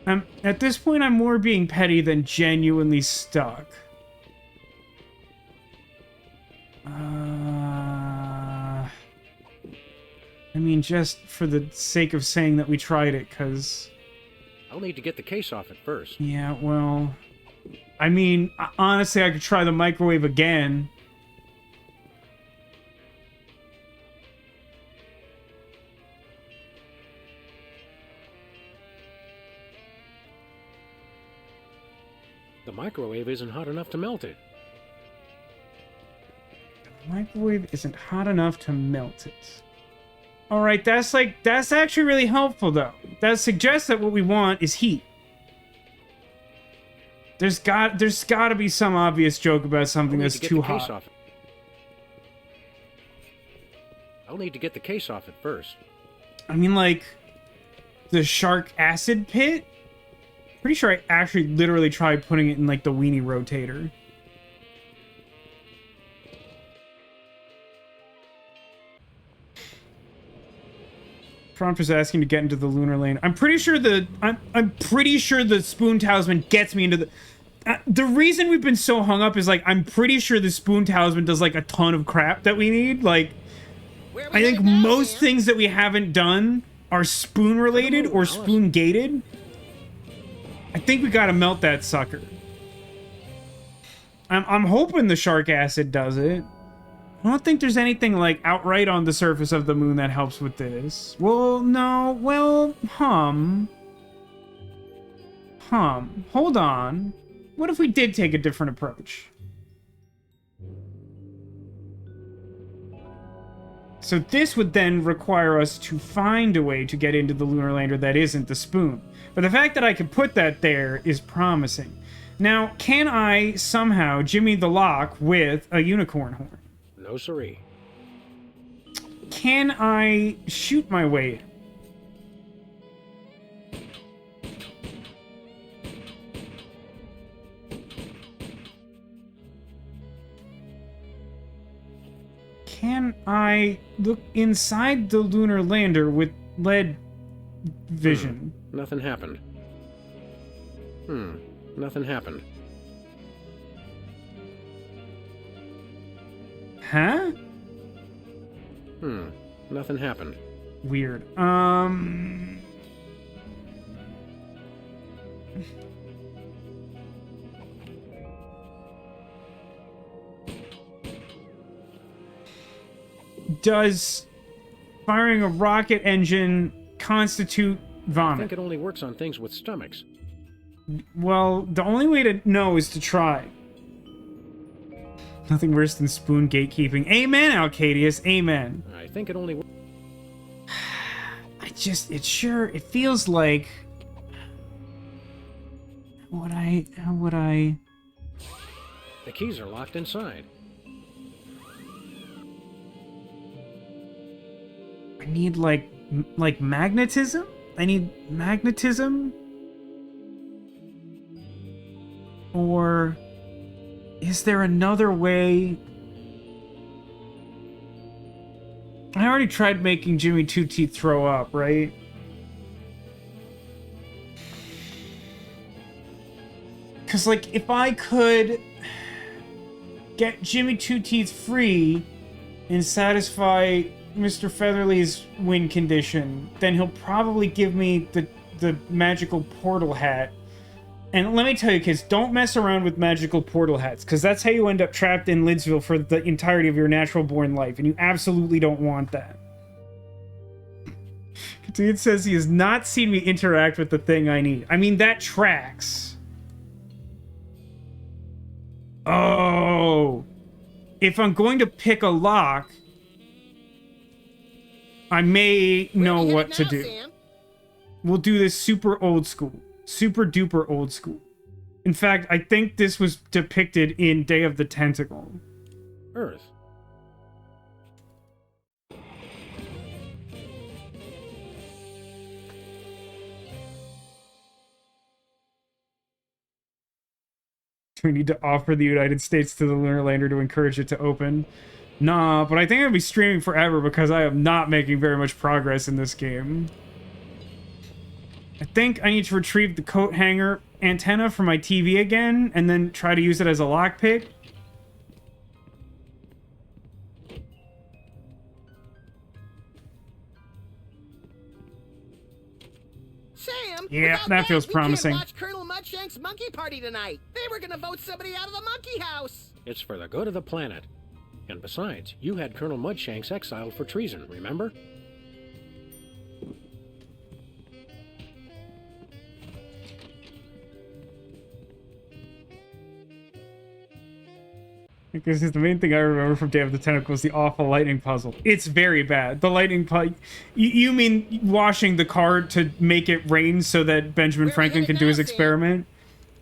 Speaker 1: at this point, I'm more being petty than genuinely stuck. I mean, just for the sake of saying that we tried it, because...
Speaker 3: I'll need to get the case off it first.
Speaker 1: Yeah, well... I mean, honestly, I could try the microwave again.
Speaker 3: The microwave isn't hot enough to melt it.
Speaker 1: The microwave isn't hot enough to melt it. Alright, that's actually really helpful, though. That suggests that what we want is heat. There's got to be some obvious joke about something that's too hot.
Speaker 3: I'll need to get the case off it first.
Speaker 1: I mean, like, the shark acid pit? Pretty sure I actually literally tried putting it in, like, the weenie rotator. Prompt is asking to get into the lunar lane. I'm pretty sure I'm pretty sure the spoon talisman gets me into the... the reason we've been so hung up is, like, I'm pretty sure the spoon talisman does, like, a ton of crap that we need. Like, I think most things that we haven't done are spoon-related or spoon-gated. I think we gotta melt that sucker. I'm hoping the shark acid does it. I don't think there's anything, like, outright on the surface of the moon that helps with this. Well, no, well, hold on. What if we did take a different approach? So this would then require us to find a way to get into the lunar lander that isn't the spoon. But the fact that I could put that there is promising. Now, can I somehow jimmy the lock with a unicorn horn?
Speaker 3: No siree.
Speaker 1: Can I shoot my way in? Can I look inside the lunar lander with lead vision?
Speaker 3: Nothing happened. Nothing happened.
Speaker 1: Huh?
Speaker 3: Nothing happened.
Speaker 1: Weird. Does firing a rocket engine constitute
Speaker 3: I
Speaker 1: vomit?
Speaker 3: think it only works on things with stomachs.
Speaker 1: Well, the only way to know is to try. Nothing worse than spoon gatekeeping. Amen, Alcadius. Amen.
Speaker 3: I think it only...
Speaker 1: It feels like... How would I...
Speaker 3: The keys are locked inside.
Speaker 1: I need, like magnetism? I need magnetism? Or... is there another way? I already tried making Jimmy Two Teeth throw up, right? Because, like, if I could get Jimmy Two Teeth free and satisfy Mr. Featherly's win condition, then he'll probably give me the magical portal hat. And let me tell you, kids, don't mess around with magical portal hats, because that's how you end up trapped in Lidsville for the entirety of your natural-born life, and you absolutely don't want that. Dude says he has not seen me interact with the thing I need. I mean, that tracks. Oh. If I'm going to pick a lock, I may know what to do.
Speaker 2: Sam?
Speaker 1: We'll do this super old school. Super duper old school. In fact, I think this was depicted in Day of the Tentacle.
Speaker 3: Earth.
Speaker 1: Do we need to offer the United States to the lunar lander to encourage it to open? Nah, but I think I'll be streaming forever because I am not making very much progress in this game. I think I need to retrieve the coat hanger antenna from my TV again, and then try to use it as a lockpick.
Speaker 2: Sam,
Speaker 1: Yeah,
Speaker 2: without
Speaker 1: that feels promising.
Speaker 2: We can't watch Colonel Mudshank's monkey party tonight. They were gonna vote somebody out of the monkey house.
Speaker 3: It's for the good of the planet. And besides, you had Colonel Mudshanks exiled for treason, remember?
Speaker 1: Because the main thing I remember from Day of the Tentacle was the awful lightning puzzle. It's very bad. The lightning puzzle... You mean washing the car to make it rain so that Benjamin Franklin can do his experiment?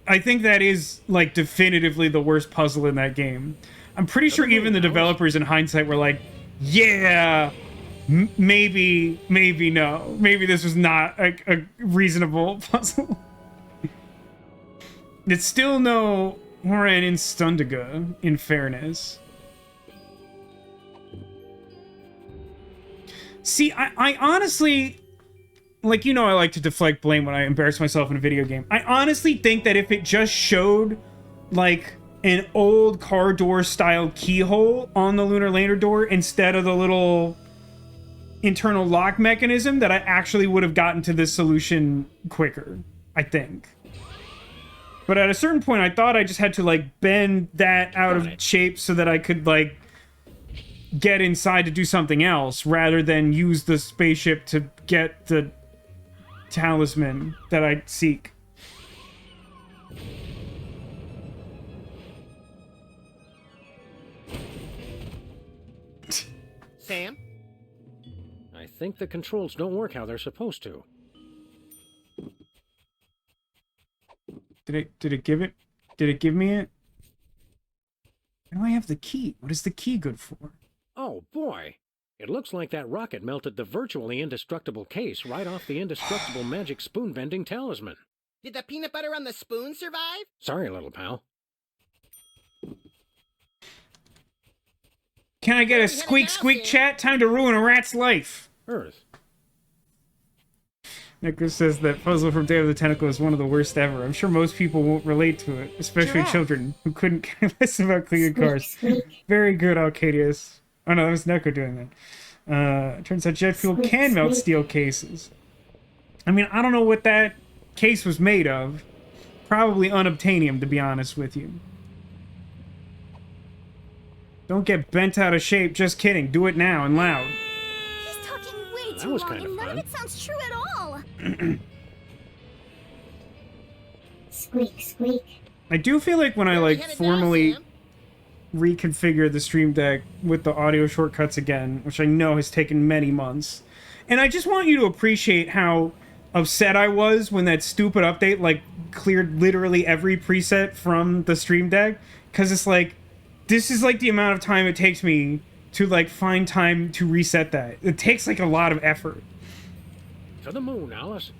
Speaker 1: I think that is, like, definitively the worst puzzle in that game. I'm pretty sure even the developers in hindsight were like, yeah, maybe no. Maybe this was not a reasonable puzzle. It's still no... Horan in Stundiga, in fairness. See, I honestly... Like, you know I like to deflect blame when I embarrass myself in a video game. I honestly think that if it just showed, like, an old car door style keyhole on the lunar lander door instead of the little internal lock mechanism, that I actually would have gotten to this solution quicker, I think. But at a certain point, I thought I just had to, like, bend that out of shape so that I could, like, get inside to do something else, rather than use the spaceship to get the talisman that I seek.
Speaker 2: Sam?
Speaker 3: I think the controls don't work how they're supposed to.
Speaker 1: Did it give it? Did it give me it? Why do I have the key? What is the key good for?
Speaker 3: Oh, boy. It looks like that rocket melted the virtually indestructible case right off the indestructible magic spoon-bending talisman.
Speaker 2: Did the peanut butter on the spoon survive?
Speaker 3: Sorry, little pal.
Speaker 1: Can I get a squeak squeak chat? Time to ruin a rat's life.
Speaker 3: Earth.
Speaker 1: Nicholas says that puzzle from Day of the Tentacle is one of the worst ever. I'm sure most people won't relate to it, especially children who couldn't care less about cleaning cars. Very good, Alcadius. Oh no, that was Neko doing that. Turns out jet fuel can melt steel cases. I mean, I don't know what that case was made of. Probably unobtainium, to be honest with you. Don't get bent out of shape. Just kidding. Do it now and loud.
Speaker 16: He's talking way
Speaker 3: That
Speaker 16: too
Speaker 3: was
Speaker 16: long,
Speaker 3: kinda
Speaker 16: and none of
Speaker 3: fun.
Speaker 16: it sounds true at all. Squeak, squeak.
Speaker 1: I do feel like when I like formally reconfigure the Stream Deck with the audio shortcuts again, which I know has taken many months, and I just want you to appreciate how upset I was when that stupid update like cleared literally every preset from the Stream Deck, because it's like, this is like the amount of time it takes me to like find time to reset that. It takes like a lot of effort.
Speaker 3: To the moon, Alice.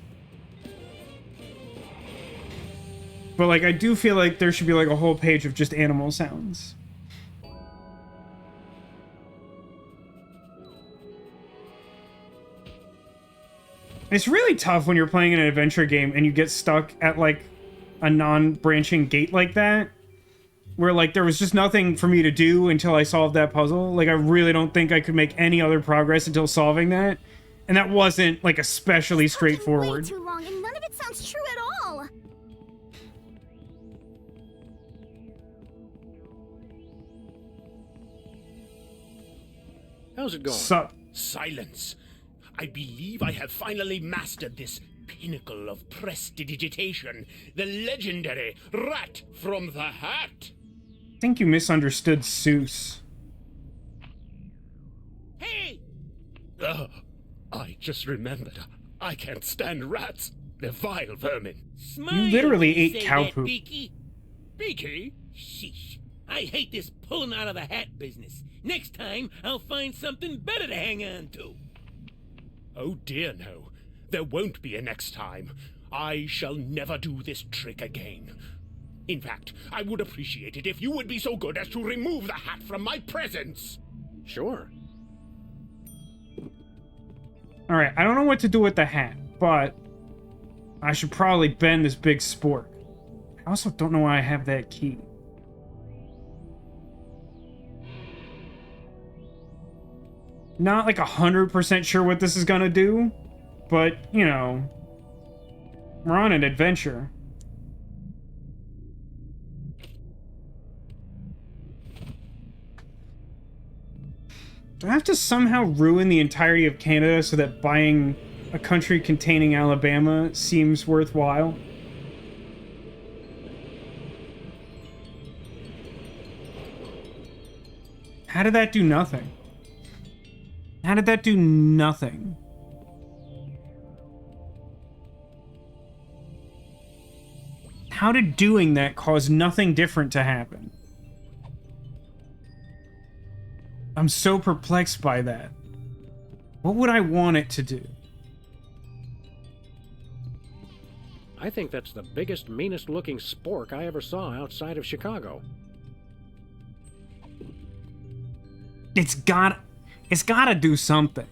Speaker 1: But like, I do feel like there should be like a whole page of just animal sounds. It's really tough when you're playing an adventure game and you get stuck at like a non-branching gate like that, where like there was just nothing for me to do until I solved that puzzle. Like I really don't think I could make any other progress until solving that, and that wasn't like especially straightforward.
Speaker 16: Way too long, and none of it sounds true at all.
Speaker 3: How's it going?
Speaker 1: Sup?
Speaker 15: Silence. I believe I have finally mastered this pinnacle of prestidigitation, the legendary Rat from the Hat.
Speaker 1: I think you misunderstood Seuss.
Speaker 15: Hey! I just remembered. I can't stand rats. They're vile vermin.
Speaker 1: You literally ate cow poop.
Speaker 7: Beaky?
Speaker 15: Beaky?
Speaker 7: Sheesh. I hate this pulling out of the hat business. Next time, I'll find something better to hang on to.
Speaker 15: Oh dear no. There won't be a next time. I shall never do this trick again. In fact, I would appreciate it if you would be so good as to remove the hat from my presence.
Speaker 3: Sure.
Speaker 1: Alright, I don't know what to do with the hat, but I should probably bend this big spork. I also don't know why I have that key. Not like 100% sure what this is gonna do, but, you know, we're on an adventure. Do I have to somehow ruin the entirety of Canada so that buying a country containing Alabama seems worthwhile? How did that do nothing? How did that do nothing? How did doing that cause nothing different to happen? I'm so perplexed by that. What would I want it to do?
Speaker 3: I think that's the biggest, meanest looking spork I ever saw outside of Chicago.
Speaker 1: It's gotta do something.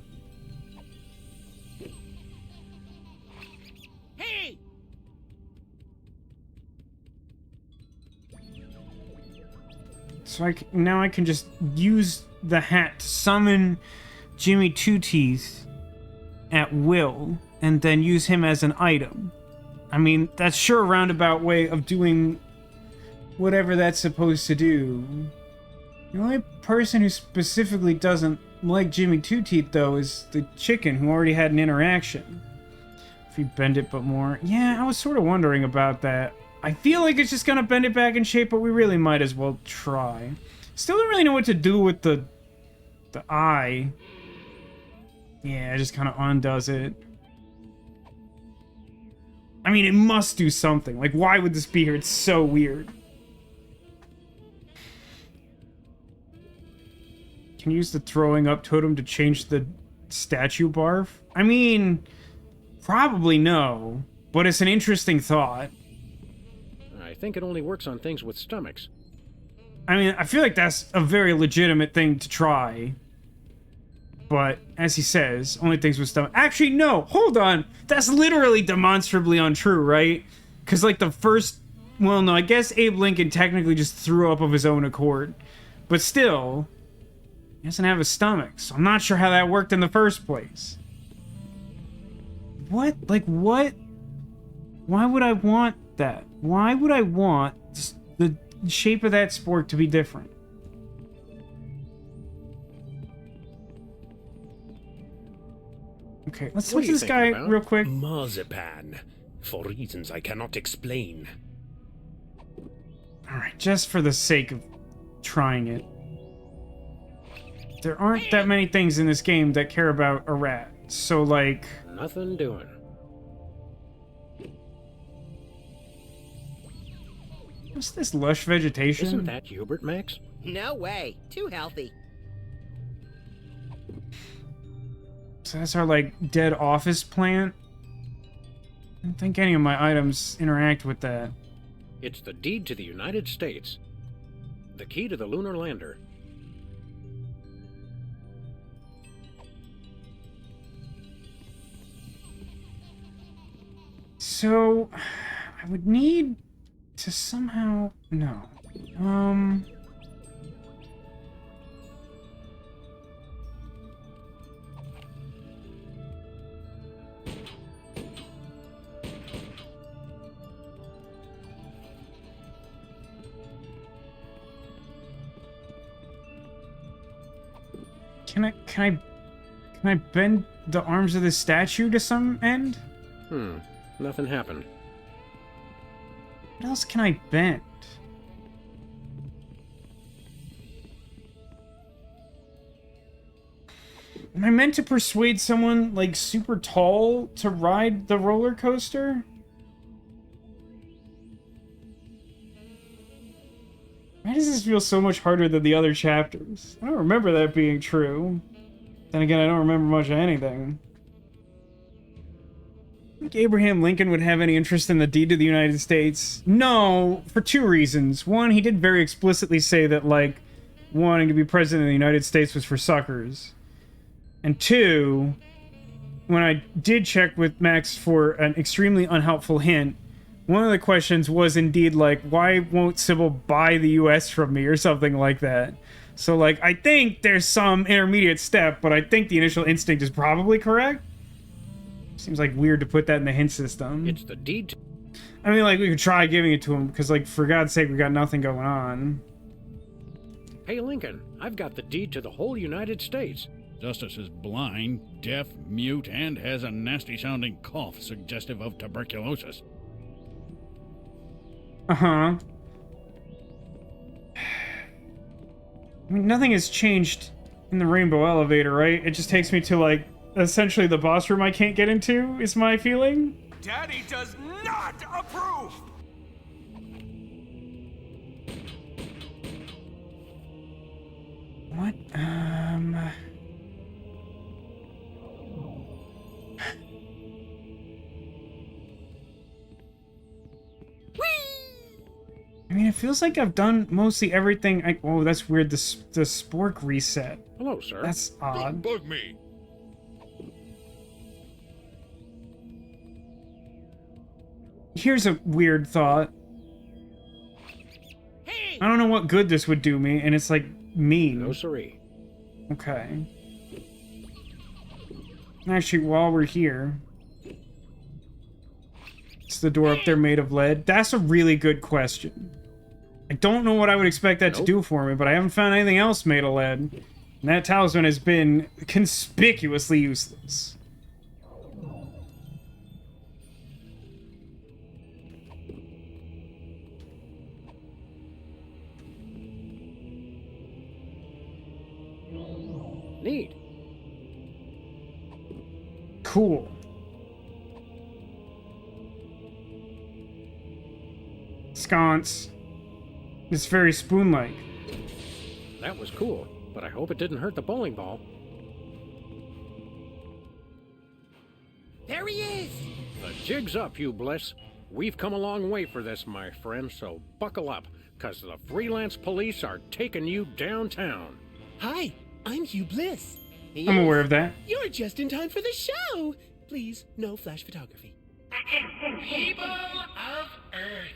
Speaker 7: Hey!
Speaker 1: So now I can just use the hat to summon Jimmy Two Teeth at will, and then use him as an item. I mean, that's sure a roundabout way of doing whatever that's supposed to do. The only person who specifically doesn't like Jimmy Two Teeth, though, is the chicken, who already had an interaction. If you bend it but more... Yeah, I was sort of wondering about that. I feel like it's just gonna bend it back in shape, but we really might as well try. Still don't really know what to do with the eye. Yeah, it just kind of undoes it. I mean, it must do something. Like, why would this be here? It's so weird. Can you use the throwing up totem to change the statue barf? I mean, probably no, but it's an interesting thought.
Speaker 3: I think it only works on things with stomachs.
Speaker 1: I mean, I feel like that's a very legitimate thing to try. But, as he says, only things with stomach... Actually, no! Hold on! That's literally demonstrably untrue, right? Because, like, the first... Well, no, I guess Abe Lincoln technically just threw up of his own accord. But still, he doesn't have a stomach, so I'm not sure how that worked in the first place. What? Like, what? Why would I want that? Why would I want the shape of that spork to be different? Okay, let's look at this guy real quick.
Speaker 15: Marzipan, for reasons I cannot explain.
Speaker 1: Alright, just for the sake of trying it. There aren't that many things in this game that care about a rat. So, like...
Speaker 3: Nothing doing.
Speaker 1: What's this lush vegetation?
Speaker 3: Isn't that Hubert, Max?
Speaker 2: No way. Too healthy.
Speaker 1: So that's our, like, dead office plant? I don't think any of my items interact with that.
Speaker 3: It's the deed to the United States. The key to the lunar lander.
Speaker 1: So, I would need to somehow... No. Can I bend the arms of this statue to some end?
Speaker 3: Nothing happened.
Speaker 1: What else can I bend? Am I meant to persuade someone, like, super tall to ride the roller coaster? Why does this feel so much harder than the other chapters? I don't remember that being true. Then again, I don't remember much of anything. Think Abraham Lincoln would have any interest in the deed to the United States? No, for two reasons. One, he did very explicitly say that, like, wanting to be president of the United States was for suckers. And two, when I did check with Max for an extremely unhelpful hint, one of the questions was indeed, like, why won't Sybil buy the US from me, or something like that. So, like, I think there's some intermediate step, but I think the initial instinct is probably correct. Seems like weird to put that in the hint system.
Speaker 3: It's the deed to...
Speaker 1: I mean, like, we could try giving it to him, because, like, for God's sake, we got nothing going on.
Speaker 3: Hey, Lincoln, I've got the deed to the whole United States.
Speaker 12: Justice is blind, deaf, mute, and has a nasty-sounding cough suggestive of tuberculosis.
Speaker 1: Uh-huh. I mean, nothing has changed in the Rainbow Elevator, right? It just takes me to, like, essentially the boss room I can't get into, is my feeling.
Speaker 17: Daddy does not approve!
Speaker 1: What? I mean, it feels like I've done mostly everything. Oh, that's weird. The spork reset.
Speaker 3: Hello, sir.
Speaker 1: That's odd.
Speaker 14: Don't bug me.
Speaker 1: Here's a weird thought.
Speaker 2: Hey!
Speaker 1: I don't know what good this would do me, and it's, like, mean.
Speaker 3: No, siree.
Speaker 1: Okay. Actually, while we're here... Is the door up there made of lead? That's a really good question. I don't know what I would expect that to do for me, but I haven't found anything else made of lead. And that talisman has been conspicuously useless.
Speaker 3: Neat.
Speaker 1: Cool. Sconce. It's very spoon-like.
Speaker 3: That was cool, but I hope it didn't hurt the bowling ball.
Speaker 2: There he is!
Speaker 3: The jig's up, you bliss. We've come a long way for this, my friend, so buckle up. 'cause the Freelance Police are taking you downtown.
Speaker 7: Hi, I'm Hugh Bliss.
Speaker 1: I'm aware of that.
Speaker 7: You're just in time for the show. Please, no flash photography.
Speaker 18: People of Earth.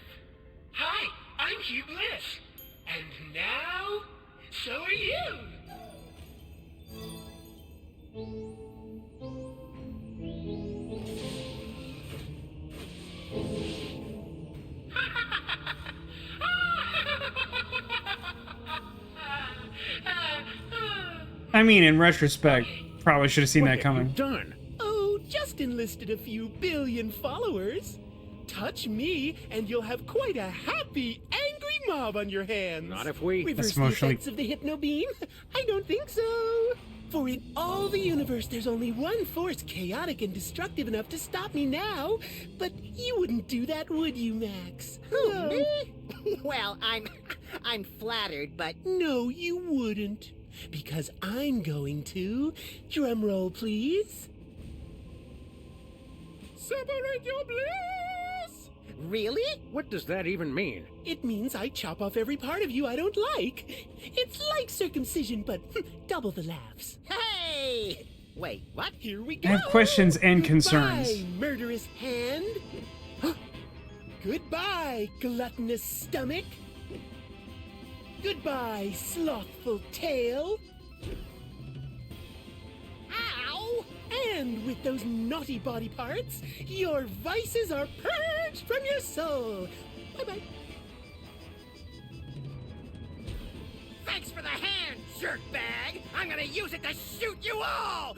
Speaker 18: Hi, I'm Hugh Bliss. And now, so are you.
Speaker 1: I mean, in retrospect, probably should have seen that coming.
Speaker 3: Done.
Speaker 7: Oh, just enlisted a few billion followers. Touch me, and you'll have quite a happy, angry mob on your hands.
Speaker 3: Not if we...
Speaker 7: Reverse the effects of the hypno beam? I don't think so. For in all the universe, there's only one force chaotic and destructive enough to stop me now. But you wouldn't do that, would you, Max?
Speaker 2: Who, me? Well, I'm flattered, but
Speaker 7: no, you wouldn't. Because I'm going to. Drum roll, please. Separate your bliss!
Speaker 2: Really?
Speaker 3: What does that even mean?
Speaker 7: It means I chop off every part of you I don't like. It's like circumcision, but double the laughs.
Speaker 2: Hey! Wait, what?
Speaker 7: Here we go.
Speaker 1: I have questions and concerns.
Speaker 7: Goodbye, murderous hand. Goodbye, gluttonous stomach. Goodbye, slothful tail.
Speaker 2: Ow!
Speaker 7: And with those naughty body parts, your vices are purged from your soul. Bye-bye.
Speaker 2: Thanks for the hand, jerkbag! I'm gonna use it to shoot you all!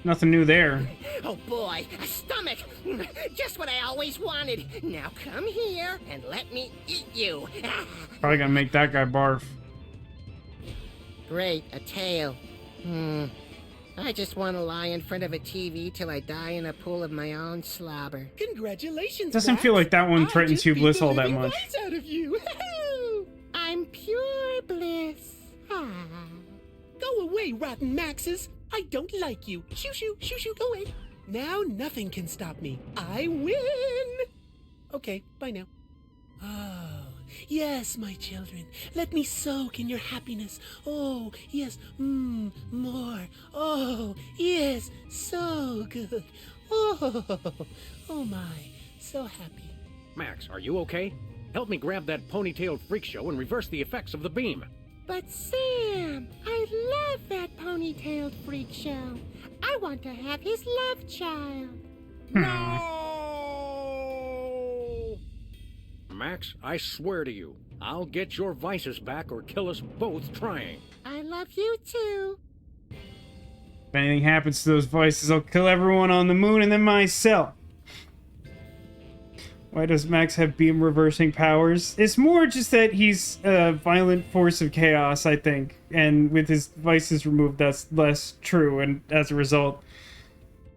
Speaker 1: Nothing new there.
Speaker 2: Oh boy, a stomach! Just what I always wanted. Now come here and let me eat you.
Speaker 1: Probably gonna make that guy barf.
Speaker 2: Great, a tail. I just want to lie in front of a TV till I die in a pool of my own slobber.
Speaker 7: Congratulations,
Speaker 1: Doesn't feel like that one threatens Hugh Bliss all that much.
Speaker 7: Out of you.
Speaker 2: I'm pure bliss.
Speaker 7: Go away, rotten Maxes. I don't like you. Shoo, shoo, shoo, shoo, go away. Now nothing can stop me. I win. Okay, bye now. Oh, yes, my children. Let me soak in your happiness. Oh, yes, more. Oh, yes, so good. Oh my, so happy.
Speaker 3: Max, are you okay? Help me grab that ponytailed freak show and reverse the effects of the beam.
Speaker 2: But Sam, I love that ponytailed freak show. I want to have his love child.
Speaker 3: No! Max, I swear to you, I'll get your vices back or kill us both trying.
Speaker 2: I love you too.
Speaker 1: If anything happens to those vices, I'll kill everyone on the moon and then myself. Why does Max have beam reversing powers? It's more just that he's a violent force of chaos, I think. And with his vices removed, that's less true. And as a result,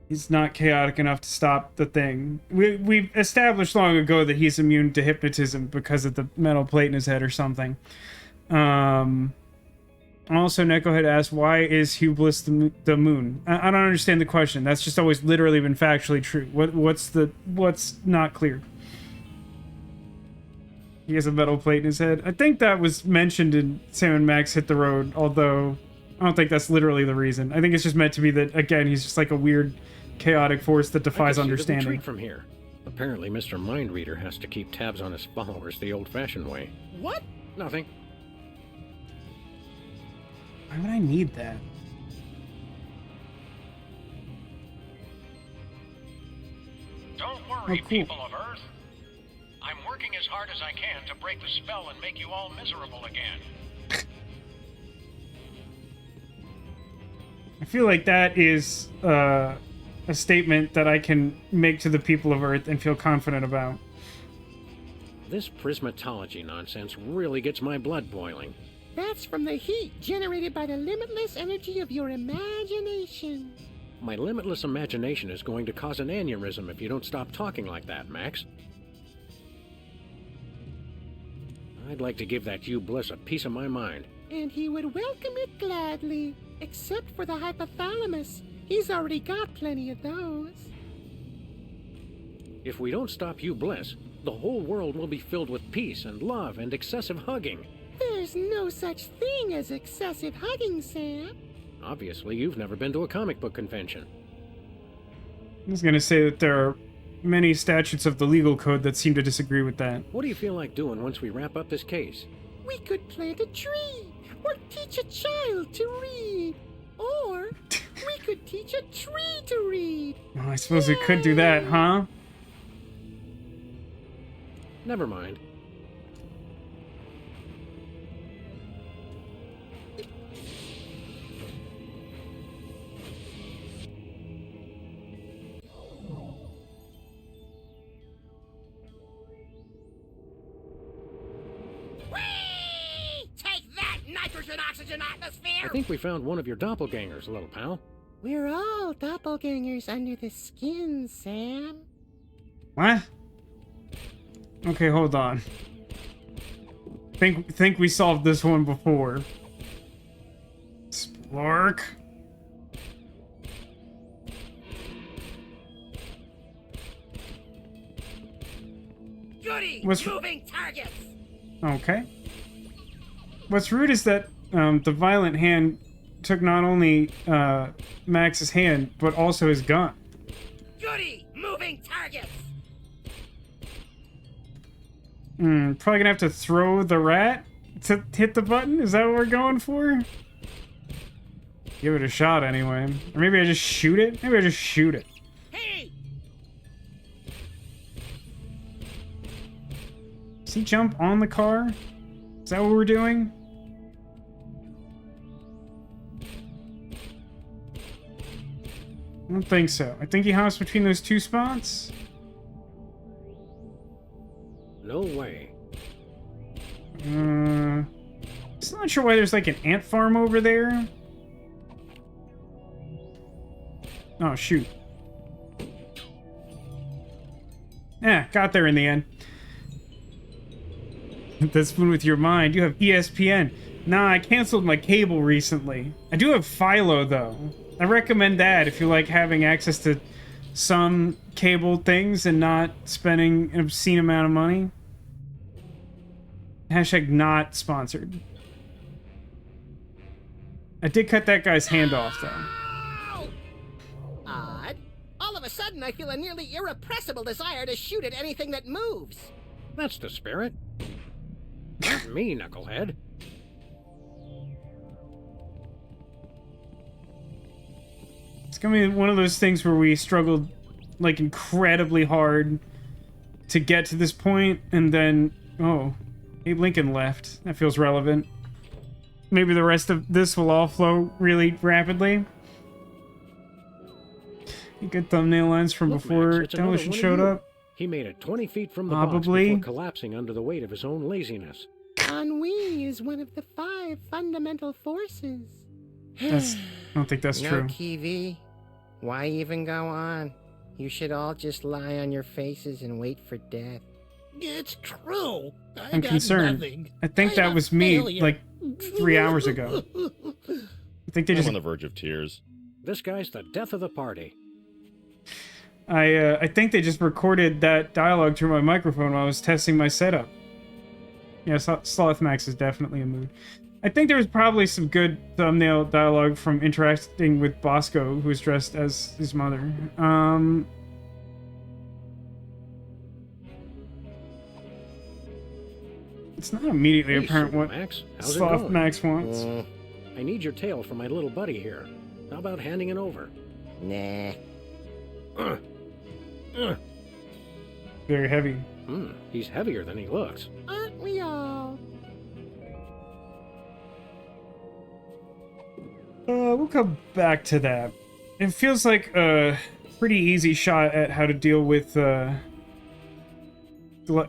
Speaker 1: he's not chaotic enough to stop the thing. We've established long ago that he's immune to hypnotism because of the metal plate in his head or something. Also, Neko had asked, why is Hugh Bliss the moon? I don't understand the question. That's just always literally been factually true. What's not clear? He has a metal plate in his head. I think that was mentioned in Sam and Max Hit the Road, although I don't think that's literally the reason. I think it's just meant to be that, again, he's just like a weird, chaotic force that defies understanding.
Speaker 3: I can see the retreat from here. Apparently, Mr. Mindreader has to keep tabs on his followers the old-fashioned way.
Speaker 7: What?
Speaker 3: Nothing.
Speaker 1: Why would I need that?
Speaker 3: Don't worry, people of Earth. I'm working as hard as I can to break the spell and make you all miserable again.
Speaker 1: I feel like that is a statement that I can make to the people of Earth and feel confident about.
Speaker 3: This prismatology nonsense really gets my blood boiling.
Speaker 2: That's from the heat generated by the limitless energy of your imagination.
Speaker 3: My limitless imagination is going to cause an aneurysm if you don't stop talking like that, Max. I'd like to give that Hugh Bliss a piece of my mind.
Speaker 2: And he would welcome it gladly, except for the hypothalamus. He's already got plenty of those.
Speaker 3: If we don't stop Hugh Bliss, The whole world will be filled with peace and love and excessive hugging.
Speaker 7: There's no such thing as excessive hugging, Sam.
Speaker 3: Obviously, you've never been to a comic book convention.
Speaker 1: I was gonna say that there are many statutes of the legal code that seem to disagree with that.
Speaker 3: What do you feel like doing once we wrap up this case?
Speaker 7: We could plant a tree, or teach a child to read, or we could teach a tree to read.
Speaker 1: Oh, I suppose we could do that, huh?
Speaker 3: Never mind.
Speaker 2: Take that, nitrogen-oxygen atmosphere!
Speaker 3: I think we found one of your doppelgangers, little pal.
Speaker 7: We're all doppelgangers under the skin, Sam.
Speaker 1: What? Okay, hold on. Think we solved this one before. Spark.
Speaker 2: Goody!
Speaker 1: What's
Speaker 2: Moving targets!
Speaker 1: Okay. What's rude is that the violent hand took not only Max's hand, but also his gun.
Speaker 2: Goody! Moving targets!
Speaker 1: Probably gonna have to throw the rat to hit the button? Is that what we're going for? Give it a shot anyway. Or maybe I just shoot it? Maybe I just shoot it.
Speaker 2: Hey!
Speaker 1: Does he jump on the car? Is that what we're doing? I don't think so. I think he hops between those two spots.
Speaker 3: No way.
Speaker 1: Still not sure why there's like an ant farm over there. Oh, shoot. Yeah, got there in the end. That's one with your mind. You have ESPN. Nah, I canceled my cable recently. I do have Philo, though. I recommend that if you like having access to some cable things and not spending an obscene amount of money. Hashtag not sponsored. I did cut that guy's hand off, though.
Speaker 2: Odd. All of a sudden, I feel a nearly irrepressible desire to shoot at anything that moves.
Speaker 3: That's the spirit. Not me, knucklehead.
Speaker 1: It's gonna be one of those things where we struggled, like, incredibly hard to get to this point, and then, oh, Abe Lincoln left. That feels relevant. Maybe the rest of this will all flow really rapidly. Good thumbnail lines from before
Speaker 3: Max,
Speaker 1: Demolition showed up.
Speaker 3: He made it 20 feet from the
Speaker 1: Probably.
Speaker 3: box before collapsing under the weight of his own laziness.
Speaker 7: Ennui is one of the 5 fundamental forces.
Speaker 1: I don't think that's
Speaker 2: no
Speaker 1: true.
Speaker 2: TV. Why even go on? You should all just lie on your faces and wait for death.
Speaker 4: It's true.
Speaker 1: I'm concerned.
Speaker 4: Nothing.
Speaker 1: I think that was me, like, 3 hours ago. I think they
Speaker 5: I'm
Speaker 1: just...
Speaker 5: on the verge of tears.
Speaker 3: This guy's the death of the party.
Speaker 1: I think they just recorded that dialogue through my microphone while I was testing my setup. Yeah, Sloth Max is definitely a mood. I think there was probably some good thumbnail dialogue from interacting with Bosco, who was dressed as his mother. It's not immediately apparent what
Speaker 3: Max. How's it
Speaker 1: Sloth
Speaker 3: going?
Speaker 1: Max wants.
Speaker 3: I need your tail for my little buddy here. How about handing it over?
Speaker 2: Nah.
Speaker 1: Very heavy.
Speaker 3: He's heavier than he looks.
Speaker 7: Aren't we all?
Speaker 1: We'll come back to that. It feels like a pretty easy shot at how to deal with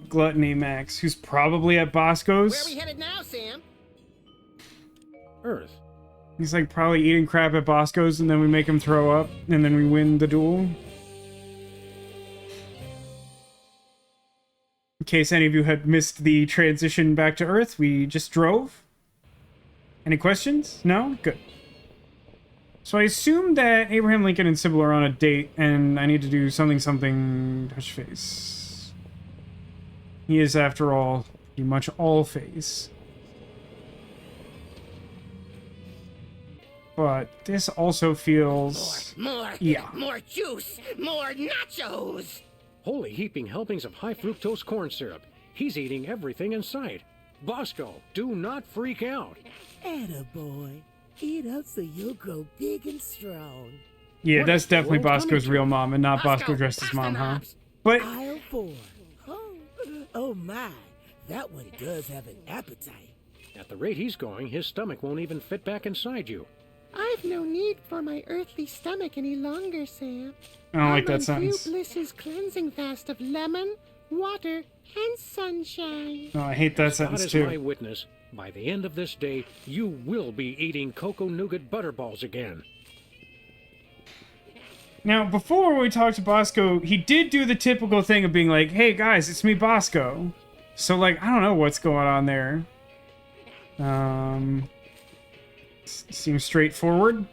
Speaker 1: Gluttony Max, who's probably at Bosco's.
Speaker 2: Where are we headed now, Sam?
Speaker 3: Earth.
Speaker 1: He's like probably eating crap at Bosco's, and then we make him throw up, and then we win the duel. In case any of you had missed the transition back to Earth, we just drove. Any questions? No? Good. So I assume that Abraham Lincoln and Sybil are on a date, and I need to do something touch face. He is, after all, pretty much all-face. But this also feels...
Speaker 2: More juice, more nachos.
Speaker 3: Holy heaping helpings of high fructose corn syrup. He's eating everything in sight. Bosco, do not freak out.
Speaker 19: Attaboy. Eat up so you'll grow big and strong.
Speaker 1: Yeah, that's definitely Bosco's real mom and not Bosco dressed as mom, huh? But
Speaker 19: Aisle 4. Oh my, that one does have an appetite.
Speaker 3: At the rate he's going, his stomach won't even fit back inside you.
Speaker 7: I've no need for my earthly stomach any longer, Sam.
Speaker 1: I don't like that
Speaker 7: I'm on
Speaker 1: sentence.
Speaker 7: Hugh Bliss's cleansing fast of lemon, water, and sunshine.
Speaker 1: Oh, I hate that
Speaker 3: God
Speaker 1: sentence
Speaker 3: is
Speaker 1: too.
Speaker 3: my witness. By the end of this day, you will be eating cocoa nougat butterballs again.
Speaker 1: Now, before we talked to Bosco, he did do the typical thing of being like, hey guys, it's me, Bosco. So, like, I don't know what's going on there. Seems straightforward.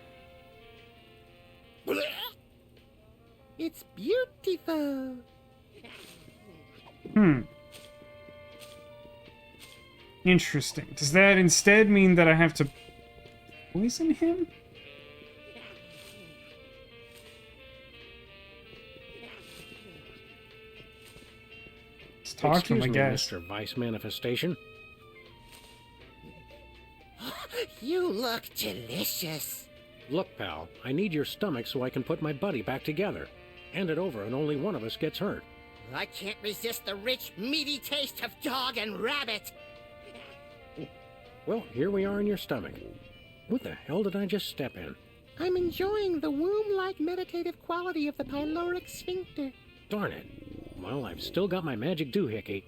Speaker 7: It's beautiful.
Speaker 1: Interesting. Does that instead mean that I have to poison him? Let's talk to him, I guess.
Speaker 3: Mr. Vice Manifestation.
Speaker 2: You look delicious.
Speaker 3: Look, pal, I need your stomach so I can put my buddy back together. Hand it over and only one of us gets hurt.
Speaker 2: I can't resist the rich, meaty taste of dog and rabbit.
Speaker 3: Well, here we are in your stomach. What the hell did I just step in?
Speaker 7: I'm enjoying the womb-like meditative quality of the pyloric sphincter.
Speaker 3: Darn it. Well, I've still got my magic doohickey.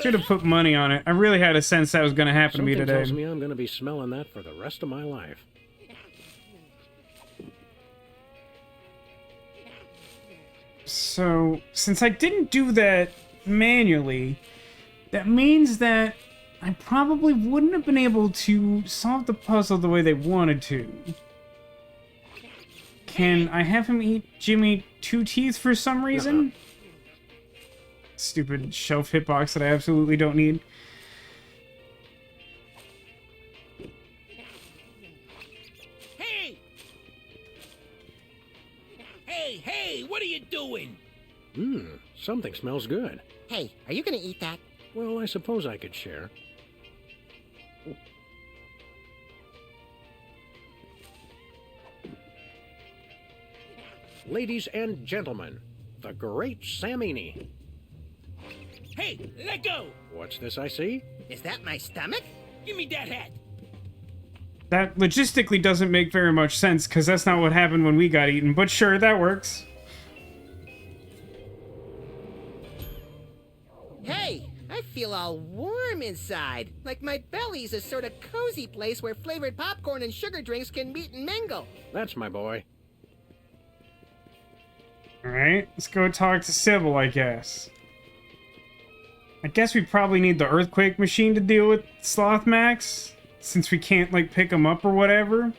Speaker 1: Should have put money on it. I really had a sense that was going to happen to me
Speaker 3: Something
Speaker 1: today.
Speaker 3: tells me I'm going to be smelling that for the rest of my life.
Speaker 1: So, since I didn't do that manually, that means that I probably wouldn't have been able to solve the puzzle the way they wanted to. Can I have him eat Jimmy 2 teeth for some reason? Stupid shelf hitbox that I absolutely don't need.
Speaker 15: Hey, what are you doing?
Speaker 3: Something smells good.
Speaker 2: Hey, are you gonna eat that?
Speaker 3: Well, I suppose I could share. Ladies and gentlemen, the great Samini.
Speaker 15: Hey, let go!
Speaker 3: What's this I see?
Speaker 2: Is that my stomach?
Speaker 15: Give me that hat.
Speaker 1: That logistically doesn't make very much sense, because that's not what happened when we got eaten, but sure, that works.
Speaker 2: Hey, I feel all warm inside. Like my belly's a sort of cozy place where flavored popcorn and sugar drinks can meet and mingle.
Speaker 3: That's my boy.
Speaker 1: Alright, let's go talk to Sybil, I guess. I guess we probably need the earthquake machine to deal with Sloth Max, since we can't, like, pick him up or whatever.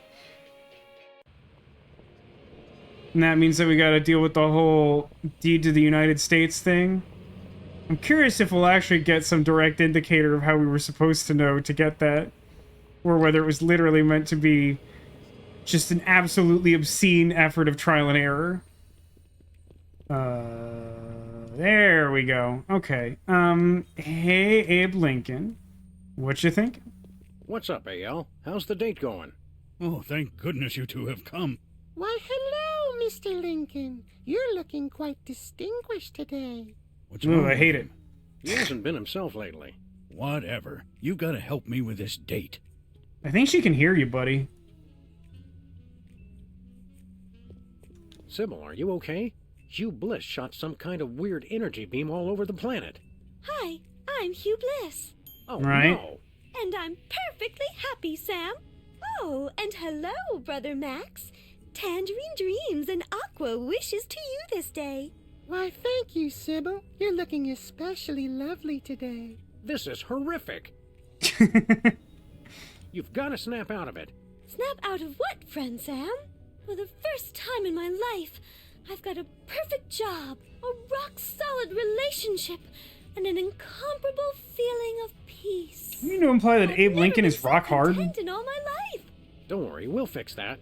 Speaker 1: And that means that we gotta deal with the whole deed to the United States thing. I'm curious if we'll actually get some direct indicator of how we were supposed to know to get that. Or whether it was literally meant to be just an absolutely obscene effort of trial and error. There we go. Okay. Hey, Abe Lincoln. What you think?
Speaker 3: What's up, AL? How's the date going?
Speaker 12: Oh, thank goodness you two have come.
Speaker 7: Why, hello, Mr. Lincoln. You're looking quite distinguished today.
Speaker 12: What's
Speaker 1: Ooh,
Speaker 12: wrong
Speaker 1: I
Speaker 12: with
Speaker 1: hate
Speaker 12: you?
Speaker 1: it.
Speaker 3: He hasn't been himself lately.
Speaker 12: Whatever. You gotta help me with this date.
Speaker 1: I think she can hear you, buddy.
Speaker 3: Sybil, are you okay? Hugh Bliss shot some kind of weird energy beam all over the planet.
Speaker 8: Hi, I'm Hugh Bliss.
Speaker 3: Oh,
Speaker 1: Right.
Speaker 3: no.
Speaker 8: And I'm perfectly happy, Sam. Oh, and hello, Brother Max. Tangerine dreams and aqua wishes to you this day.
Speaker 7: Why, thank you, Sybil. You're looking especially lovely today.
Speaker 3: This is horrific. You've got to snap out of it.
Speaker 8: Snap out of what, friend Sam? For the first time in my life, I've got a perfect job, a rock-solid relationship, and an incomparable feeling of peace.
Speaker 1: You mean to imply that Abe Lincoln is rock hard?
Speaker 8: Content in all my life.
Speaker 3: Don't worry, we'll fix that.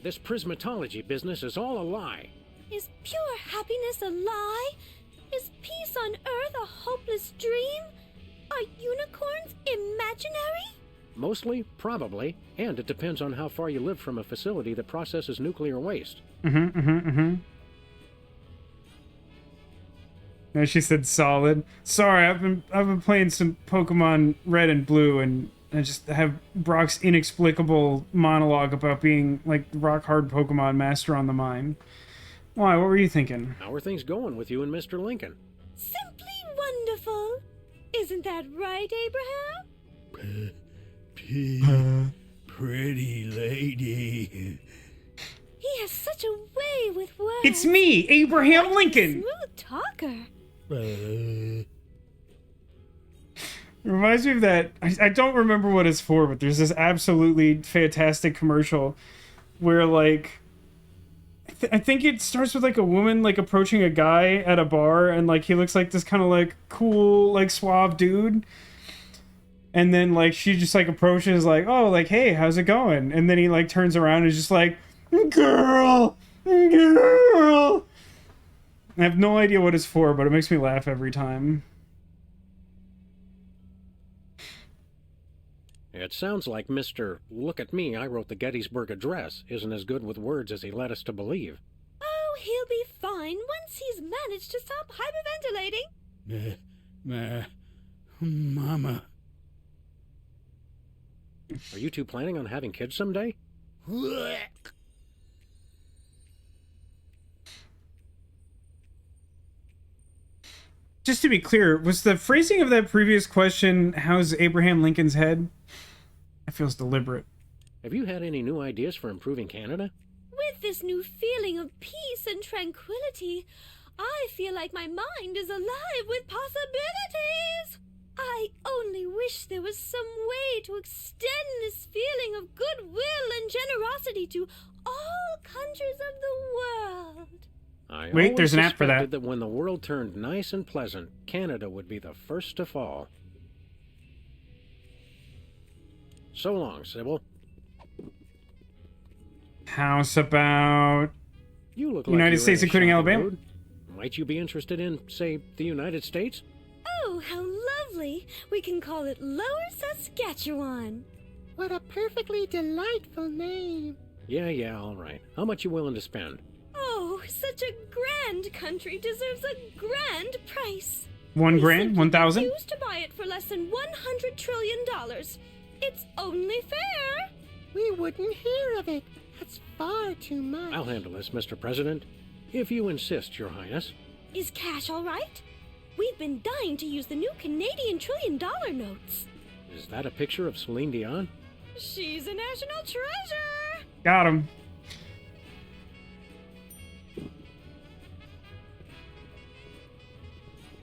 Speaker 3: This prismatology business is all a lie.
Speaker 8: Is pure happiness a lie? Is peace on Earth a hopeless dream? Are unicorns imaginary?
Speaker 3: Mostly, probably, and it depends on how far you live from a facility that processes nuclear waste.
Speaker 1: No, she said solid. Sorry, I've been playing some Pokemon Red and Blue, and I just have Brock's inexplicable monologue about being like rock hard Pokemon master on the mind. Why? What were you thinking?
Speaker 3: How are things going with you and Mr. Lincoln?
Speaker 8: Simply wonderful. Isn't that right, Abraham?
Speaker 12: Pretty lady.
Speaker 8: He has such a way with words.
Speaker 1: It's me, Abraham Lincoln.
Speaker 8: Smooth talker.
Speaker 1: Reminds me of that. I don't remember what it's for, but there's this absolutely fantastic commercial where, like, I think it starts with like a woman like approaching a guy at a bar, and like he looks like this kind of like cool, like suave dude. And then like she just like approaches like, oh, like, hey, how's it going? And then he like turns around and is just like, girl. I have no idea what it's for, but it makes me laugh every time.
Speaker 3: It sounds like Mr. Look at Me, I wrote the Gettysburg Address isn't as good with words as he led us to believe.
Speaker 8: Oh, he'll be fine once he's managed to stop hyperventilating.
Speaker 12: Mama.
Speaker 3: Are you two planning on having kids someday?
Speaker 1: Just to be clear, was the phrasing of that previous question, how's Abraham Lincoln's head? That feels deliberate.
Speaker 3: Have you had any new ideas for improving Canada?
Speaker 8: With this new feeling of peace and tranquility, I feel like my mind is alive with possibilities. I only wish there was some way to extend this feeling of goodwill and generosity to all countries of the world.
Speaker 1: Wait, there's an app for that.
Speaker 3: I always suspected that when the world turned nice and pleasant, Canada would be the first to fall. So long, Sybil.
Speaker 1: How's about
Speaker 3: You look
Speaker 1: United
Speaker 3: like you're
Speaker 1: States,
Speaker 3: in a
Speaker 1: including
Speaker 3: shopping
Speaker 1: Alabama?
Speaker 3: mood. Might you be interested in, say, the United States?
Speaker 8: Oh, how lovely. We can call it Lower Saskatchewan.
Speaker 7: What a perfectly delightful name.
Speaker 3: Yeah, all right. How much you willing to spend?
Speaker 8: Oh, such a grand country deserves a grand price.
Speaker 1: $1 grand? 1,000?
Speaker 8: Refuse to buy it for less than $100 trillion. It's only fair.
Speaker 7: We wouldn't hear of it. That's far too much.
Speaker 3: I'll handle this, Mr. President. If you insist, Your Highness.
Speaker 8: Is cash all right? We've been dying to use the new Canadian $1 trillion notes.
Speaker 3: Is that a picture of Celine Dion?
Speaker 8: She's a national treasure.
Speaker 1: Got him.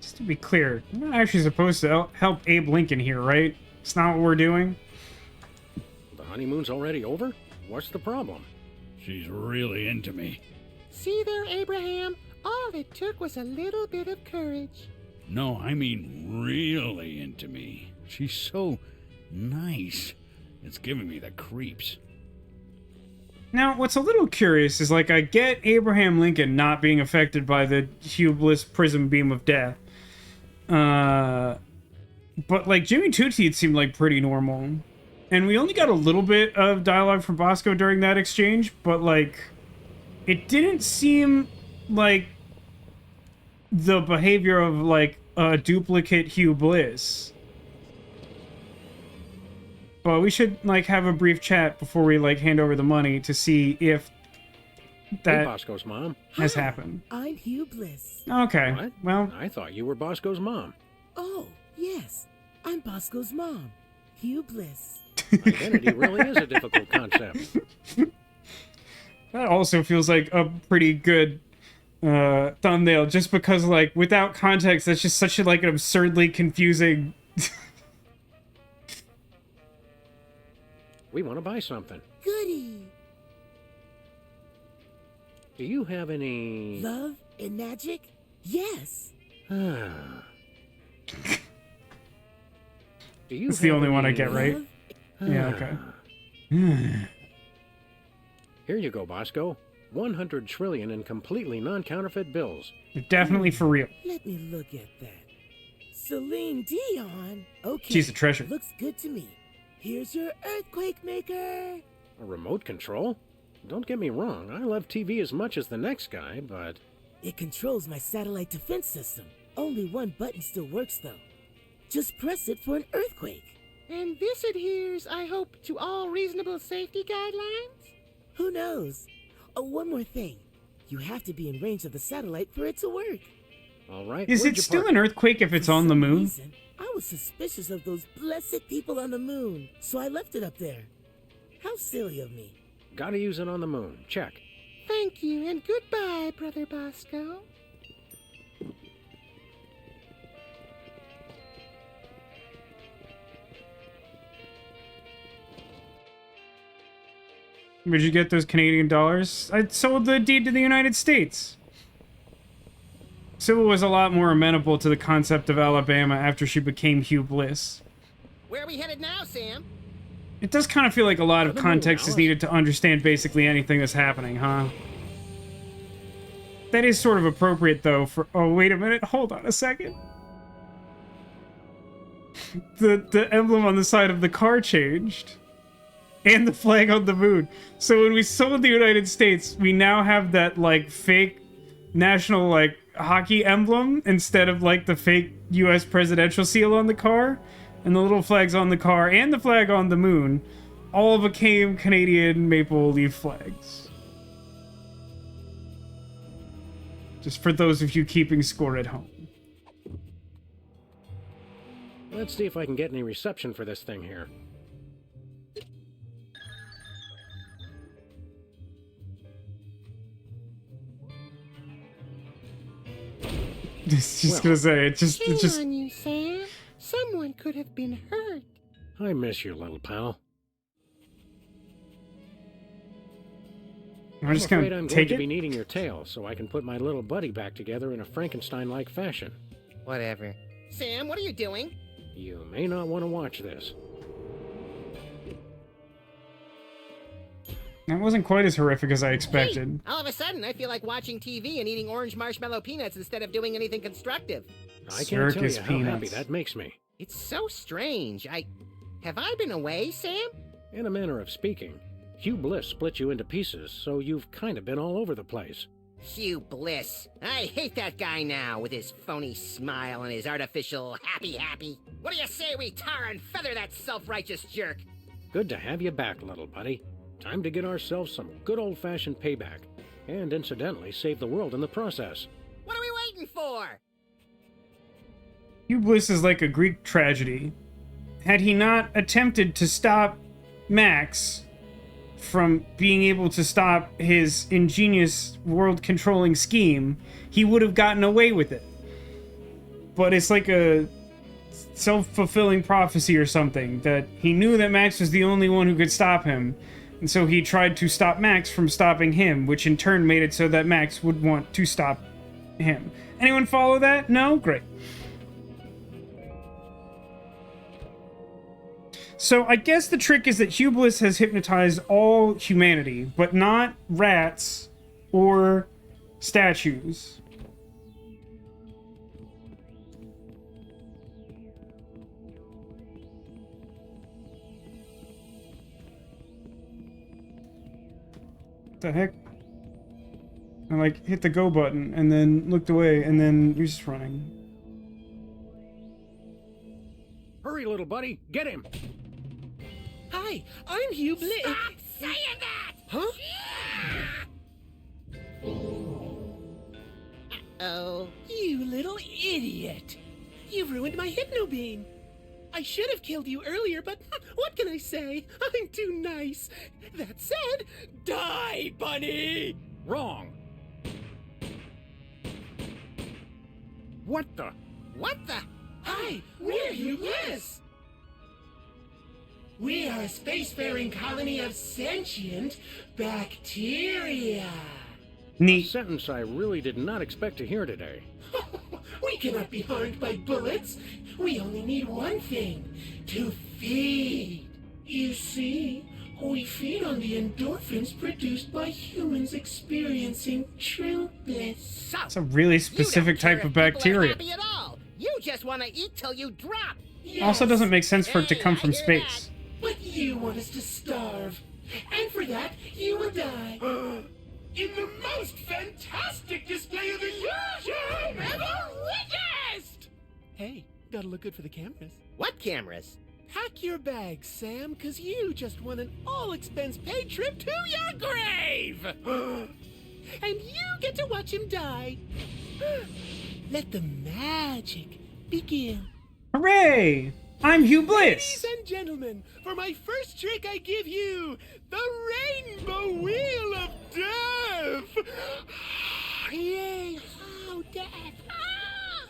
Speaker 1: Just to be clear, we're not actually supposed to help Abe Lincoln here, right? It's not what we're doing.
Speaker 3: The honeymoon's already over? What's the problem?
Speaker 12: She's really into me.
Speaker 7: See there, Abraham? All it took was a little bit of courage.
Speaker 12: No, I mean really into me. She's so nice. It's giving me the creeps.
Speaker 1: Now, what's a little curious is, like, I get Abraham Lincoln not being affected by the Hubris prism beam of death. But, like, Jimmy Two Teeth seemed like pretty normal. And we only got a little bit of dialogue from Bosco during that exchange, but, like, it didn't seem like the behavior of, like, a duplicate Hugh Bliss. But we should, like, have a brief chat before we, like, hand over the money to see if that
Speaker 3: Hey, Bosco's mom.
Speaker 1: has happened.
Speaker 19: I'm Hugh Bliss.
Speaker 1: Okay,
Speaker 3: What?
Speaker 1: well...
Speaker 3: I thought you were Bosco's mom.
Speaker 19: Oh, yes. I'm Bosco's mom, Hugh Bliss.
Speaker 3: Identity really is a difficult concept.
Speaker 1: That also feels like a pretty good thumbnail, just because, like, without context, that's just such a, like, an absurdly confusing...
Speaker 3: We want to buy something.
Speaker 19: Goody.
Speaker 3: Do you have any...
Speaker 19: Love and magic? Yes.
Speaker 3: Do you
Speaker 1: It's the
Speaker 3: have
Speaker 1: only one I
Speaker 3: any
Speaker 1: get right.
Speaker 3: love?
Speaker 1: Yeah, okay.
Speaker 3: Here you go, Bosco. 100 trillion in completely non-counterfeit bills.
Speaker 1: They're definitely for real.
Speaker 19: Let me look at that. Celine Dion. Okay.
Speaker 1: She's a treasure.
Speaker 19: Looks good to me. Here's your earthquake maker.
Speaker 3: A remote control? Don't get me wrong, I love TV as much as the next guy, but...
Speaker 19: It controls my satellite defense system. Only one button still works, though. Just press it for an earthquake.
Speaker 2: And this adheres, I hope, to all reasonable safety guidelines?
Speaker 19: Who knows? Oh, one more thing. You have to be in range of the satellite for it to work.
Speaker 3: All right.
Speaker 1: Is it still an earthquake if it's on the moon?
Speaker 19: Reason, I was suspicious of those blessed people on the moon, so I left it up there. How silly of me.
Speaker 3: Gotta use it on the moon. Check.
Speaker 2: Thank you, and goodbye, Brother Bosco.
Speaker 1: Where'd you get those Canadian dollars? I sold the deed to the United States. Sybil was a lot more amenable to the concept of Alabama after she became Hugh Bliss.
Speaker 2: Where are we headed now, Sam?
Speaker 1: It does kind of feel like a lot of context is needed to understand basically anything that's happening, huh? That is sort of appropriate, though, for... Oh, wait a minute. Hold on a second. The emblem on the side of the car changed. And the flag on the moon. So when we sold the United States, we now have that, like, fake national, like, hockey emblem instead of, like, the fake U.S. presidential seal on the car. And the little flags on the car and the flag on the moon all became Canadian maple leaf flags. Just for those of you keeping score at home.
Speaker 3: Let's see if I can get any reception for this thing here.
Speaker 1: Just gonna say, it just...
Speaker 2: Shame on you, Sam. Someone could have been hurt.
Speaker 3: I miss you, little pal.
Speaker 1: I'm just gonna
Speaker 3: I'm going
Speaker 1: take
Speaker 3: to
Speaker 1: it?
Speaker 3: be needing your tail so I can put my little buddy back together in a Frankenstein-like fashion.
Speaker 2: Whatever. Sam, what are you doing?
Speaker 3: You may not want to watch this.
Speaker 1: That wasn't quite as horrific as I expected.
Speaker 2: All of a sudden, I feel like watching TV and eating orange marshmallow peanuts instead of doing anything constructive.
Speaker 3: I can't tell you how happy
Speaker 1: peanuts.
Speaker 3: that makes me.
Speaker 2: It's so strange. Have I been away, Sam?
Speaker 3: In a manner of speaking, Hugh Bliss split you into pieces, so you've kind of been all over the place.
Speaker 2: Hugh Bliss. I hate that guy now, with his phony smile and his artificial happy. What do you say we tar and feather that self-righteous jerk?
Speaker 3: Good to have you back, little buddy. Time to get ourselves some good old-fashioned payback. And incidentally, save the world in the process.
Speaker 2: What are we waiting for?
Speaker 1: Hugh Bliss is like a Greek tragedy. Had he not attempted to stop Max from being able to stop his ingenious world-controlling scheme, he would have gotten away with it. But it's like a self-fulfilling prophecy or something, that he knew that Max was the only one who could stop him, and so he tried to stop Max from stopping him, which in turn made it so that Max would want to stop him. Anyone follow that? No? Great. So I guess the trick is that Hugh Bliss has hypnotized all humanity, but not rats or statues. What the heck? I like hit the go button and then looked away and then you're just running.
Speaker 3: Hurry, little buddy, get him!
Speaker 7: Hi, I'm Hugh Bliss.
Speaker 2: Stop saying that!
Speaker 7: Huh?
Speaker 2: Uh-oh.
Speaker 7: You little idiot! You ruined my hypno beam. I should have killed you earlier, but what can I say? I'm too nice. That said, die, bunny!
Speaker 3: Wrong. What the?
Speaker 2: What the?
Speaker 7: Hi, we're Hugh Bliss. We are a spacefaring colony of sentient bacteria.
Speaker 3: A sentence I really did not expect to hear today.
Speaker 7: We cannot be harmed by bullets. We only need one thing, to feed. You see, we feed on the endorphins produced by humans experiencing true bliss.
Speaker 1: It's a really specific type of bacteria.
Speaker 2: Happy at all. You just want to eat till you drop.
Speaker 1: Also doesn't make sense for it to come from space.
Speaker 7: But you want us to starve. And for that, you will die. In the most fantastic display of illusion ever witnessed! Hey, gotta look good for the cameras.
Speaker 2: What cameras?
Speaker 7: Pack your bags, Sam, cause you just won an all-expense-paid trip to your grave! And you get to watch him die. Let the magic begin.
Speaker 1: Hooray! I'm Hugh Bliss!
Speaker 7: Ladies and gentlemen, for my first trick I give you, the Rainbow Wheel of Death! Yay! Oh, death! Ah!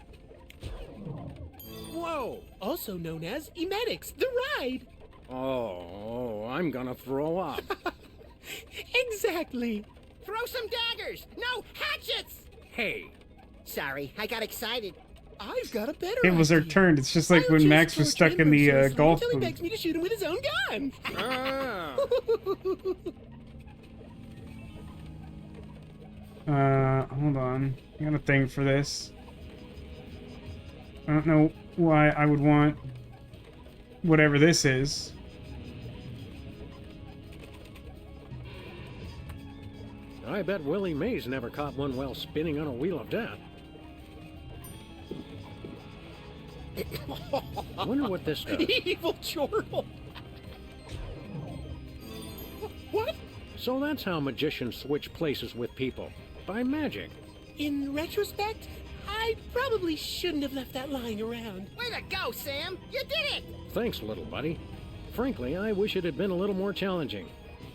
Speaker 7: Whoa! Also known as Emetics, the ride!
Speaker 3: Oh, I'm gonna throw up.
Speaker 7: Exactly!
Speaker 2: Throw some daggers! No, hatchets!
Speaker 3: Hey!
Speaker 2: Sorry, I got excited.
Speaker 7: I've got a better
Speaker 1: It was our turn. It's just like when Max was stuck in the golf
Speaker 7: until he
Speaker 1: booth.
Speaker 7: begs me to shoot him with his own gun!
Speaker 1: Hold on. I got a thing for this. I don't know why I would want whatever this is.
Speaker 3: I bet Willie Mays never caught one while spinning on a wheel of death. I wonder what this does.
Speaker 7: Evil chortle! What?
Speaker 3: So that's how magicians switch places with people. By magic.
Speaker 7: In retrospect, I probably shouldn't have left that lying around.
Speaker 2: Way to go, Sam! You did it!
Speaker 3: Thanks, little buddy. Frankly, I wish it had been a little more challenging.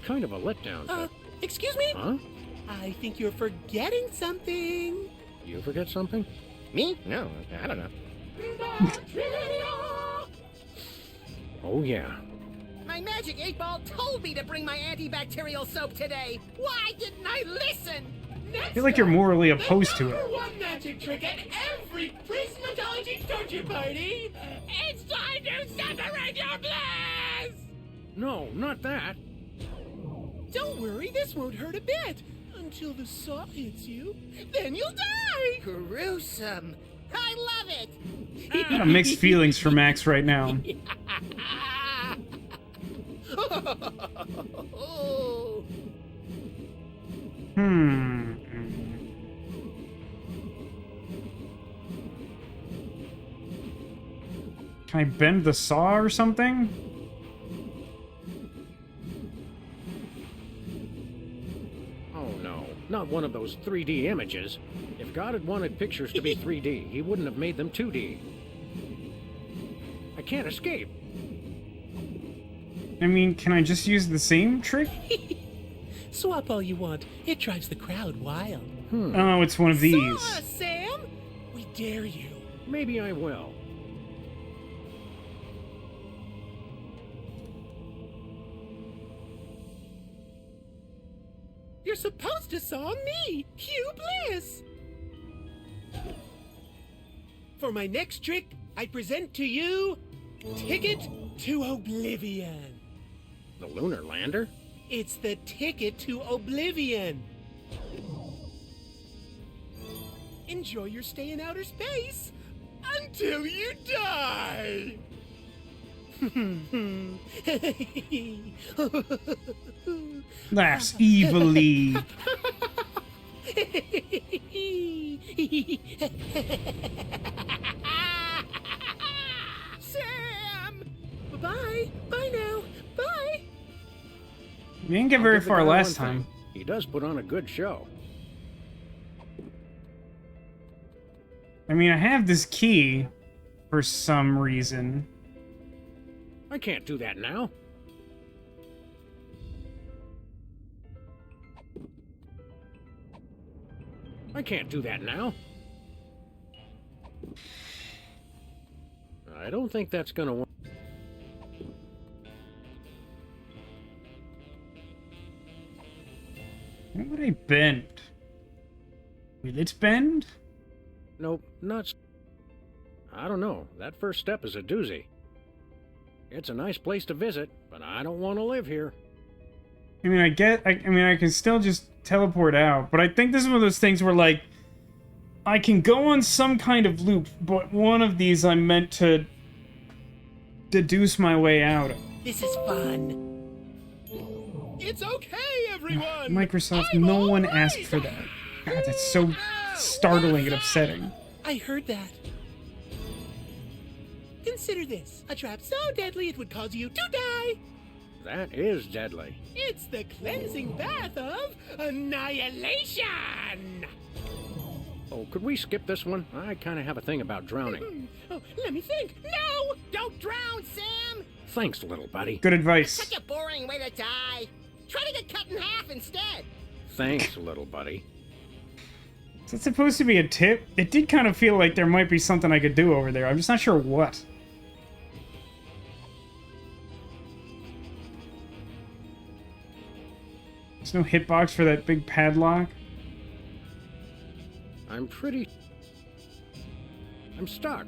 Speaker 3: Kind of a letdown.
Speaker 7: Excuse me?
Speaker 3: Huh?
Speaker 7: I think you're forgetting something.
Speaker 3: You forget something?
Speaker 2: Me? No, I don't know.
Speaker 3: Oh, yeah.
Speaker 2: My magic 8-ball told me to bring my antibacterial soap today. Why didn't I listen?
Speaker 1: I feel like you're morally opposed to it.
Speaker 7: One magic trick at every prismatology torture party. It's time to separate your bliss!
Speaker 3: No, not that.
Speaker 7: Don't worry, this won't hurt a bit. Until the saw hits you, then you'll die!
Speaker 2: Gruesome. I love it!
Speaker 1: I got mixed feelings for Max right now. Can I bend the saw or something?
Speaker 3: Oh no, not one of those 3D images. If God had wanted pictures to be 3D, he wouldn't have made them 2D. I can't escape.
Speaker 1: I mean, can I just use the same trick?
Speaker 7: Swap all you want. It drives the crowd wild.
Speaker 1: Oh, it's one of these.
Speaker 7: Saw us, Sam! We dare you.
Speaker 3: Maybe I will.
Speaker 7: You're supposed to saw me, Hugh Bliss! For my next trick, I present to you Ticket to Oblivion.
Speaker 3: The lunar lander?
Speaker 7: It's the ticket to oblivion. Enjoy your stay in outer space until you die.
Speaker 1: Laughs evilly.
Speaker 7: Sam! Bye. Bye now. Bye.
Speaker 1: We didn't get very far last time.
Speaker 3: He does put on a good show.
Speaker 1: I mean, I have this key for some reason.
Speaker 3: I can't do that now. I can't do that now. I don't think that's gonna work.
Speaker 1: What would I bend? Will it bend?
Speaker 3: Nope, nuts. I don't know. That first step is a doozy. It's a nice place to visit, but I don't want to live here.
Speaker 1: I mean, I can still just teleport out, but I think this is one of those things where, like, I can go on some kind of loop, but one of these I'm meant to deduce my way out of.
Speaker 7: This is fun. It's okay, everyone!
Speaker 1: Microsoft, no one asked for that. God, that's so startling and upsetting.
Speaker 7: I heard that. Consider this. A trap so deadly it would cause you to die.
Speaker 3: That is deadly.
Speaker 7: It's the cleansing bath of annihilation!
Speaker 3: Oh, could we skip this one? I kind of have a thing about drowning.
Speaker 7: Oh, let me think. No! Don't drown, Sam!
Speaker 3: Thanks, little buddy.
Speaker 1: Good advice.
Speaker 2: Such a boring way to die. Try to get cut in half instead.
Speaker 3: Thanks, little buddy.
Speaker 1: Is that supposed to be a tip? It did kind of feel like there might be something I could do over there. I'm just not sure what. There's no hitbox for that big padlock.
Speaker 3: I'm stuck.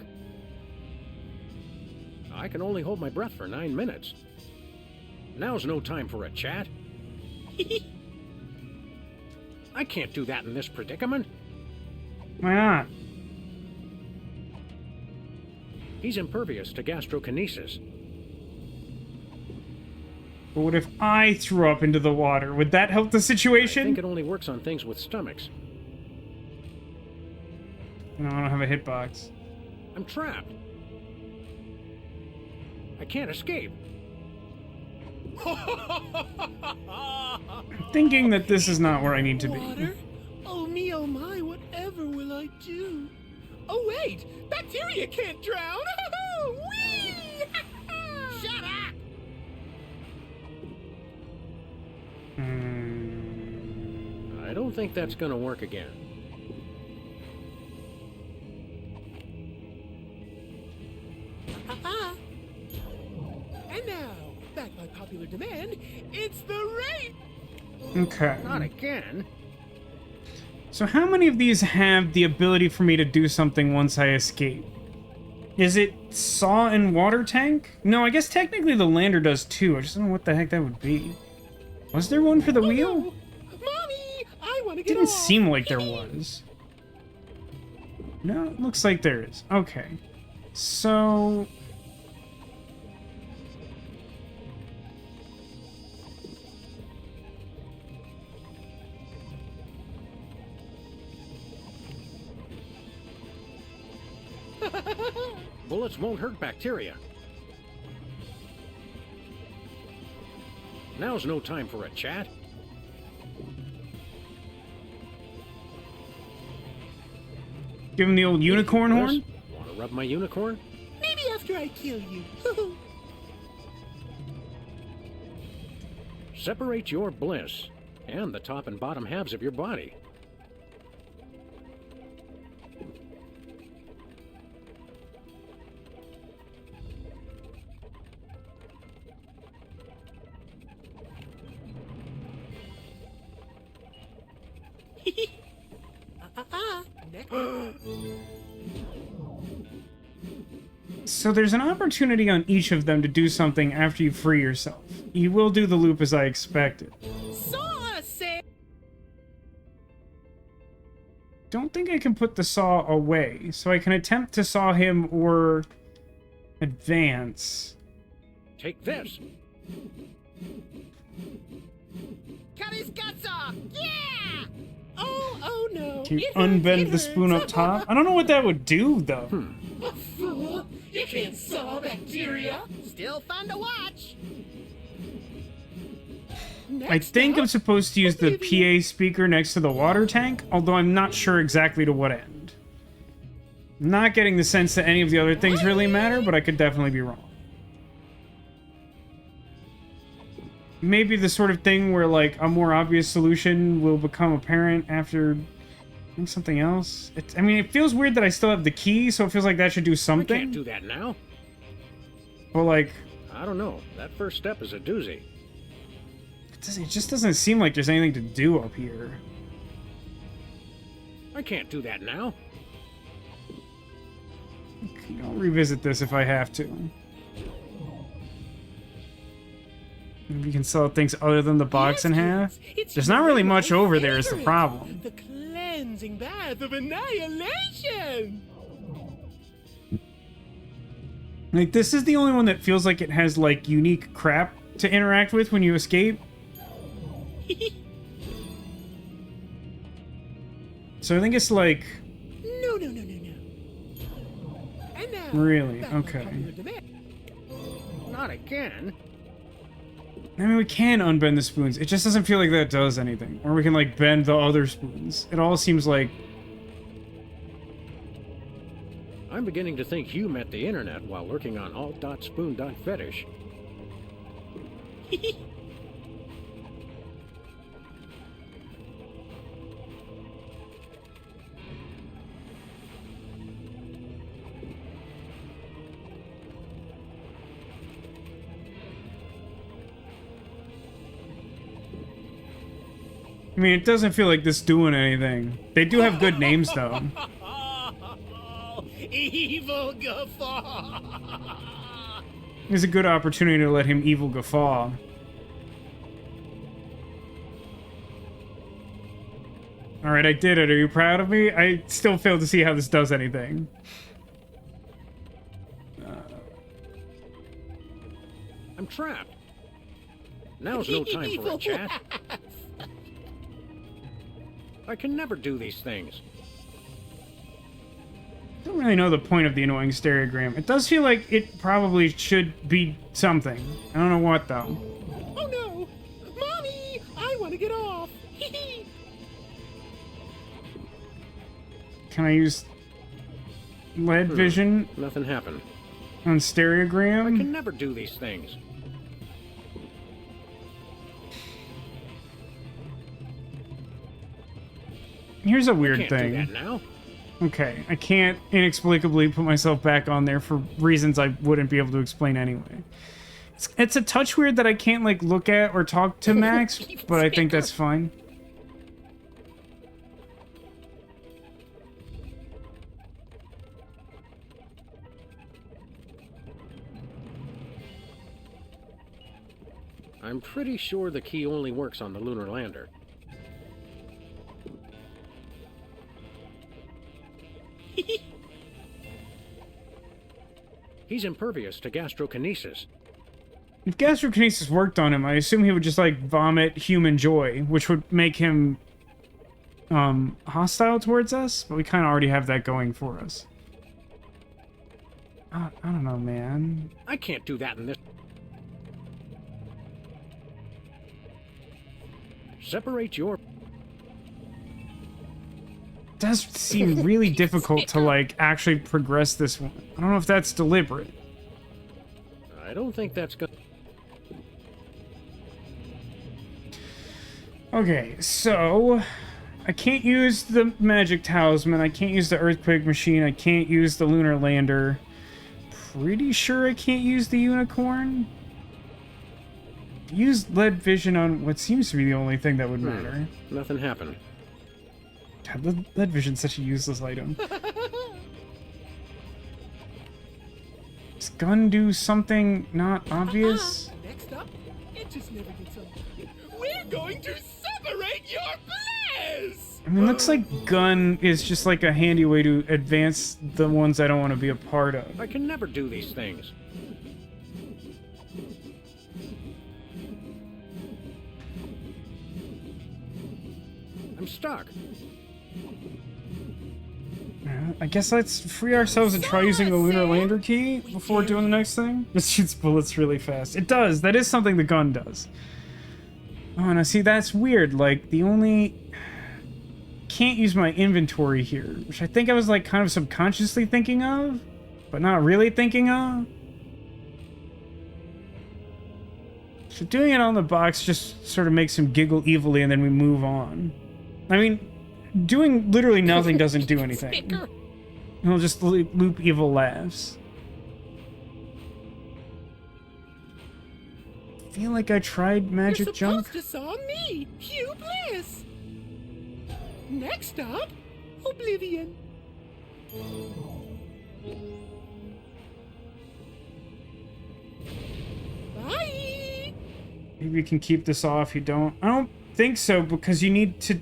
Speaker 3: I can only hold my breath for 9 minutes. Now's no time for a chat. I can't do that in this predicament.
Speaker 1: Why not?
Speaker 3: He's impervious to gastrokinesis.
Speaker 1: But what if I threw up into the water? Would that help the situation?
Speaker 3: I think it only works on things with stomachs.
Speaker 1: No, I don't have a hitbox.
Speaker 3: I'm trapped. I can't escape.
Speaker 1: I'm thinking that this is not where I need to be.
Speaker 7: Water? Oh me, oh my, whatever will I do? Oh wait, bacteria can't drown! Whee!
Speaker 2: Shut up!
Speaker 3: I don't think that's gonna work again.
Speaker 7: And now, back by popular demand, it's the rain!
Speaker 1: Okay.
Speaker 3: Not again.
Speaker 1: So how many of these have the ability for me to do something once I escape? Is it saw and water tank? No, I guess technically the lander does too. I just don't know what the heck that would be. Was there one for the wheel?
Speaker 7: No. Mommy, I want to get
Speaker 1: Didn't
Speaker 7: off.
Speaker 1: seem like there was. No, it looks like there is. Okay. So...
Speaker 3: Bullets won't hurt bacteria. Now's no time for a chat.
Speaker 1: Give him the old unicorn horn?
Speaker 3: Want to rub my unicorn?
Speaker 7: Maybe after I kill you.
Speaker 3: Separate your bliss and the top and bottom halves of your body.
Speaker 1: So there's an opportunity on each of them to do something after you free yourself. You will do the loop as I expected. Don't think I can put the saw away, so I can attempt to saw him or advance.
Speaker 3: Take this.
Speaker 2: Cut his guts off! Yeah!
Speaker 7: Oh no!
Speaker 1: Can you unbend the spoon up top? I don't know what that would do, though.
Speaker 7: A fool! You can't saw bacteria!
Speaker 2: Still fun to watch!
Speaker 1: I think I'm supposed to use the PA speaker next to the water tank, although I'm not sure exactly to what end. I'm not getting the sense that any of the other things really matter, but I could definitely be wrong. Maybe the sort of thing where, like, a more obvious solution will become apparent after doing something else. I mean, it feels weird that I still have the key, so it feels like that should do something.
Speaker 3: I can't do that now.
Speaker 1: But, like...
Speaker 3: I don't know. That first step is a doozy.
Speaker 1: It just doesn't seem like there's anything to do up here.
Speaker 3: I can't do that now.
Speaker 1: Okay, I'll revisit this if I have to. Maybe you can sell things other than the box in half. There's not really much over there is the problem.
Speaker 7: The cleansing bath of annihilation!
Speaker 1: Like, this is the only one that feels like it has, like, unique crap to interact with when you escape. So I think it's like...
Speaker 7: No. And now,
Speaker 1: Really?
Speaker 7: back to
Speaker 1: Okay.
Speaker 7: popular demand.
Speaker 3: Not again.
Speaker 1: I mean, we can unbend the spoons. It just doesn't feel like that does anything. Or we can, like, bend the other spoons. It all seems like...
Speaker 3: I'm beginning to think you met the internet while lurking on alt.spoon.fetish.
Speaker 1: I mean, it doesn't feel like this doing anything. They do have good names, though.
Speaker 7: Evil guffaw!
Speaker 1: It's a good opportunity to let him evil guffaw. Alright, I did it. Are you proud of me? I still fail to see how this does anything.
Speaker 3: I'm trapped. Now's no time for a chat. I can never do these things.
Speaker 1: I don't really know the point of the annoying stereogram. It does feel like it probably should be something. I don't know what, though.
Speaker 7: Oh no! Mommy! I want to get off!
Speaker 1: Can I use lead vision
Speaker 3: Nothing happened.
Speaker 1: on stereogram?
Speaker 3: I can never do these things.
Speaker 1: Here's a
Speaker 3: I
Speaker 1: weird
Speaker 3: can't
Speaker 1: thing.
Speaker 3: do that now.
Speaker 1: Okay, I can't inexplicably put myself back on there for reasons I wouldn't be able to explain anyway. It's a touch weird that I can't, like, look at or talk to Max, but I think that's fine.
Speaker 3: I'm pretty sure the key only works on the lunar lander. He's impervious to gastrokinesis.
Speaker 1: If gastrokinesis worked on him, I assume he would just, like, vomit human joy, which would make him hostile towards us, but we kind of already have that going for us. I don't know, man.
Speaker 3: I can't do that in this. Separate your...
Speaker 1: It does seem really difficult to, like, actually progress this one. I don't know if that's deliberate.
Speaker 3: I don't think that's good.
Speaker 1: Okay, so I can't use the magic talisman, I can't use the earthquake machine, I can't use the lunar lander. Pretty sure I can't use the unicorn. Use lead vision on what seems to be the only thing that would matter.
Speaker 3: Nothing happened.
Speaker 1: God, lead vision's such a useless item. Does gun do something not obvious?
Speaker 7: Next up, it just never gets old. We're going to separate your bliss!
Speaker 1: I mean, looks like gun is just like a handy way to advance the ones I don't want to be a part of.
Speaker 3: I can never do these things. I'm stuck.
Speaker 1: I guess let's free ourselves and try using the lunar lander key before doing the next thing. This shoots bullets really fast. It does. That is something the gun does. Oh, now see, that's weird. Like, the only... Can't use my inventory here, which I think I was, like, kind of subconsciously thinking of, but not really thinking of. So doing it on the box just sort of makes him giggle evilly and then we move on. I mean... Doing literally nothing doesn't do anything. He'll just loop evil laughs. I feel like I tried magic junk.
Speaker 7: You're supposed to saw me, Hugh Bliss! Next up, oblivion. Bye!
Speaker 1: Maybe you can keep this off. You don't. I don't think so, because you need to...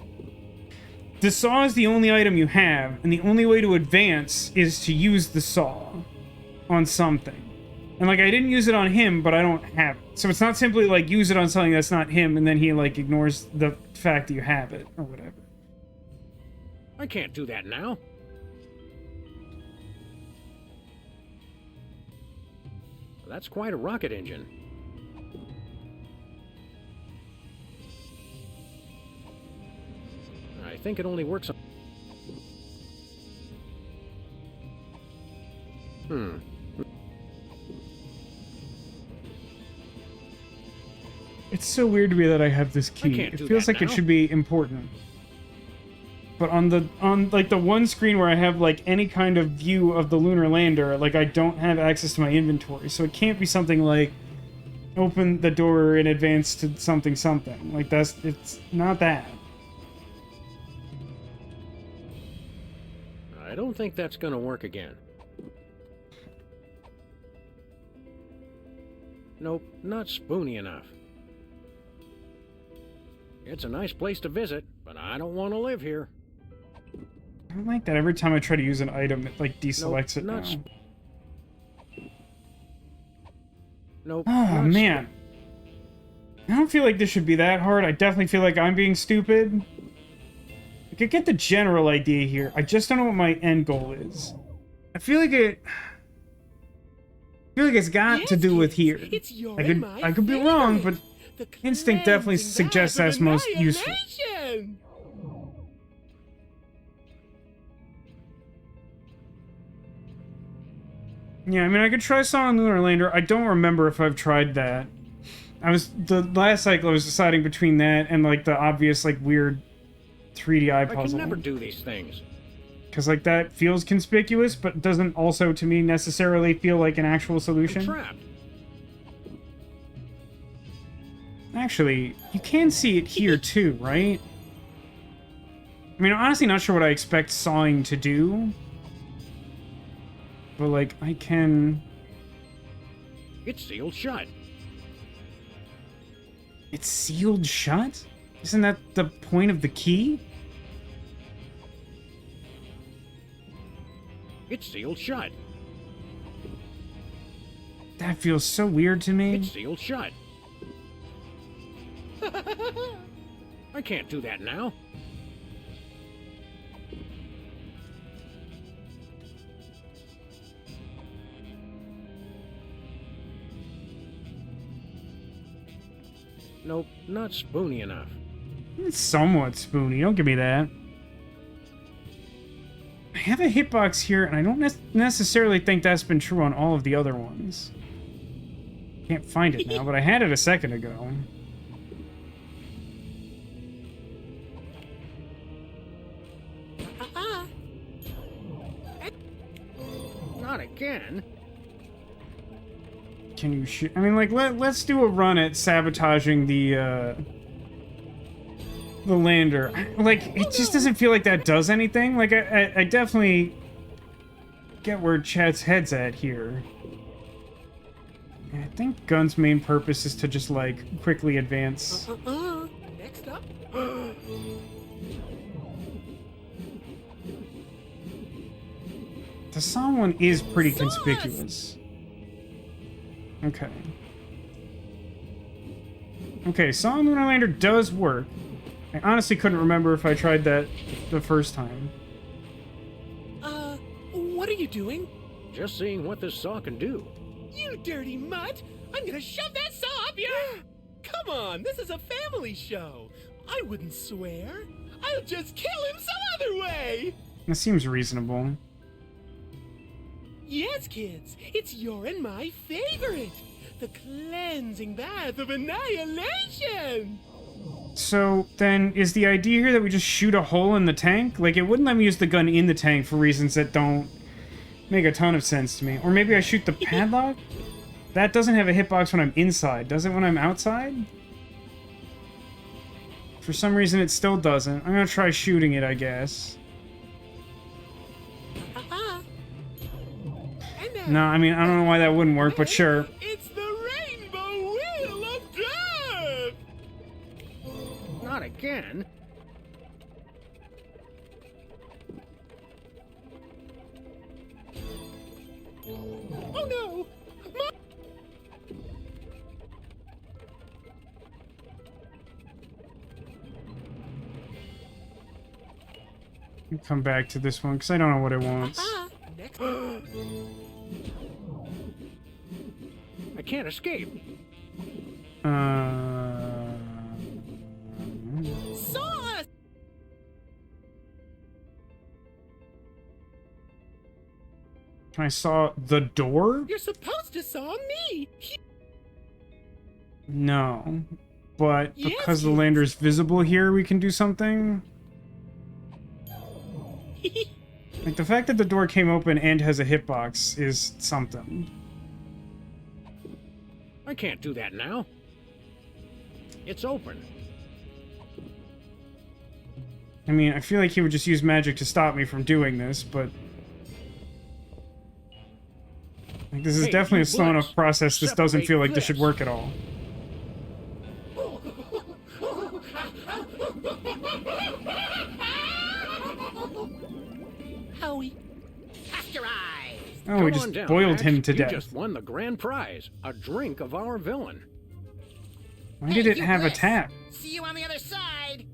Speaker 1: The saw is the only item you have, and the only way to advance is to use the saw on something. And, like, I didn't use it on him, but I don't have it. So it's not simply, like, use it on something that's not him, and then he, like, ignores the fact that you have it, or whatever.
Speaker 3: I can't do that now. That's quite a rocket engine. I think it only works on...
Speaker 1: It's so weird to me that I have this key. It feels like it should be important. But on like the one screen where I have like any kind of view of the lunar lander, like I don't have access to my inventory. So it can't be something like open the door in advance to something. Like it's not that.
Speaker 3: I don't think that's gonna work again. Nope, not spoony enough. It's a nice place to visit, but I don't want to live here.
Speaker 1: I don't like that every time I try to use an item, it like deselects it now.
Speaker 3: Nope.
Speaker 1: Oh, man. I don't feel like this should be that hard. I definitely feel like I'm being stupid. I could get the general idea here. I just don't know what my end goal is. I feel like it's got to do with here. I could be wrong, but instinct definitely suggests that's most useful. Yeah, I mean, I could try Song Lunar Lander. I don't remember if I've tried that. The last cycle I was deciding between that and, like, the obvious, like, weird 3D eye puzzle.
Speaker 3: I can never do these things.
Speaker 1: Because, like, that feels conspicuous, but doesn't also, to me, necessarily feel like an actual solution.
Speaker 3: I'm trapped.
Speaker 1: Actually, you can see it here, too, right? I mean, I'm honestly not sure what I expect sawing to do. But, like, I can...
Speaker 3: It's sealed shut.
Speaker 1: It's sealed shut? Isn't that the point of the key?
Speaker 3: It's sealed shut.
Speaker 1: That feels so weird to me.
Speaker 3: It's sealed shut. I can't do that now. Nope, not spoony enough.
Speaker 1: It's somewhat spoony, don't give me that. I have a hitbox here, and I don't necessarily think that's been true on all of the other ones. Can't find it now, but I had it a second ago.
Speaker 3: Not again.
Speaker 1: Can you shoot? I mean, like, let's do a run at sabotaging the lander. Like, it just doesn't feel like that does anything. Like, I definitely get where Chet's head's at here. I think Gun's main purpose is to just, like, quickly advance.
Speaker 7: Next up.
Speaker 1: The Psalm one is pretty conspicuous. Okay. Okay, Psalm Lunar Lander does work. I honestly couldn't remember if I tried that the first time.
Speaker 7: What are you doing?
Speaker 3: Just seeing what this saw can do.
Speaker 7: You dirty mutt! I'm gonna shove that saw up your... Come on, this is a family show. I wouldn't swear. I'll just kill him some other way!
Speaker 1: That seems reasonable.
Speaker 7: Yes, kids, it's your and my favorite. The cleansing bath of annihilation!
Speaker 1: So, then, is the idea here that we just shoot a hole in the tank? Like, it wouldn't let me use the gun in the tank for reasons that don't make a ton of sense to me. Or maybe I shoot the padlock? That doesn't have a hitbox when I'm inside. Does it when I'm outside? For some reason, it still doesn't. I'm gonna try shooting it, I guess. No, I mean, I don't know why that wouldn't work, but sure.
Speaker 18: It's the Rainbow Wheel of Death!
Speaker 3: Not again.
Speaker 18: Oh no!
Speaker 1: Come back to this one, because I don't know what it wants.
Speaker 18: Next.
Speaker 3: I can't escape.
Speaker 7: Saw us!
Speaker 1: I saw the door?
Speaker 7: You're supposed to saw me!
Speaker 1: No. But
Speaker 7: Yes,
Speaker 1: because the lander's visible here, we can do something? Like, the fact that the door came open and has a hitbox is something.
Speaker 3: I can't do that now. It's open.
Speaker 1: I mean, I feel like he would just use magic to stop me from doing this, but... Like, this is
Speaker 3: Hey,
Speaker 1: definitely a slow
Speaker 3: Blitz,
Speaker 1: enough process. This doesn't
Speaker 3: separate
Speaker 1: feel like this
Speaker 3: this.
Speaker 1: should work at all.
Speaker 7: Howie.
Speaker 2: Pasteurized!
Speaker 1: Oh, we
Speaker 3: Come
Speaker 1: just
Speaker 3: on down,
Speaker 1: boiled
Speaker 3: Max.
Speaker 1: him to
Speaker 3: You
Speaker 1: death.
Speaker 3: just won the grand prize, a drink of our villain.
Speaker 1: Why did it have a tap?
Speaker 2: See you on the other side!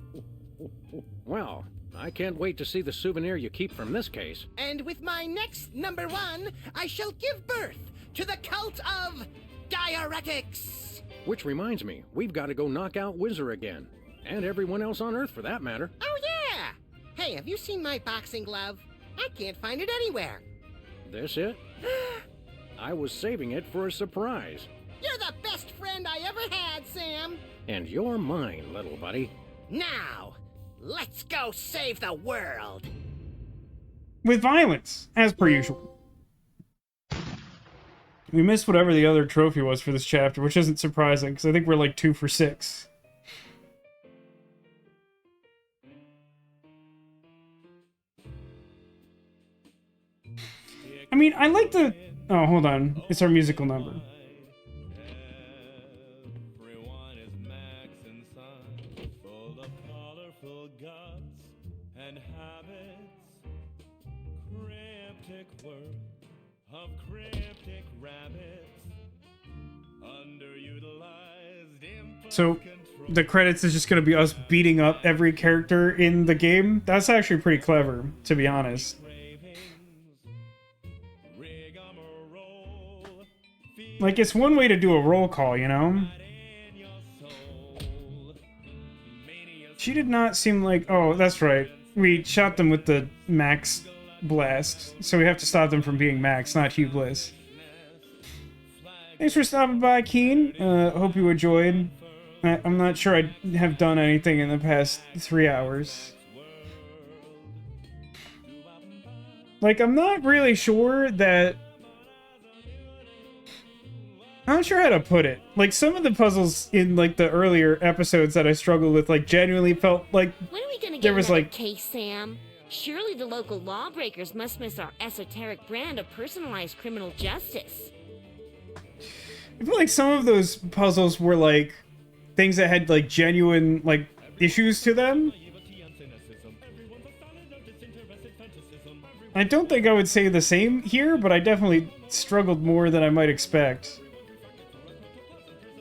Speaker 3: Well, I can't wait to see the souvenir you keep from this case.
Speaker 2: And with my next number one, I shall give birth to the cult of diuretics!
Speaker 3: Which reminds me, we've got to go knock out Whizzer again. And everyone else on Earth, for that matter.
Speaker 2: Oh yeah! Hey, have you seen my boxing glove? I can't find it anywhere.
Speaker 3: This it? I was saving it for a surprise.
Speaker 2: You're the best friend I ever had, Sam!
Speaker 3: And you're mine, little buddy.
Speaker 2: Now, let's go save the world!
Speaker 1: With violence, as per usual. We missed whatever the other trophy was for this chapter, which isn't surprising, because I think we're like 2 for 6. I mean, I like the... Oh, hold on. It's our musical number.
Speaker 20: Everyone is Max and Son, full of colorful guts and habits. Cryptic world of cryptic rabbits. Underutilized
Speaker 1: So, the credits is just going to be us beating up every character in the game? That's actually pretty clever, to be honest. Like, it's one way to do a roll call, you know? She did not seem like... Oh, that's right. We shot them with the Max blast, so we have to stop them from being Max, not Hugh Bliss. Thanks for stopping by, Keen. Hope you enjoyed. I'm not sure I have done anything in the past 3 hours. Like, I'm not really sure that... I'm not sure how to put it. Like, some of the puzzles in, like, the earlier episodes that I struggled with, like, genuinely felt like...
Speaker 8: When are we gonna get
Speaker 1: there was,
Speaker 8: another
Speaker 1: like...
Speaker 8: case, Sam? Surely the local lawbreakers must miss our esoteric brand of personalized criminal justice.
Speaker 1: I feel like some of those puzzles were, like, things that had, like, genuine, like, issues to them. I don't think I would say the same here, but I definitely struggled more than I might expect.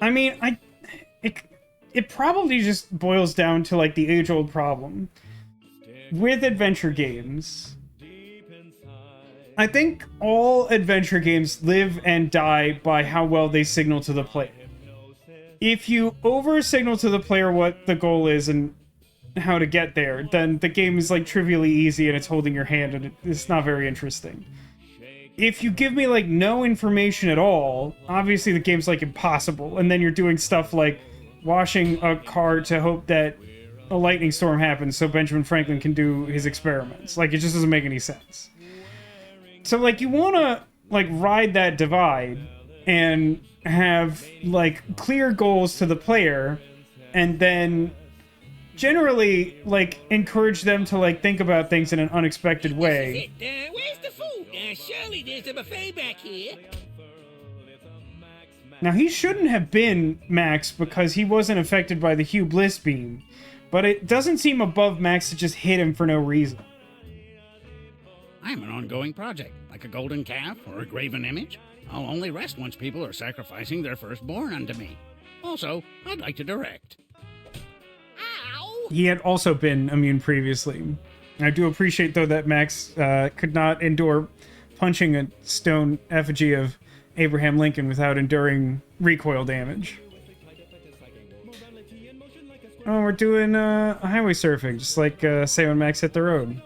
Speaker 1: I mean, it probably just boils down to, like, the age-old problem. With adventure games, I think all adventure games live and die by how well they signal to the player. If you over-signal to the player what the goal is and how to get there, then the game is, like, trivially easy and it's holding your hand and it's not very interesting. If you give me, like, no information at all, obviously the game's, like, impossible, and then you're doing stuff like washing a car to hope that a lightning storm happens so Benjamin Franklin can do his experiments. Like, it just doesn't make any sense. So, like, you want to, like, ride that divide and have, like, clear goals to the player, and then generally, like, encourage them to, like, think about things in an unexpected way.
Speaker 2: Where's the food? Surely there's a buffet back here.
Speaker 1: Now, he shouldn't have been Max because he wasn't affected by the Hugh Bliss beam, but it doesn't seem above Max to just hit him for no reason.
Speaker 21: I'm an ongoing project, like a golden calf or a graven image. I'll only rest once people are sacrificing their firstborn unto me. Also, I'd like to direct.
Speaker 1: He had also been immune previously. I do appreciate, though, that Max could not endure punching a stone effigy of Abraham Lincoln without enduring recoil damage. Oh, we're doing highway surfing, just like, say, when Max hit the road.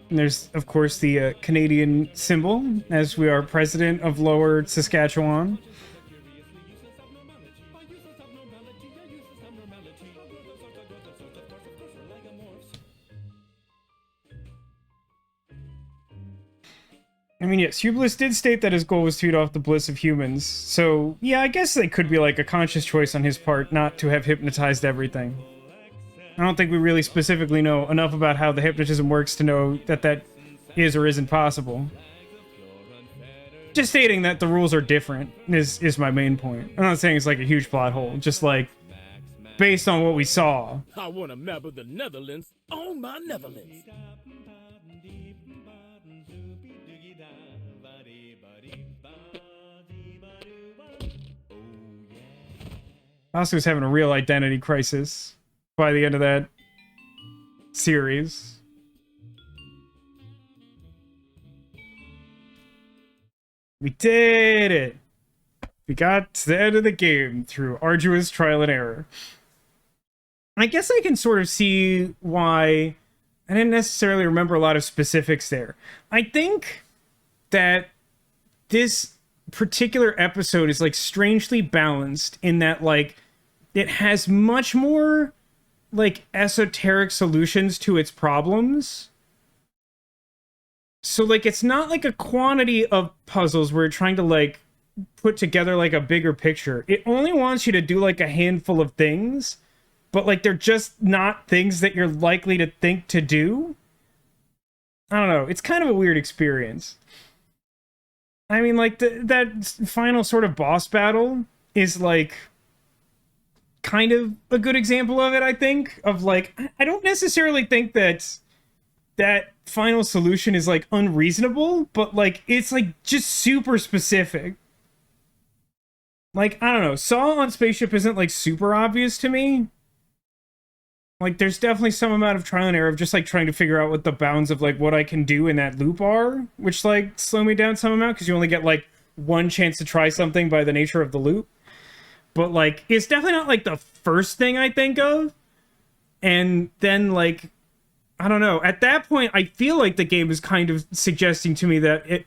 Speaker 1: And there's, of course, the Canadian symbol, as we are president of Lower Saskatchewan. I mean, yes, Hugh Bliss did state that his goal was to feed off the bliss of humans, so yeah, I guess it could be like a conscious choice on his part not to have hypnotized everything. I don't think we really specifically know enough about how the hypnotism works to know that that is or isn't possible. Just stating that the rules are different is my main point. I'm not saying it's like a huge plot hole, just like, based on what we saw.
Speaker 18: I want a map of the Netherlands on my Netherlands.
Speaker 1: Vasco's having a real identity crisis by the end of that series. We did it! We got to the end of the game through arduous trial and error. I guess I can sort of see why I didn't necessarily remember a lot of specifics there. I think that this particular episode is like strangely balanced in that like it has much more like esoteric solutions to its problems. So like it's not like a quantity of puzzles where you're trying to like put together like a bigger picture. It only wants you to do like a handful of things, but like they're just not things that you're likely to think to do. I don't know. It's kind of a weird experience. I mean, like, that final sort of boss battle is, like, kind of a good example of it, I think. Of, like, I don't necessarily think that that final solution is, like, unreasonable, but, like, it's, like, just super specific. Like, I don't know. Saw on Spaceship isn't, like, super obvious to me. Like, there's definitely some amount of trial and error of just, like, trying to figure out what the bounds of, like, what I can do in that loop are, which, like, slow me down some amount, because you only get, like, one chance to try something by the nature of the loop. But, like, it's definitely not, like, the first thing I think of. And then, like, I don't know. At that point, I feel like the game is kind of suggesting to me that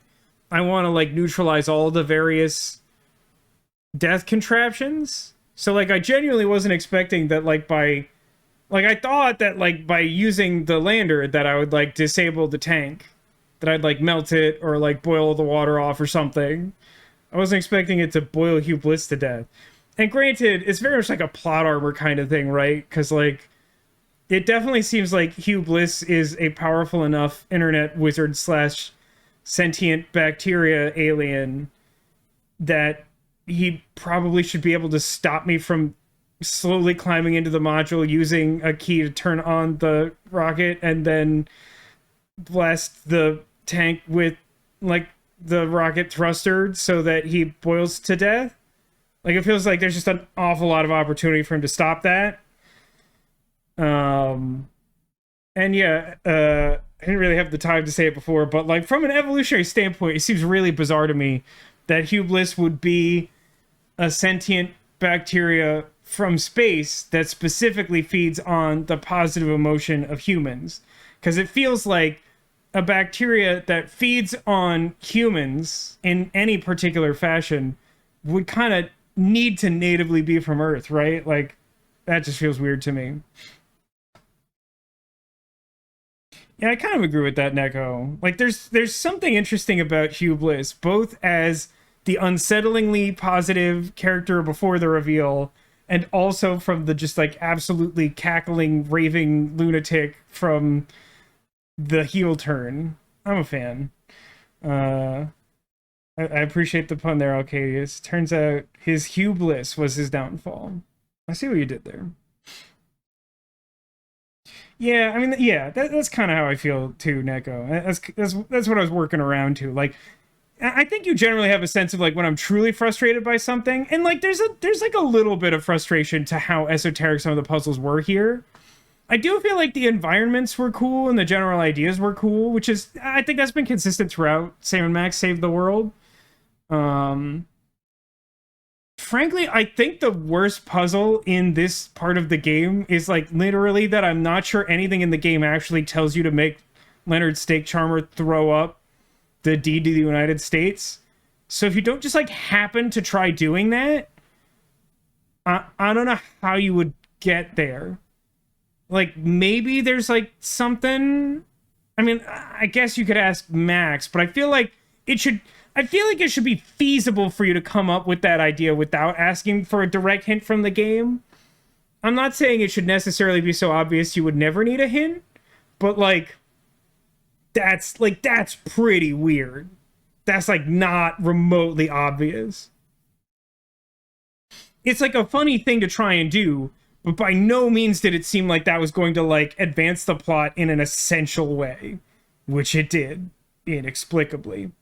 Speaker 1: I want to, like, neutralize all the various death contraptions. So, like, I genuinely wasn't expecting that, like, by... Like, I thought that, like, by using the lander that I would, like, disable the tank. That I'd, like, melt it or, like, boil the water off or something. I wasn't expecting it to boil Hugh Bliss to death. And granted, it's very much like a plot armor kind of thing, right? Because, like, it definitely seems like Hugh Bliss is a powerful enough internet wizard / sentient bacteria alien that he probably should be able to stop me from slowly climbing into the module using a key to turn on the rocket and then blast the tank with like the rocket thruster so that he boils to death. Like it feels like there's just an awful lot of opportunity for him to stop that. And yeah, I didn't really have the time to say it before, but like from an evolutionary standpoint, it seems really bizarre to me that Hugh Bliss would be a sentient bacteria from space that specifically feeds on the positive emotion of humans. Because it feels like a bacteria that feeds on humans in any particular fashion would kind of need to natively be from Earth, right? Like, that just feels weird to me. Yeah, I kind of agree with that, Neko. Like, there's something interesting about Hugh Bliss, both as the unsettlingly positive character before the reveal, and also from the just like absolutely cackling, raving lunatic from the heel turn. I'm a fan. I appreciate the pun there, Alcadius. Turns out his Hugh Bliss was his downfall. I see what you did there. Yeah, I mean, yeah, that's kind of how I feel too, Neko. That's what I was working around to. Like, I think you generally have a sense of like when I'm truly frustrated by something, and like there's like a little bit of frustration to how esoteric some of the puzzles were here. I do feel like the environments were cool and the general ideas were cool, which is, I think that's been consistent throughout Sam & Max Save the World. Frankly, I think the worst puzzle in this part of the game is like literally that I'm not sure anything in the game actually tells you to make Leonard Stake Charmer throw up the deed to the United States. So if you don't just like happen to try doing that, I don't know how you would get there. Like, maybe there's like something. I mean, I guess you could ask Max, but I feel like it should be feasible for you to come up with that idea without asking for a direct hint from the game. I'm not saying it should necessarily be so obvious you would never need a hint, but like that's pretty weird. That's like not remotely obvious. It's like a funny thing to try and do, but by no means did it seem like that was going to like advance the plot in an essential way, which it did inexplicably.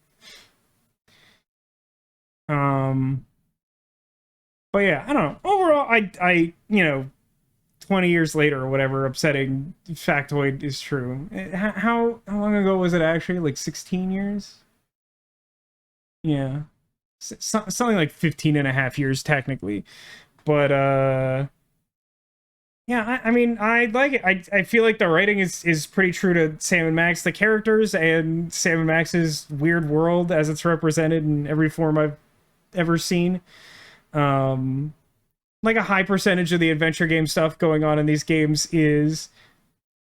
Speaker 1: But yeah, I don't know. Overall, I 20 years later or whatever, upsetting factoid is true. How long ago was it actually? Like 16 years? Yeah. Something like 15 and a half years technically. But yeah, I mean, I like it. I feel like the writing is pretty true to Sam & Max, the characters, and Sam & Max's weird world as it's represented in every form I've ever seen. Like a high percentage of the adventure game stuff going on in these games is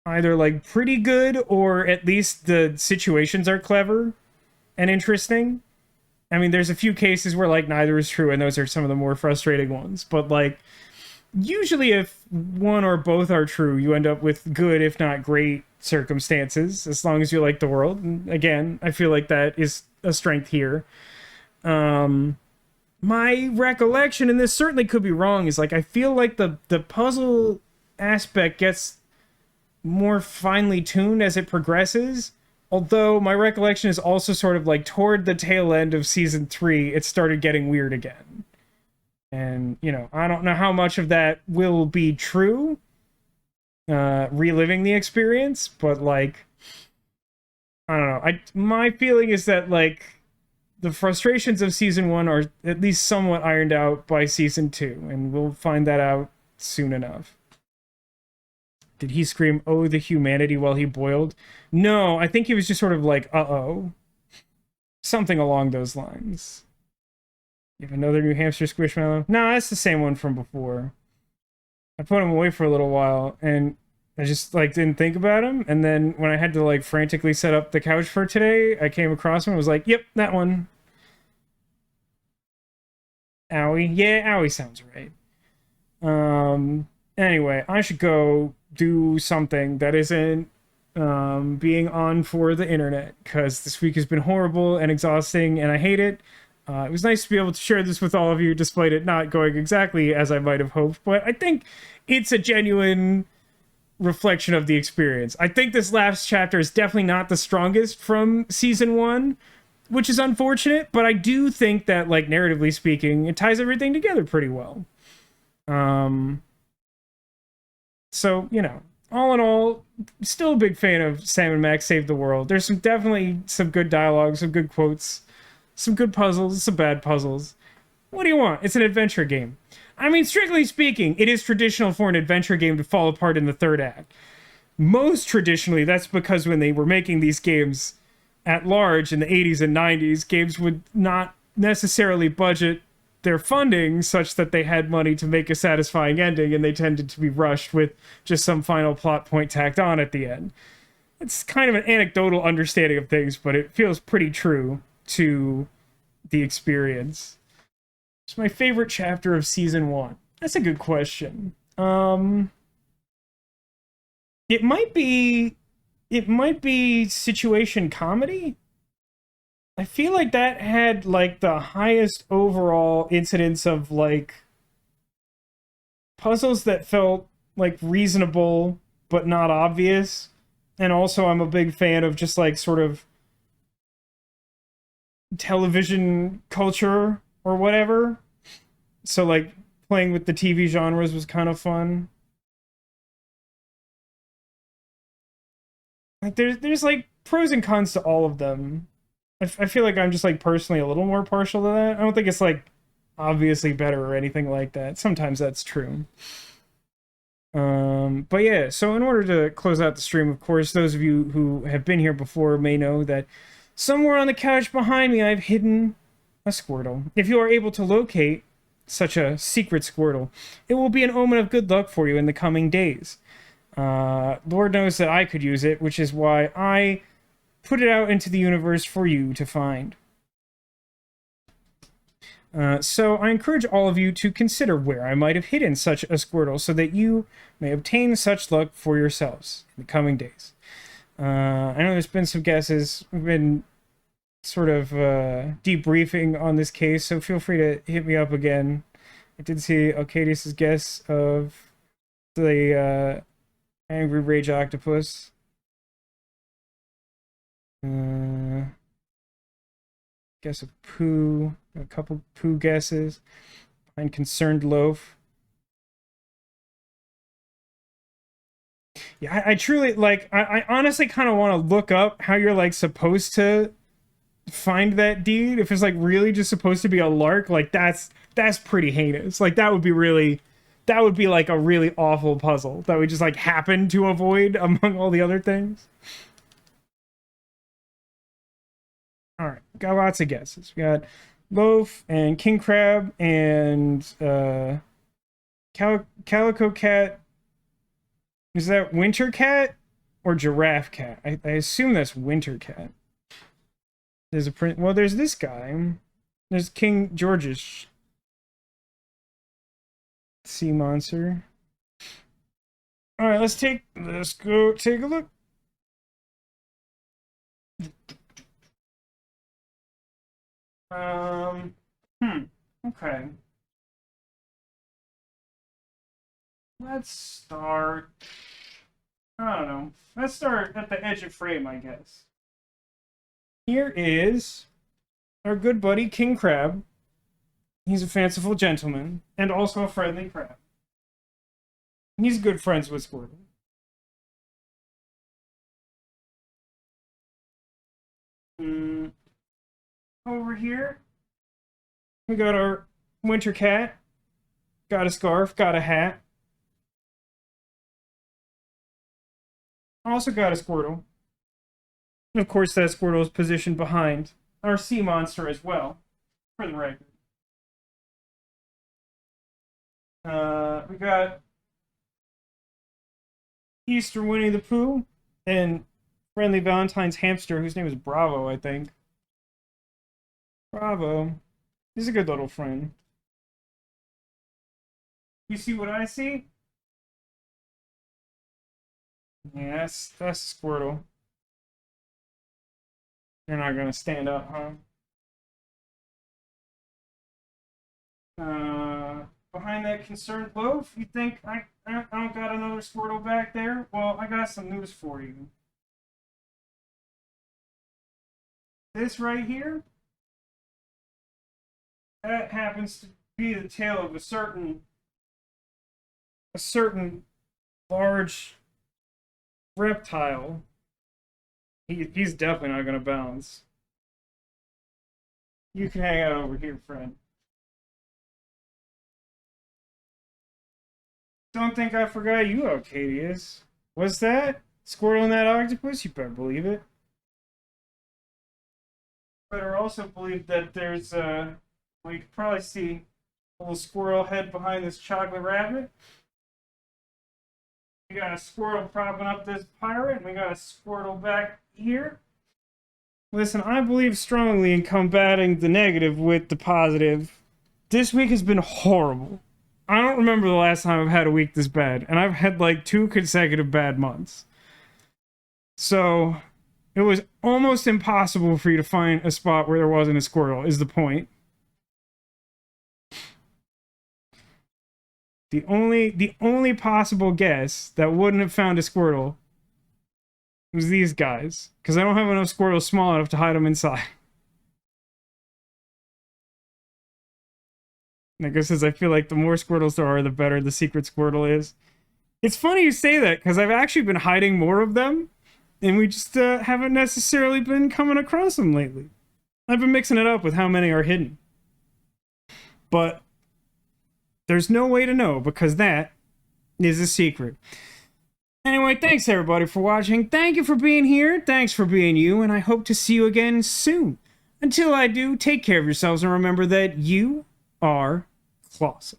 Speaker 1: either like pretty good, or at least the situations are clever and interesting. I mean, there's a few cases where like neither is true, and those are some of the more frustrating ones, but like usually if one or both are true, you end up with good, if not great, circumstances, as long as you like the world. And again, I feel like that is a strength here. My recollection, and this certainly could be wrong, is like I feel like the puzzle aspect gets more finely tuned as it progresses. Although my recollection is also sort of like toward the tail end of season 3, it started getting weird again. And, I don't know how much of that will be true, reliving the experience, but like, I don't know. My feeling is that like the frustrations of season 1 are at least somewhat ironed out by season 2, and we'll find that out soon enough. Did he scream, "Oh, the humanity," while he boiled? No, I think he was just sort of like, uh-oh. Something along those lines. You have another New Hampshire Squishmallow? No, that's the same one from before. I put him away for a little while, and I just, like, didn't think about him. And then when I had to, like, frantically set up the couch for today, I came across him and was like, yep, that one. Owie? Yeah, Owie sounds right. Anyway, I should go do something that isn't being on for the internet, because this week has been horrible and exhausting, and I hate it. It was nice to be able to share this with all of you, despite it not going exactly as I might have hoped, but I think it's a genuine reflection of the experience. I think this last chapter is definitely not the strongest from season 1, which is unfortunate, but I do think that, like, narratively speaking, it ties everything together pretty well. So, all in all, still a big fan of Sam & Max Save the World. There's definitely some good dialogue, some good quotes, some good puzzles, some bad puzzles. What do you want? It's an adventure game. I mean, strictly speaking, it is traditional for an adventure game to fall apart in the third act. Most traditionally, that's because when they were making these games at large in the 80s and 90s, games would not necessarily budget their funding such that they had money to make a satisfying ending, and they tended to be rushed with just some final plot point tacked on at the end. it's kind of an anecdotal understanding of things, but it feels pretty true to the experience. It's my favorite chapter of season 1. That's a good question. It might be situation comedy. I feel like that had like the highest overall incidence of like puzzles that felt like reasonable but not obvious. And also I'm a big fan of just like sort of television culture or whatever. So like playing with the TV genres was kind of fun. Like there's like pros and cons to all of them. I feel like I'm just like personally a little more partial to that. I don't think it's like obviously better or anything like that. Sometimes that's true. But yeah, so in order to close out the stream, of course, those of you who have been here before may know that somewhere on the couch behind me I've hidden a Squirtle. If you are able to locate such a secret Squirtle, it will be an omen of good luck for you in the coming days. Lord knows that I could use it, which is why I put it out into the universe for you to find. So I encourage all of you to consider where I might have hidden such a Squirtle so that you may obtain such luck for yourselves in the coming days. I know there's been some guesses. We've been sort of debriefing on this case, so feel free to hit me up again. I did see Arcadius's guess of the Angry Rage Octopus. Guess a poo. A couple poo guesses. Behind Concerned Loaf. Yeah, I truly, like, I honestly kind of want to look up how you're, like, supposed to find that deed. If it's, like, really just supposed to be a lark, like, that's pretty heinous. Like, that would be, like, a really awful puzzle that we just, like, happen to avoid among all the other things. Alright, got lots of guesses. We got Loaf and King Crab and Calico Cat. Is that Winter Cat or Giraffe Cat? I assume that's Winter Cat. There's a print. Well, there's this guy. There's King George's sea monster. Alright, let's go take a look. Okay. Let's start. I don't know. Let's start at the edge of frame, I guess. Here is our good buddy King Crab. He's a fanciful gentleman and also a friendly crab. He's good friends with Squirtle. Over here, we got our Winter Cat. Got a scarf, got a hat. Also got a Squirtle. And of course, that Squirtle is positioned behind our sea monster as well, for the record. We got Easter Winnie the Pooh and friendly Valentine's hamster, whose name is Bravo, I think. Bravo. He's a good little friend. You see what I see? Yeah, that's Squirtle. You're not gonna stand up, huh? Behind that Concerned Loaf, you think I don't got another Squirtle back there? Well, I got some news for you. This right here, that happens to be the tale of a certain large reptile. He's definitely not gonna bounce. You can hang out over here, friend. Don't think I forgot you, Arcadius. What's that? Squirtle and that octopus? You better believe it. Better also believe that there's well, you can probably see a little squirrel head behind this chocolate rabbit. We got a Squirtle propping up this pirate, and we got a Squirtle back here. Listen, I believe strongly in combating the negative with the positive. This week has been horrible. I don't remember the last time I've had a week this bad, and I've had like 2 consecutive bad months. So, it was almost impossible for you to find a spot where there wasn't a Squirtle, is the point. The only possible guess that wouldn't have found a Squirtle was these guys, because I don't have enough Squirtles small enough to hide them inside. Like I says, I feel like the more Squirtles there are, the better the secret Squirtle is. It's funny you say that, because I've actually been hiding more of them, and we just haven't necessarily been coming across them lately. I've been mixing it up with how many are hidden. But there's no way to know, because that is a secret. Anyway, thanks everybody for watching. Thank you for being here. Thanks for being you, and I hope to see you again soon. Until I do, take care of yourselves and remember that you are Clawsome.